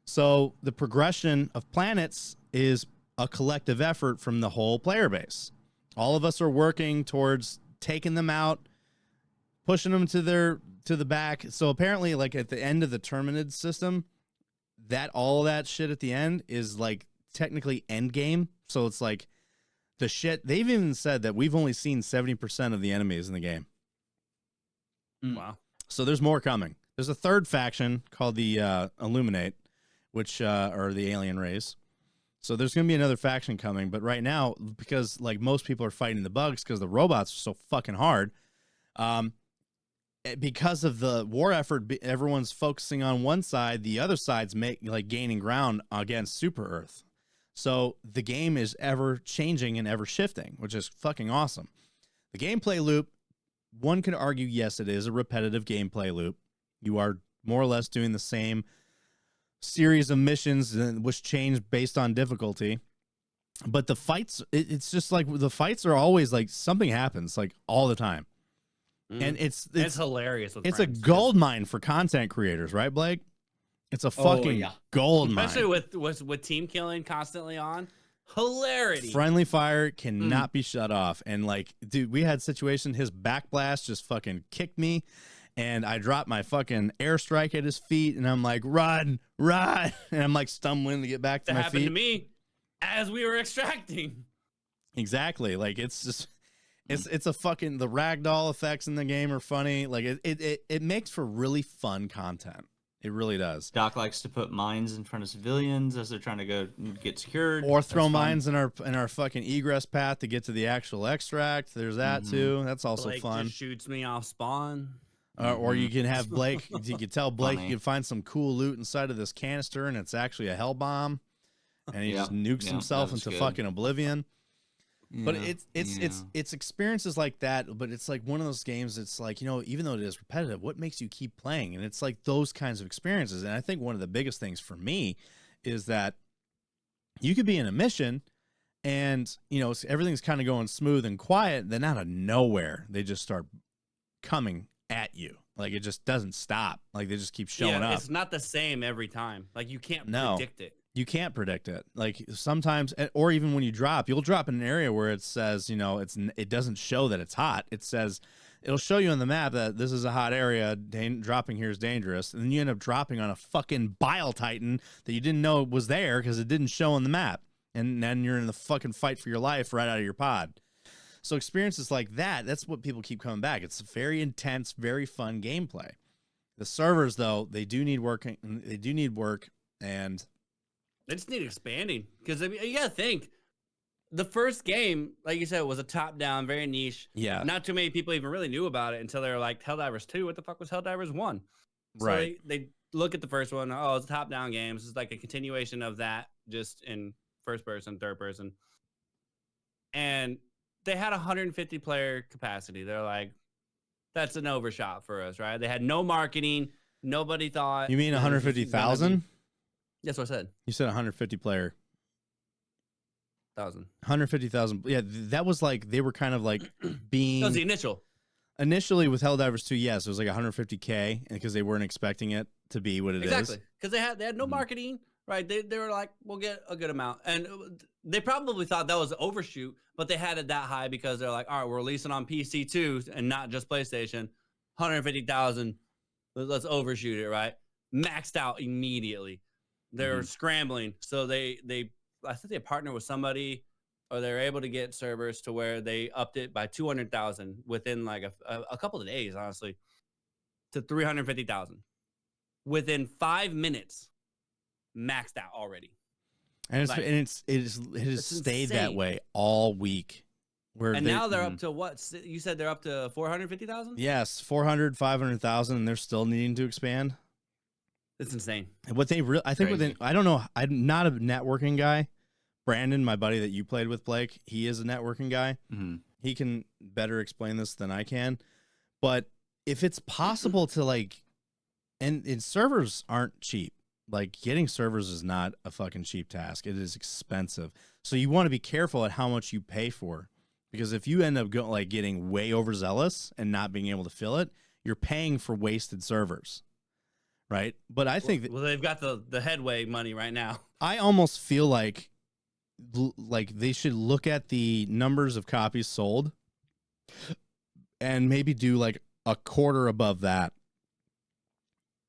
So the progression of planets is a collective effort from the whole player base. All of us are working towards taking them out, pushing them to the back. So apparently, like at the end of the Terminid system, all that shit at the end is like technically end game. So it's like the shit. They've even said that we've only seen 70% of the enemies in the game. Wow. So there's more coming. There's a third faction called the Illuminate, which are the alien race. So there's going to be another faction coming, but right now, because like most people are fighting the bugs because the robots are so fucking hard, because of the war effort, everyone's focusing on one side. The other side's gaining ground against Super Earth. So the game is ever changing and ever shifting, which is fucking awesome. The gameplay loop, one could argue, yes, it is a repetitive gameplay loop. You are more or less doing the same series of missions which change based on difficulty, but the fights, it's just like the fights are always like something happens like all the time. And it's hilarious. It's a gold mine for content creators, right, Blake? It's a fucking gold mine, especially with team killing constantly on. Hilarity. Friendly fire cannot be shut off. And like, dude, we had situation, his back blast just fucking kicked me, and I dropped my fucking airstrike at his feet, and I'm like, run, and I'm like stumbling to get back to my feet. That happened to me as we were extracting. Exactly. Like, it's just, it's a fucking, the ragdoll effects in the game are funny. Like, it makes for really fun content. It really does. Doc likes to put mines in front of civilians as they're trying to go get secured, or throw mines in our fucking egress path to get to the actual extract. There's that too. That's also Blake fun. just shoots me off spawn. Or you can have Blake. You can tell Blake you can find some cool loot inside of this canister, and it's actually a hell bomb, and he just nukes himself into fucking oblivion. But it's experiences like that. But it's like one of those games. It's like, even though it is repetitive, what makes you keep playing? And it's like those kinds of experiences. And I think one of the biggest things for me is that you could be in a mission, and everything's kind of going smooth and quiet. Then out of nowhere, they just start coming at you. Like, it just doesn't stop. Like, they just keep showing up. It's not the same every time. Like, you can't predict it. You can't predict it. Like, sometimes, or even when you drop, you'll drop in an area where it says, it doesn't show that it's hot. It says, it'll show you on the map that this is a hot area. Dropping here is dangerous. And then you end up dropping on a fucking Bile Titan that you didn't know was there because it didn't show on the map. And then you're in the fucking fight for your life right out of your pod. So experiences like that, that's what people keep coming back. It's very intense, very fun gameplay. The servers, though, they do need work, and they just need expanding. Because you gotta think, the first game, like you said, was a top-down, very niche. Yeah. Not too many people even really knew about it until they were like, Helldivers 2, what the fuck was Helldivers 1? So right. they look at the first one. Oh, it's top-down games. It's like a continuation of that, just in first person, third person. And they had 150 player capacity. They're like, that's an overshot for us, right? They had no marketing. Nobody thought. You mean 150,000? That's what I said. You said 150 player. 1,000. 150,000. Yeah, that was like, they were kind of like being. That was the initial. Initially with Helldivers 2, yes, it was like 150K because they weren't expecting it to be what it is. Exactly. Because they had no marketing, right? They were like, we'll get a good amount. And they probably thought that was an overshoot, but they had it that high because they're like, all right, we're releasing on PC too and not just PlayStation. 150,000. Let's overshoot it, right? Maxed out immediately. They're scrambling. So I think they partnered with somebody, or they're able to get servers to where they upped it by 200,000 within like a couple of days, honestly, to 350,000 within 5 minutes, maxed out already. And Like, it has stayed insane. that way all week. And now they're up to what? You said they're up to 450,000? Yes, 400, 500,000, and they're still needing to expand. It's insane. And what they I think Crazy. I don't know, I'm not a networking guy. Brandon, my buddy that you played with, Blake, he is a networking guy. Mm-hmm. He can better explain this than I can. But if it's possible to like, and servers aren't cheap. Like getting servers is not a fucking cheap task. It is expensive. So you want to be careful at how much you pay for, because if you end up getting way overzealous and not being able to fill it, you're paying for wasted servers. Right. But I think Well, they've got the headway money right now. I almost feel like they should look at the numbers of copies sold and maybe do like a quarter above that,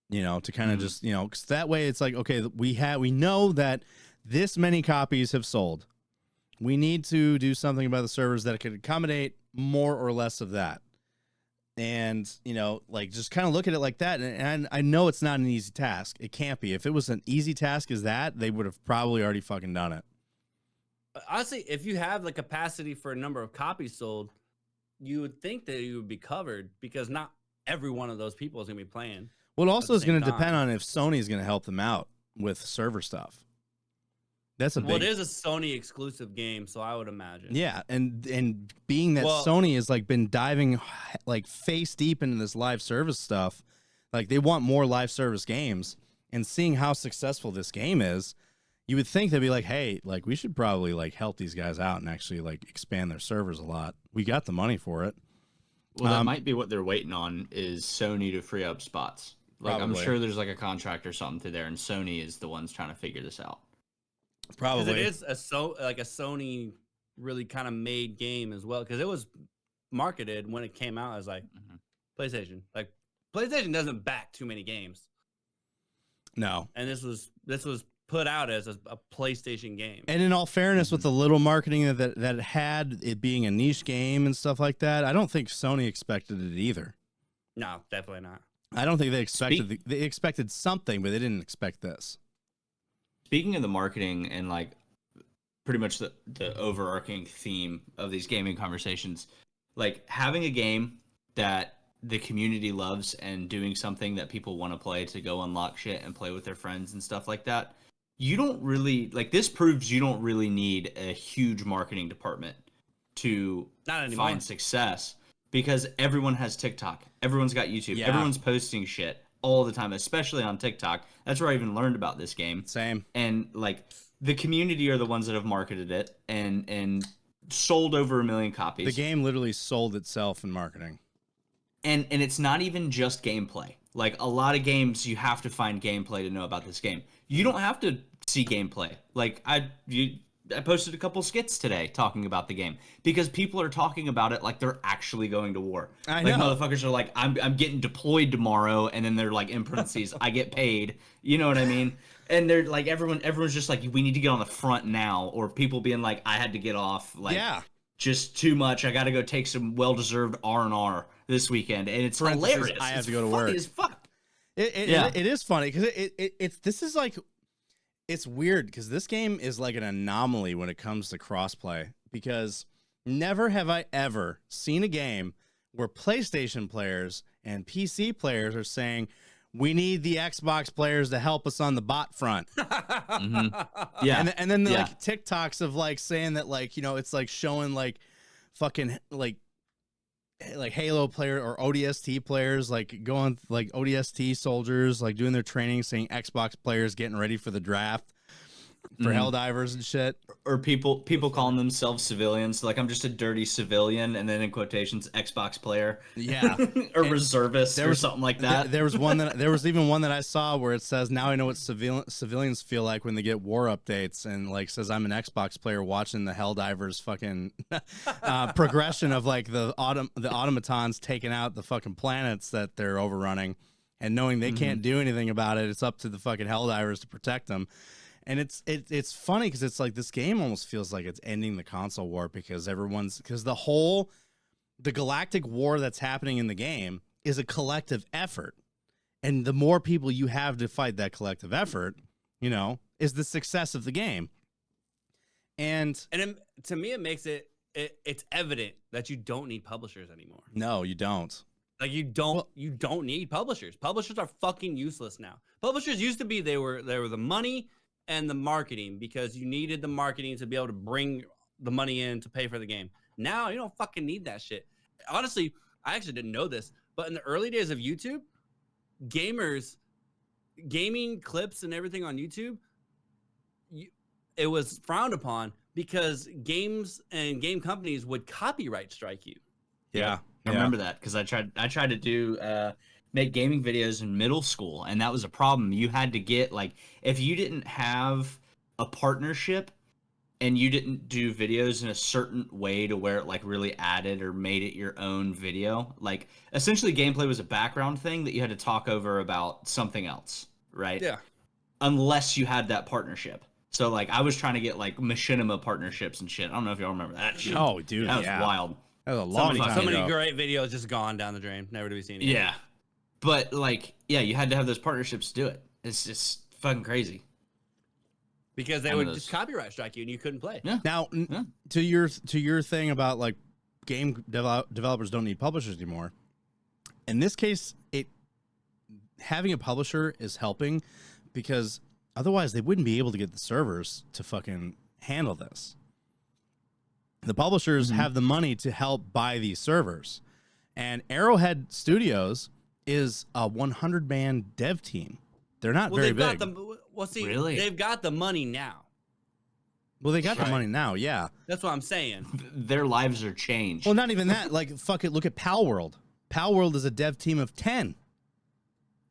you know, to kind of just, you know, because that way it's like, okay, we know that this many copies have sold. We need to do something about the servers that could accommodate more or less of that. And, you know, like just kind of look at it like that. And I know it's not an easy task. It can't be. If it was an easy task as that, they would have probably already fucking done it. Honestly, if you have the capacity for a number of copies sold, you would think that you would be covered, because not every one of those people is going to be playing. Well, it also At is the going to same depend time. on if Sony is going to help them out with server stuff. That's a Well, big. it is a Sony exclusive game, so I would imagine. Yeah, and being that Well- Sony has like been diving like face deep into this live service stuff, like they want more live service games, and seeing how successful this game is, you would think they'd be like, hey, like we should probably like help these guys out and actually like expand their servers a lot. We got the money for it. Well, that might be what they're waiting on, is Sony to free up spots. Like Probably. I'm sure there's like a contract or something to there, and Sony is the ones trying to figure this out. 'Cause Probably. it is a Sony really kind of made game as well, because it was marketed when it came out as like PlayStation. Like PlayStation doesn't back too many games, No. and this was put out as a PlayStation game. And in all fairness, with the little marketing that it had, it being a niche game and stuff like that, I don't think Sony expected it either. No, definitely not. I don't think they expected they expected something, but they didn't expect this. Speaking of the marketing and like pretty much the overarching theme of these gaming conversations, like having a game that the community loves and doing something that people want to play to go unlock shit and play with their friends and stuff like that, you don't really, like, this proves you don't really need a huge marketing department to Not anymore. find success, because everyone has TikTok. Everyone's got YouTube. Yeah. Everyone's posting shit all the time, especially on TikTok. That's where I even learned about this game. Same. And like the community are the ones that have marketed it and sold over 1 million copies. The game literally sold itself in marketing. And it's not even just gameplay. Like a lot of games, you have to find gameplay to know about this game. You don't have to see gameplay. Like I posted a couple skits today talking about the game because people are talking about it like they're actually going to war. I like know. motherfuckers are like, I'm getting deployed tomorrow, and then they're like in parentheses, I get paid. You know what I mean? And they're like, everyone's just like, we need to get on the front now, or people being like, I had to get off. Like, Yeah. just too much. I got to go take some well-deserved R&R this weekend, and it's Parentheses, hilarious. I have It's to go to funny work. as fuck. It is funny because this is like, it's weird because this game is like an anomaly when it comes to crossplay, because never have I ever seen a game where PlayStation players and PC players are saying, we need the Xbox players to help us on the bot front. Yeah. And then like TikToks of like saying that like, you know, it's like showing like fucking like Halo player or ODST players like going like ODST soldiers like doing their training, saying Xbox players getting ready for the draft for Helldivers and shit. Or people calling themselves civilians, like I'm just a dirty civilian, and then in quotations Xbox player. Yeah. Or reservist or something like that. There was even one that I saw where it says, now I know what civilians feel like when they get war updates, and like says I'm an Xbox player watching the Helldivers fucking progression of like the automatons taking out the fucking planets that they're overrunning, and knowing they can't do anything about it. It's up to the fucking Helldivers to protect them. And it's funny because it's like this game almost feels like it's ending the console war, because the galactic war that's happening in the game is a collective effort. And the more people you have to fight that collective effort, you know, is the success of the game. And to me, it makes it's evident that you don't need publishers anymore. No, you don't. Like you don't need publishers. Publishers are fucking useless now. Publishers used to be, they were the money and the marketing, because you needed the marketing to be able to bring the money in to pay for the game. Now you don't fucking need that shit. Honestly, I actually didn't know this, but in the early days of YouTube, gaming clips and everything on YouTube, it was frowned upon because games and game companies would copyright strike you. Yeah. I remember that because I tried to do make gaming videos in middle school, and that was a problem. You had to get, like, if you didn't have a partnership and you didn't do videos in a certain way to where it like really added or made it your own video, like essentially gameplay was a background thing that you had to talk over about something else, right? Yeah. Unless you had that partnership. So like I was trying to get like machinima partnerships and shit. I don't know if y'all remember that shit. Oh, dude, that was wild. That was a long time so ago. many great videos just gone down the drain, never to be seen again. Yeah. But like, yeah, you had to have those partnerships to do it. It's just fucking crazy. Because they would just copyright strike you and you couldn't play. Yeah. Now, to your thing about like game developers don't need publishers anymore. In this case, having a publisher is helping, because otherwise they wouldn't be able to get the servers to fucking handle this. The publishers have the money to help buy these servers, and Arrowhead Studios is a 100-man dev team. They're not very big. Really? They've got the money now. Well, they got the money now, yeah. That's what I'm saying. Their lives are changed. Well, not even that. Like, fuck it, look at Pal World. Pal World is a dev team of 10.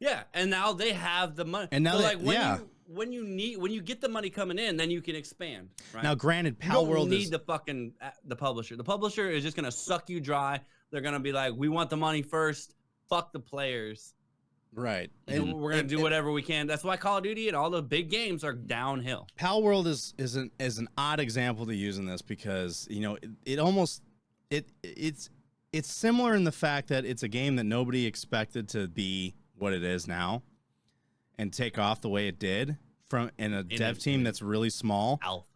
Yeah, and now they have the money. And now when you get the money coming in, then you can expand. Right? Now, granted, you Pal don't World need the publisher. The publisher is just gonna suck you dry. They're gonna be like, we want the money first. Fuck the players. Right. And we're gonna do whatever we can. That's why Call of Duty and all the big games are downhill. Pal World is an odd example to use in this, because you know it's similar in the fact that it's a game that nobody expected to be what it is now and take off the way it did in a dev team that's really small. Alpha.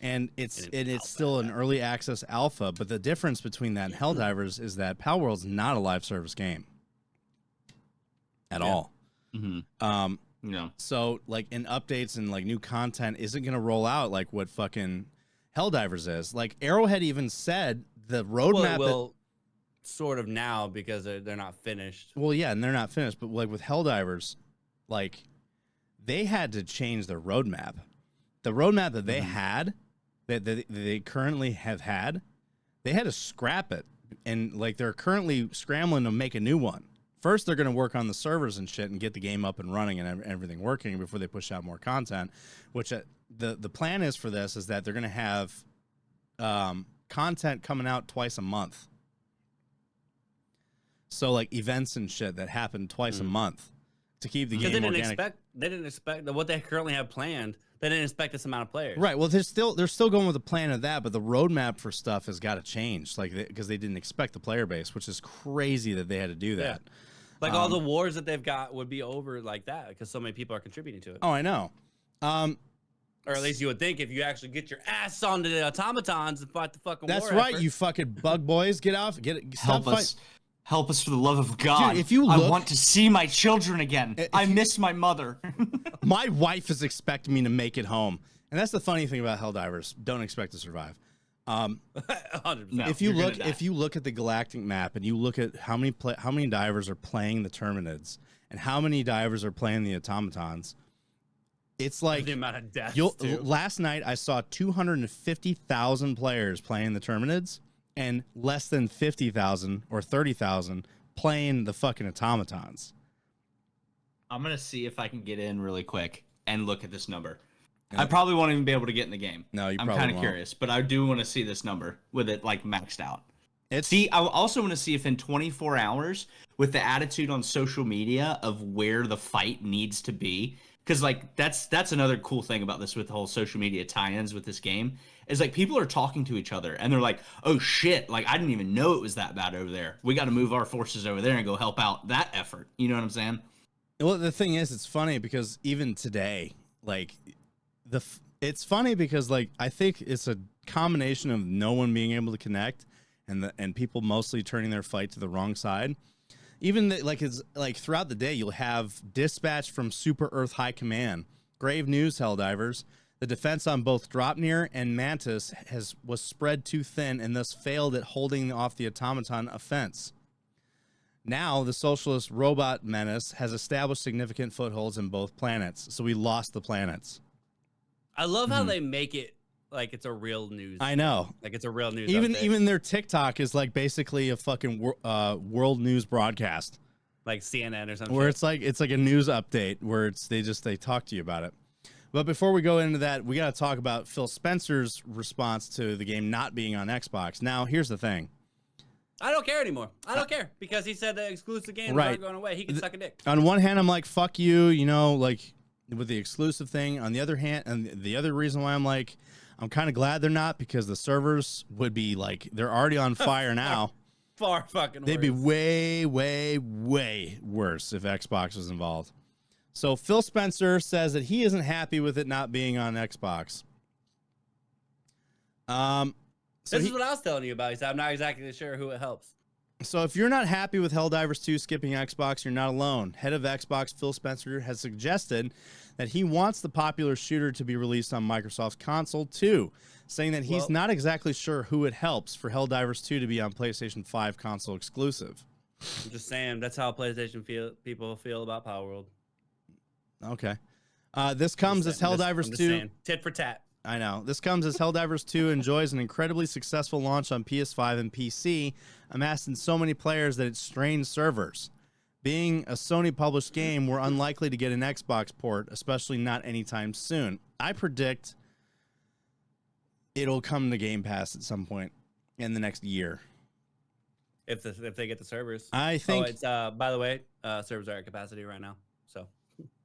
And it's still an early access alpha, but the difference between that and Helldivers is that Pal World's not a live service game at all. So like in updates and like new content isn't going to roll out like what fucking Helldivers is. Like Arrowhead even said the roadmap sort of now, because they're not finished. Well, yeah, and they're not finished, but like with Helldivers, like they had to change their roadmap. The roadmap that they had, that they currently have had, they had to scrap it, and like they're currently scrambling to make a new one. First, they're going to work on the servers and shit and get the game up and running and everything working before they push out more content. Which the plan is for this is that they're going to have content coming out twice a month. So like events and shit that happen twice a month to keep the game organic. They didn't expect what they currently have planned. They didn't expect this amount of players. Right. Well, they're still going with the plan of that, but the roadmap for stuff has got to change, like because they didn't expect the player base, which is crazy that they had to do that. Yeah. Like all the wars that they've got would be over like that because so many people are contributing to it. Oh, I know. Or at least you would think if you actually get your ass onto the automatons and fight the fucking war. That's right, you fucking bug boys. Get off. Stop Help us. Help us for the love of God. Dude, if you I look- want to see my children again. I miss my mother. My wife is expecting me to make it home. And that's the funny thing about Helldivers. Don't expect to survive. 100%. No. If you you're gonna look, die. if you look at the galactic map and you look at how many divers are playing the Terminids and how many divers are playing the automatons, it's like the amount of deaths, too. last night I saw 250,000 players playing the Terminids and less than 50,000 or 30,000 playing the fucking automatons. I'm gonna see if I can get in really quick and look at this number. I probably won't even be able to get in the game. No, you I'm probably kind of won't. curious, but I do want to see this number with it like maxed out. It's See, I also want to see if in 24 hours, with the attitude on social media of where the fight needs to be, because like that's another cool thing about this with the whole social media tie-ins with this game is like people are talking to each other and they're like, oh shit, like I didn't even know it was that bad over there. We got to move our forces over there and go help out that effort. You know what I'm saying? Well, the thing is, it's funny because even today, like it's funny because like I think it's a combination of no one being able to connect and people mostly turning their fight to the wrong side. Even it's like throughout the day, you'll have dispatch from Super Earth High Command. Grave news, Helldivers. The defense on both Dropnir and Mantis was spread too thin and thus failed at holding off the automaton offense. Now, the socialist robot menace has established significant footholds in both planets, so we lost the planets. I love how they make it like it's a real news. I know. Like it's a real news. Even their TikTok is like basically a fucking world news broadcast, like CNN or something. where it's like a news update where they talk to you about it. But before we go into that, we got to talk about Phil Spencer's response to the game not being on Xbox. Now, here's the thing. I don't care anymore. I don't care because he said the exclusive games Right. aren't going away. He can suck a dick. On one hand, I'm like, fuck you, you know, like with the exclusive thing. On the other hand, and the other reason why I'm like, I'm kind of glad they're not, because the servers would be like, they're already on fire now. Far fucking They'd be worse. way, way, way worse if Xbox was involved. So Phil Spencer says that he isn't happy with it not being on Xbox. This is what I was telling you about. He said, I'm not exactly sure who it helps. So if you're not happy with Helldivers 2 skipping Xbox, you're not alone. Head of Xbox, Phil Spencer, has suggested that he wants the popular shooter to be released on Microsoft's console too, saying that he's not exactly sure who it helps for Helldivers 2 to be on PlayStation 5 console exclusive. I'm just saying that's how PlayStation people feel about Power World. Okay. This comes as Helldivers 2. Saying, tit for tat. I know. This comes as Helldivers 2 enjoys an incredibly successful launch on PS5 and PC, amassing so many players that it strained servers. Being a Sony-published game, we're unlikely to get an Xbox port, especially not anytime soon. I predict it'll come to Game Pass at some point in the next year. If they get the servers. I think... Oh, it's, by the way, servers are at capacity right now. So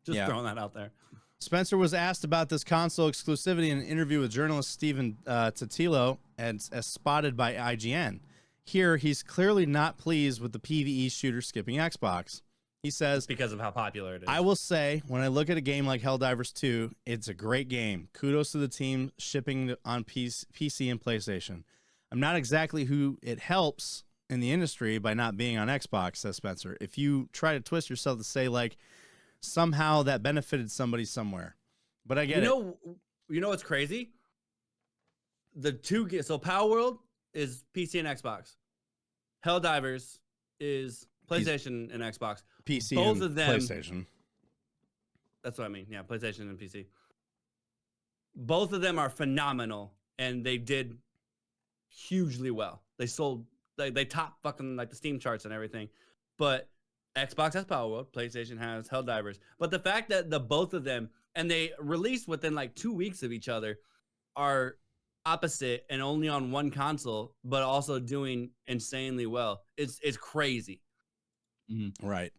just throwing that out there. Spencer was asked about this console exclusivity in an interview with journalist Steven Totilo, as spotted by IGN. Here, he's clearly not pleased with the PvE shooter skipping Xbox. He says, because of how popular it is. I will say, when I look at a game like Helldivers 2, it's a great game. Kudos to the team shipping on PC and PlayStation. I'm not exactly who it helps in the industry by not being on Xbox, says Spencer. If you try to twist yourself to say, like, somehow that benefited somebody somewhere. But I get it. You know what's crazy? So Power World is PC and Xbox. Helldivers is PlayStation and Xbox. PC Both and of them, PlayStation. That's what I mean. Yeah, PlayStation and PC. Both of them are phenomenal, and they did hugely well. They sold, they topped fucking like the Steam charts and everything. But Xbox has Power World, PlayStation has Helldivers. But the fact that the both of them, and they released within like 2 weeks of each other, are opposite and only on one console, but also doing insanely well. It's crazy. Right.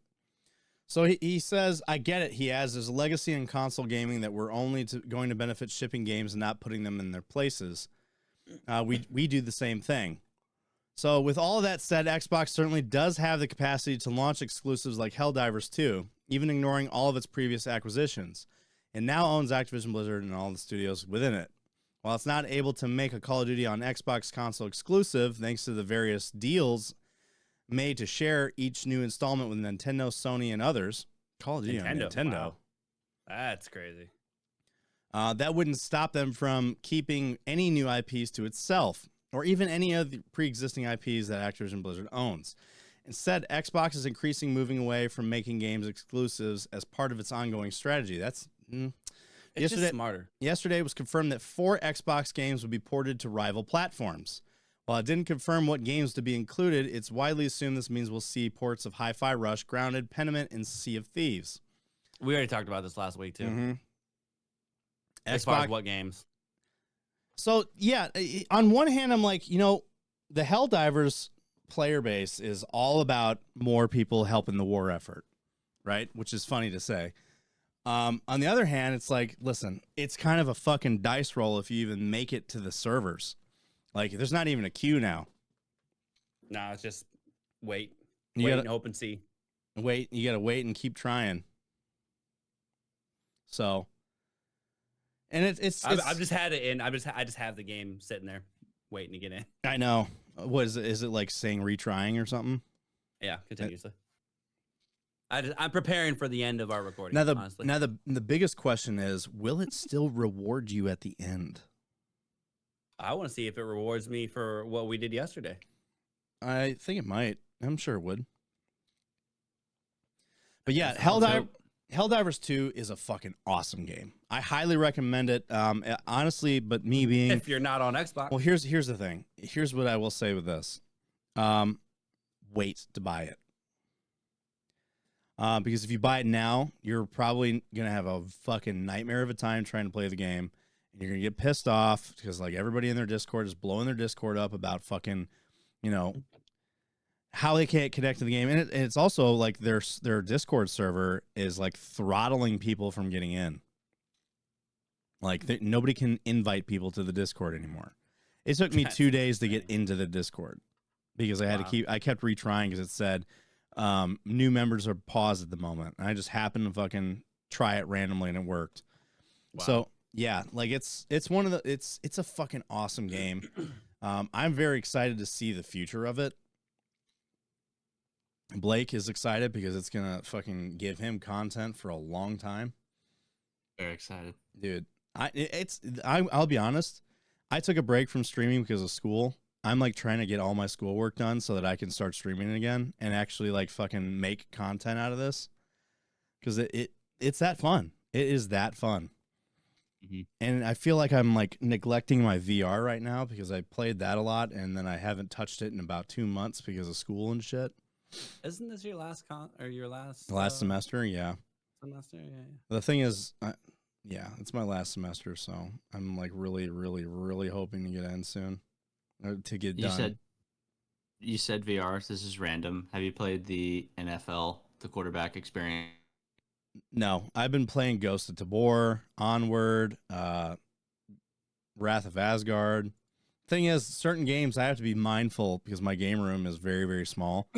So he says, I get it. He has there's a legacy in console gaming that we're only going to benefit shipping games and not putting them in their places. We do the same thing. So with all of that said, Xbox certainly does have the capacity to launch exclusives like Helldivers 2, even ignoring all of its previous acquisitions. It now owns Activision Blizzard and all the studios within it. While it's not able to make a Call of Duty on Xbox console exclusive, thanks to the various deals made to share each new installment with Nintendo, Sony, and others. Call of Duty on Nintendo. Wow. That's crazy. That wouldn't stop them from keeping any new IPs to itself, or even any of the pre-existing IPs that Activision Blizzard owns. Instead, Xbox is increasingly moving away from making games exclusives as part of its ongoing strategy. That's it's just smarter. Yesterday, it was confirmed that 4 Xbox games would be ported to rival platforms. While it didn't confirm what games to be included, it's widely assumed this means we'll see ports of Hi-Fi Rush, Grounded, Pentiment, and Sea of Thieves. We already talked about this last week, too. Mm-hmm. As far as what games? So, yeah, on one hand, I'm like, you know, the Helldivers player base is all about more people helping the war effort, right? Which is funny to say. On the other hand, it's like, listen, it's kind of a fucking dice roll if you even make it to the servers. Like, there's not even a queue now. No, it's just wait. You And hope and see. Wait, you gotta wait and keep trying. So, and it's I've just had it in. I just have the game sitting there waiting to get in. I know. What is it? Is it like saying retrying or something? Yeah, continuously. I'm preparing for the end of our recording. Now honestly. the biggest question is, will it still reward you at the end? I want to see if it rewards me for what we did yesterday. I think it might. I'm sure it would. But yeah, Helldivers 2 is a fucking awesome game. I highly recommend it. Honestly, but me being if you're not on Xbox. Well, here's the thing. Here's what I will say with this. Wait to buy it. Because if you buy it now, you're probably gonna have a fucking nightmare of a time trying to play the game. And you're gonna get pissed off because like everybody in their Discord is blowing their Discord up about fucking, you know, how they can't connect to the game. And it's also like their Discord server is like throttling people from getting in. Like nobody can invite people to the Discord anymore. It took me 2 days to get into the Discord because I had I kept retrying because it said new members are paused at the moment. And I just happened to fucking try it randomly and it worked. Wow. So yeah, like it's one of the it's a fucking awesome game. I'm very excited to see the future of it. Blake is excited because it's gonna fucking give him content for a long time. Very excited, dude. I'll be honest. I took a break from streaming because of school. I'm like trying to get all my schoolwork done so that I can start streaming again and actually like fucking make content out of this. Because it's that fun. It is that fun. Mm-hmm. And I feel like I'm like neglecting my VR right now because I played that a lot and then I haven't touched it in about 2 months because of school and shit. Isn't this your last last semester? Yeah. Semester, yeah. The thing is, yeah, it's my last semester, so I'm like really, really, really hoping to get in soon, or to get done. You said VR. This is random. Have you played the NFL, the quarterback experience? No, I've been playing Ghost of Tabor, Onward, Wrath of Asgard. Thing is, certain games I have to be mindful because my game room is very, very small.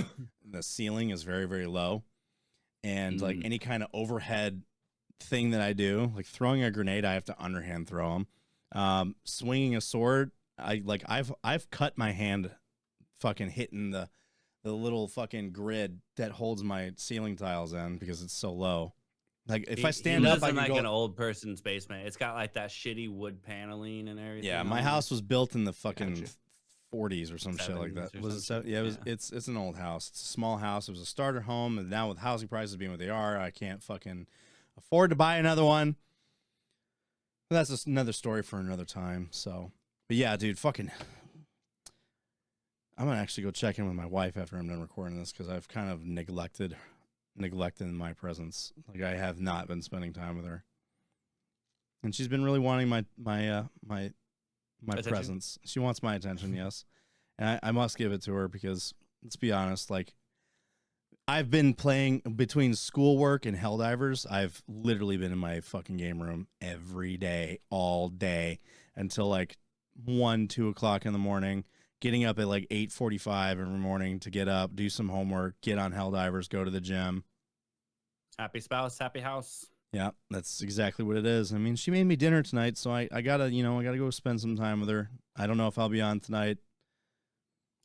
The ceiling is very, very low. And like any kind of overhead thing that I do, like throwing a grenade, I have to underhand throw them. Swinging a sword, I've cut my hand fucking hitting the little fucking grid that holds my ceiling tiles in because it's so low. Like if I stand up, I can like an old person's basement. It's got like that shitty wood paneling and everything. Yeah, my house was built in the fucking 40s or some shit like that. Was it? Yeah, it's an old house. It's a small house. It was a starter home, and now with housing prices being what they are, I can't fucking afford to buy another one. But that's just another story for another time. So, but yeah, dude, fucking. I'm gonna actually go check in with my wife after I'm done recording this because I've kind of neglected my presence. Like I have not been spending time with her, and she's been really wanting my presence. She wants my attention, yes, and I must give it to her because let's be honest, like I've been playing between schoolwork and Helldivers. I've literally been in my fucking game room every day, all day until like 1-2 o'clock in the morning. Getting up at like 8:45 every morning to get up, do some homework, get on Helldivers, go to the gym. Happy spouse, happy house. Yeah, that's exactly what it is. I mean, she made me dinner tonight, so I gotta go spend some time with her. I don't know if I'll be on tonight.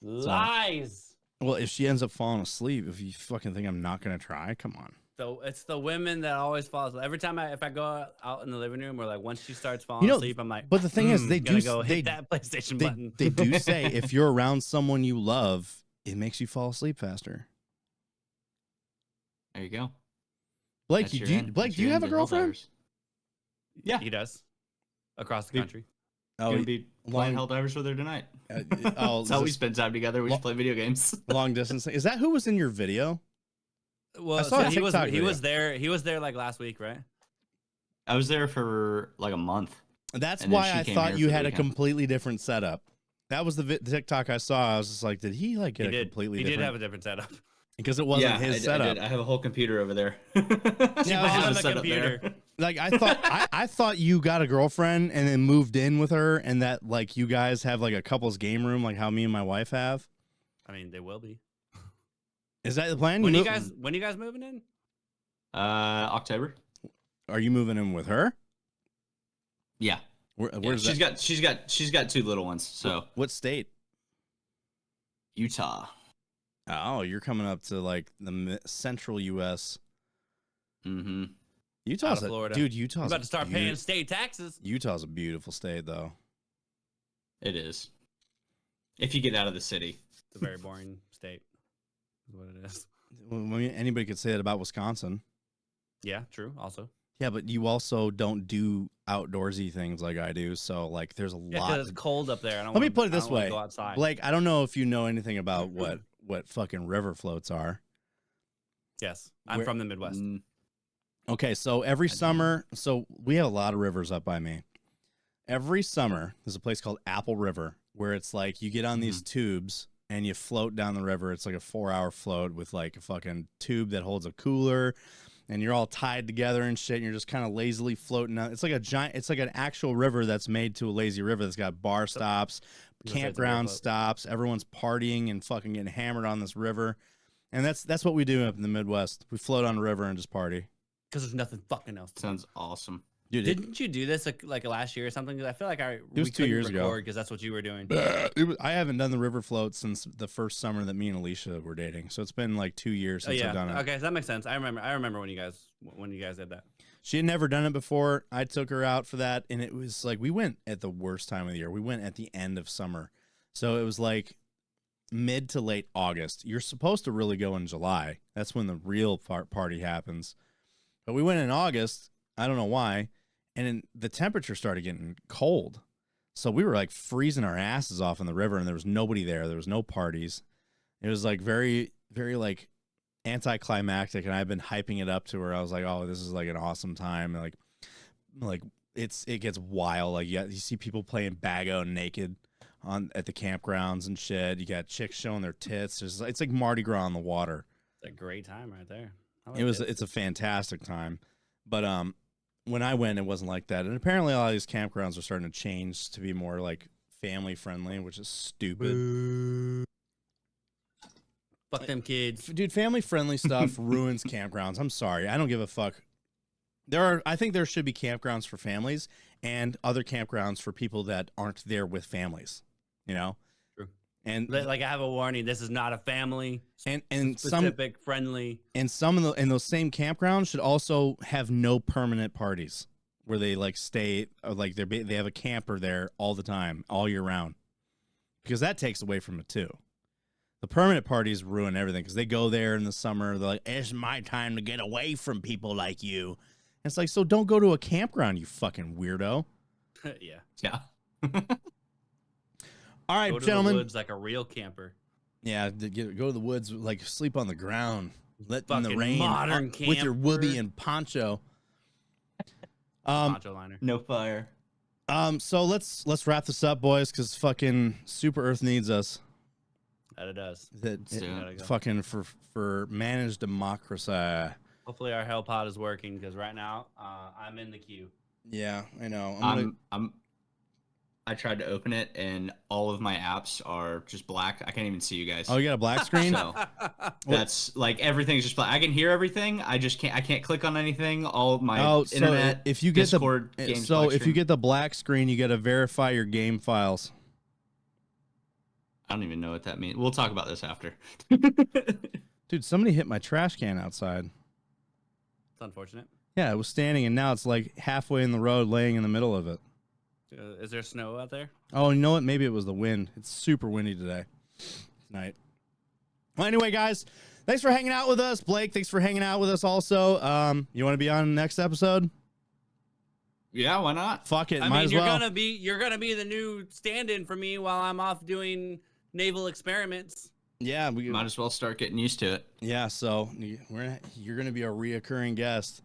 Lies. Well, if she ends up falling asleep, if you fucking think I'm not gonna try, come on. So it's the women that always fall asleep. Every time if I go out in the living room or like once she starts falling asleep, I'm like, but the thing is, they gonna do go they, hit that PlayStation they, button. they do say if you're around someone you love, it makes you fall asleep faster. There you go. Blake, do you have a girlfriend? Yeah, he does. Across the country. Oh, gonna be playing Helldivers with her tonight. That's how we spend time together. We just play video games. Long distance. Is that who was in your video? Well, I saw a he TikTok video. was there. He was there like last week, right? I was there for like a month. That's why I thought you had a completely different setup. That was the TikTok I saw. I was just like, did he like get a completely different? He did have a different setup. Because it wasn't his setup. I have a whole computer over there. Yeah, the computer. Like I thought you got a girlfriend and then moved in with her, and that like you guys have like a couple's game room, like how me and my wife have. I mean, they will be. Is that the plan? When are you guys moving in? October. Are you moving in with her? Yeah. Where's she's got 2 little ones. So what state? Utah. Oh, you're coming up to like the central U.S. Mm-hmm. Utah's Florida. Dude, Utah's about to start paying state taxes. Utah's a beautiful state, though. It is. If you get out of the city. It's a very boring state. Is what it is. Well, I mean, anybody could say that about Wisconsin. Yeah, true. Also. Yeah, but you also don't do outdoorsy things like I do. So, like, there's a lot. Because it's cold up there. Let me put it this way, go outside. Blake. I don't know if you know anything about what fucking river floats are. Yes, I'm from the Midwest. Okay, so every summer, so we have a lot of rivers up by me. Every summer, there's a place called Apple River where it's like you get on these tubes and you float down the river. It's like a 4-hour float with like a fucking tube that holds a cooler, and you're all tied together and shit. And you're just kind of lazily floating out. It's like it's like an actual river that's made to a lazy river that's got bar stops, campground stops. Everyone's partying and fucking getting hammered on this river, and that's what we do up in the Midwest. We float on the river and just party. Because there's nothing fucking else. Sounds awesome. Dude, didn't you do this like last year or something? Because I feel like it was 2 years ago. Because that's what you were doing. I haven't done the river float since the first summer that me and Alicia were dating. So it's been like 2 years since I've done it. Okay, so that makes sense. I remember when you guys did that. She had never done it before. I took her out for that, and it was like we went at the worst time of the year. We went at the end of summer, so it was like mid to late August. You're supposed to really go in July. That's when the real party happens. But we went in August. I don't know why. And then the temperature started getting cold. So we were like freezing our asses off in the river, and there was nobody there. There was no parties. It was like very, very like anticlimactic. And I've been hyping it up to her. I was like, oh, this is like an awesome time. And like it gets wild. Like you see people playing Bago naked at the campgrounds and shit. You got chicks showing their tits. It's like Mardi Gras on the water. It's a great time right there. It's a fantastic time. But when I went, it wasn't like that. And apparently a lot of these campgrounds are starting to change to be more like family friendly, which is stupid. Fuck them kids. Dude, family friendly stuff ruins campgrounds. I'm sorry. I don't give a fuck. I think there should be campgrounds for families and other campgrounds for people that aren't there with families, you know? True. And like I have a warning, this is not a family and specific friendly. And some of those same campgrounds should also have no permanent parties where they like stay, like they have a camper there all the time, all year round, because that takes away from it too. The permanent parties ruin everything because they go there in the summer. They're like, it's my time to get away from people like you. And it's like, so don't go to a campground, you fucking weirdo. Yeah. All right, go to gentlemen. The woods like a real camper. Yeah, go to the woods, like sleep on the ground, let in the rain, modern with your whoopee and poncho. Poncho liner. No fire. So let's wrap this up, boys, because fucking Super Earth needs us. That it does. Fucking for managed democracy. Hopefully our hell pod is working because right now I'm in the queue. Yeah, I know. I tried to open it and all of my apps are just black. I can't even see you guys. Oh, you got a black screen? So that's like everything's just black. I can hear everything. I can't click on anything. All my internet. If you get Discord, if you get the black screen, you got to verify your game files. I don't even know what that means. We'll talk about this after. Dude, somebody hit my trash can outside. It's unfortunate. Yeah, it was standing, and now it's like halfway in the road, laying in the middle of it. Is there snow out there? Oh, you know what? Maybe it was the wind. It's super windy today. Tonight. Well, anyway, guys, thanks for hanging out with us. Blake, thanks for hanging out with us also. You want to be on the next episode? Yeah, why not? Fuck it. I Might mean, as you're well. gonna be the new stand-in for me while I'm off doing naval experiments. Yeah, we Might as well start getting used to it. Yeah, so you're gonna be a reoccurring guest,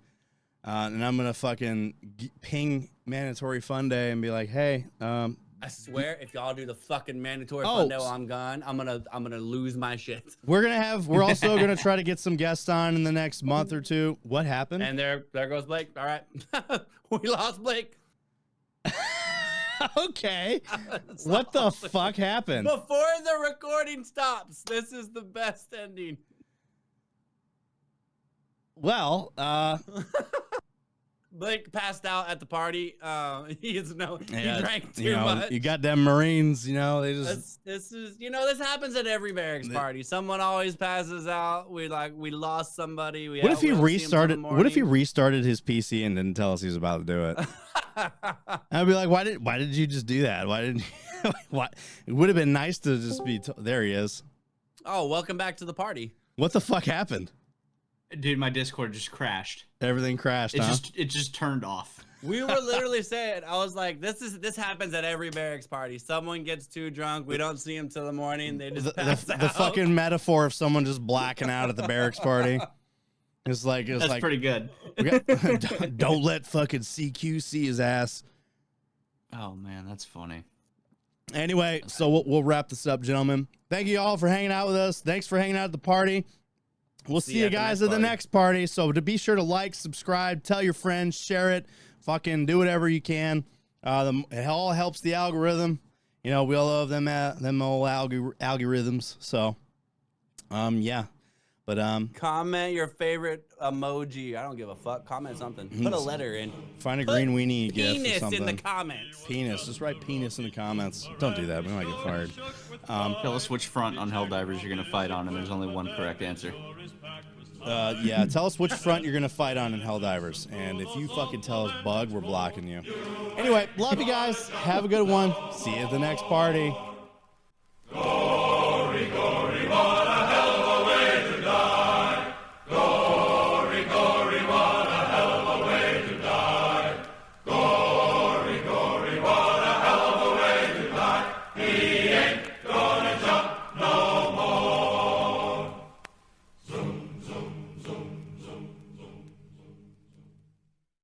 and I'm gonna fucking ping Mandatory Funday and be like, hey, I swear, if y'all do the fucking mandatory Oh. Funday while I'm gone, I'm gonna lose my shit. we're also gonna try to get some guests on in the next month or two. What happened? And there goes Blake. All right, we lost Blake. Okay, what the fuck happened? Before the recording stops, this is the best ending. Well, Blake passed out at the party. He drank too you know, much. you got them Marines, you know, they just This is this happens at every barracks party. Someone always passes out. We lost somebody. What if he restarted his PC and didn't tell us he was about to do it? I'd be like, why did you just do that? Why didn't you, why? It would have been nice to just be there he is. Oh, welcome back to the party. What the fuck happened? Dude, my Discord just crashed. Everything crashed, huh? It just turned off. We were literally saying, I was like, this happens at every barracks party. Someone gets too drunk. We don't see them till the morning. They just pass out. The fucking metaphor of someone just blacking out at the barracks party. That's pretty good. Don't let fucking CQ see his ass. Oh man, that's funny. Anyway, so we'll wrap this up, gentlemen. Thank you all for hanging out with us. Thanks for hanging out at the party. We'll see you guys at the next party. So to be sure to like, subscribe, tell your friends, share it, fucking do whatever you can. It all helps the algorithm. You know, we all love them old algorithms. So, yeah. But comment your favorite emoji. I don't give a fuck. Comment something. Put a letter in. Find a green weenie gif or Penis something. in the comments. Penis. Just write penis in the comments. Don't do that. We might get fired. Tell us which front on Helldivers you're gonna fight on, and there's only one correct answer. Yeah, tell us which front you're gonna fight on in Helldivers, and if you fucking tell us bug, we're blocking you. Anyway, love you guys. Have a good one. See you at the next party.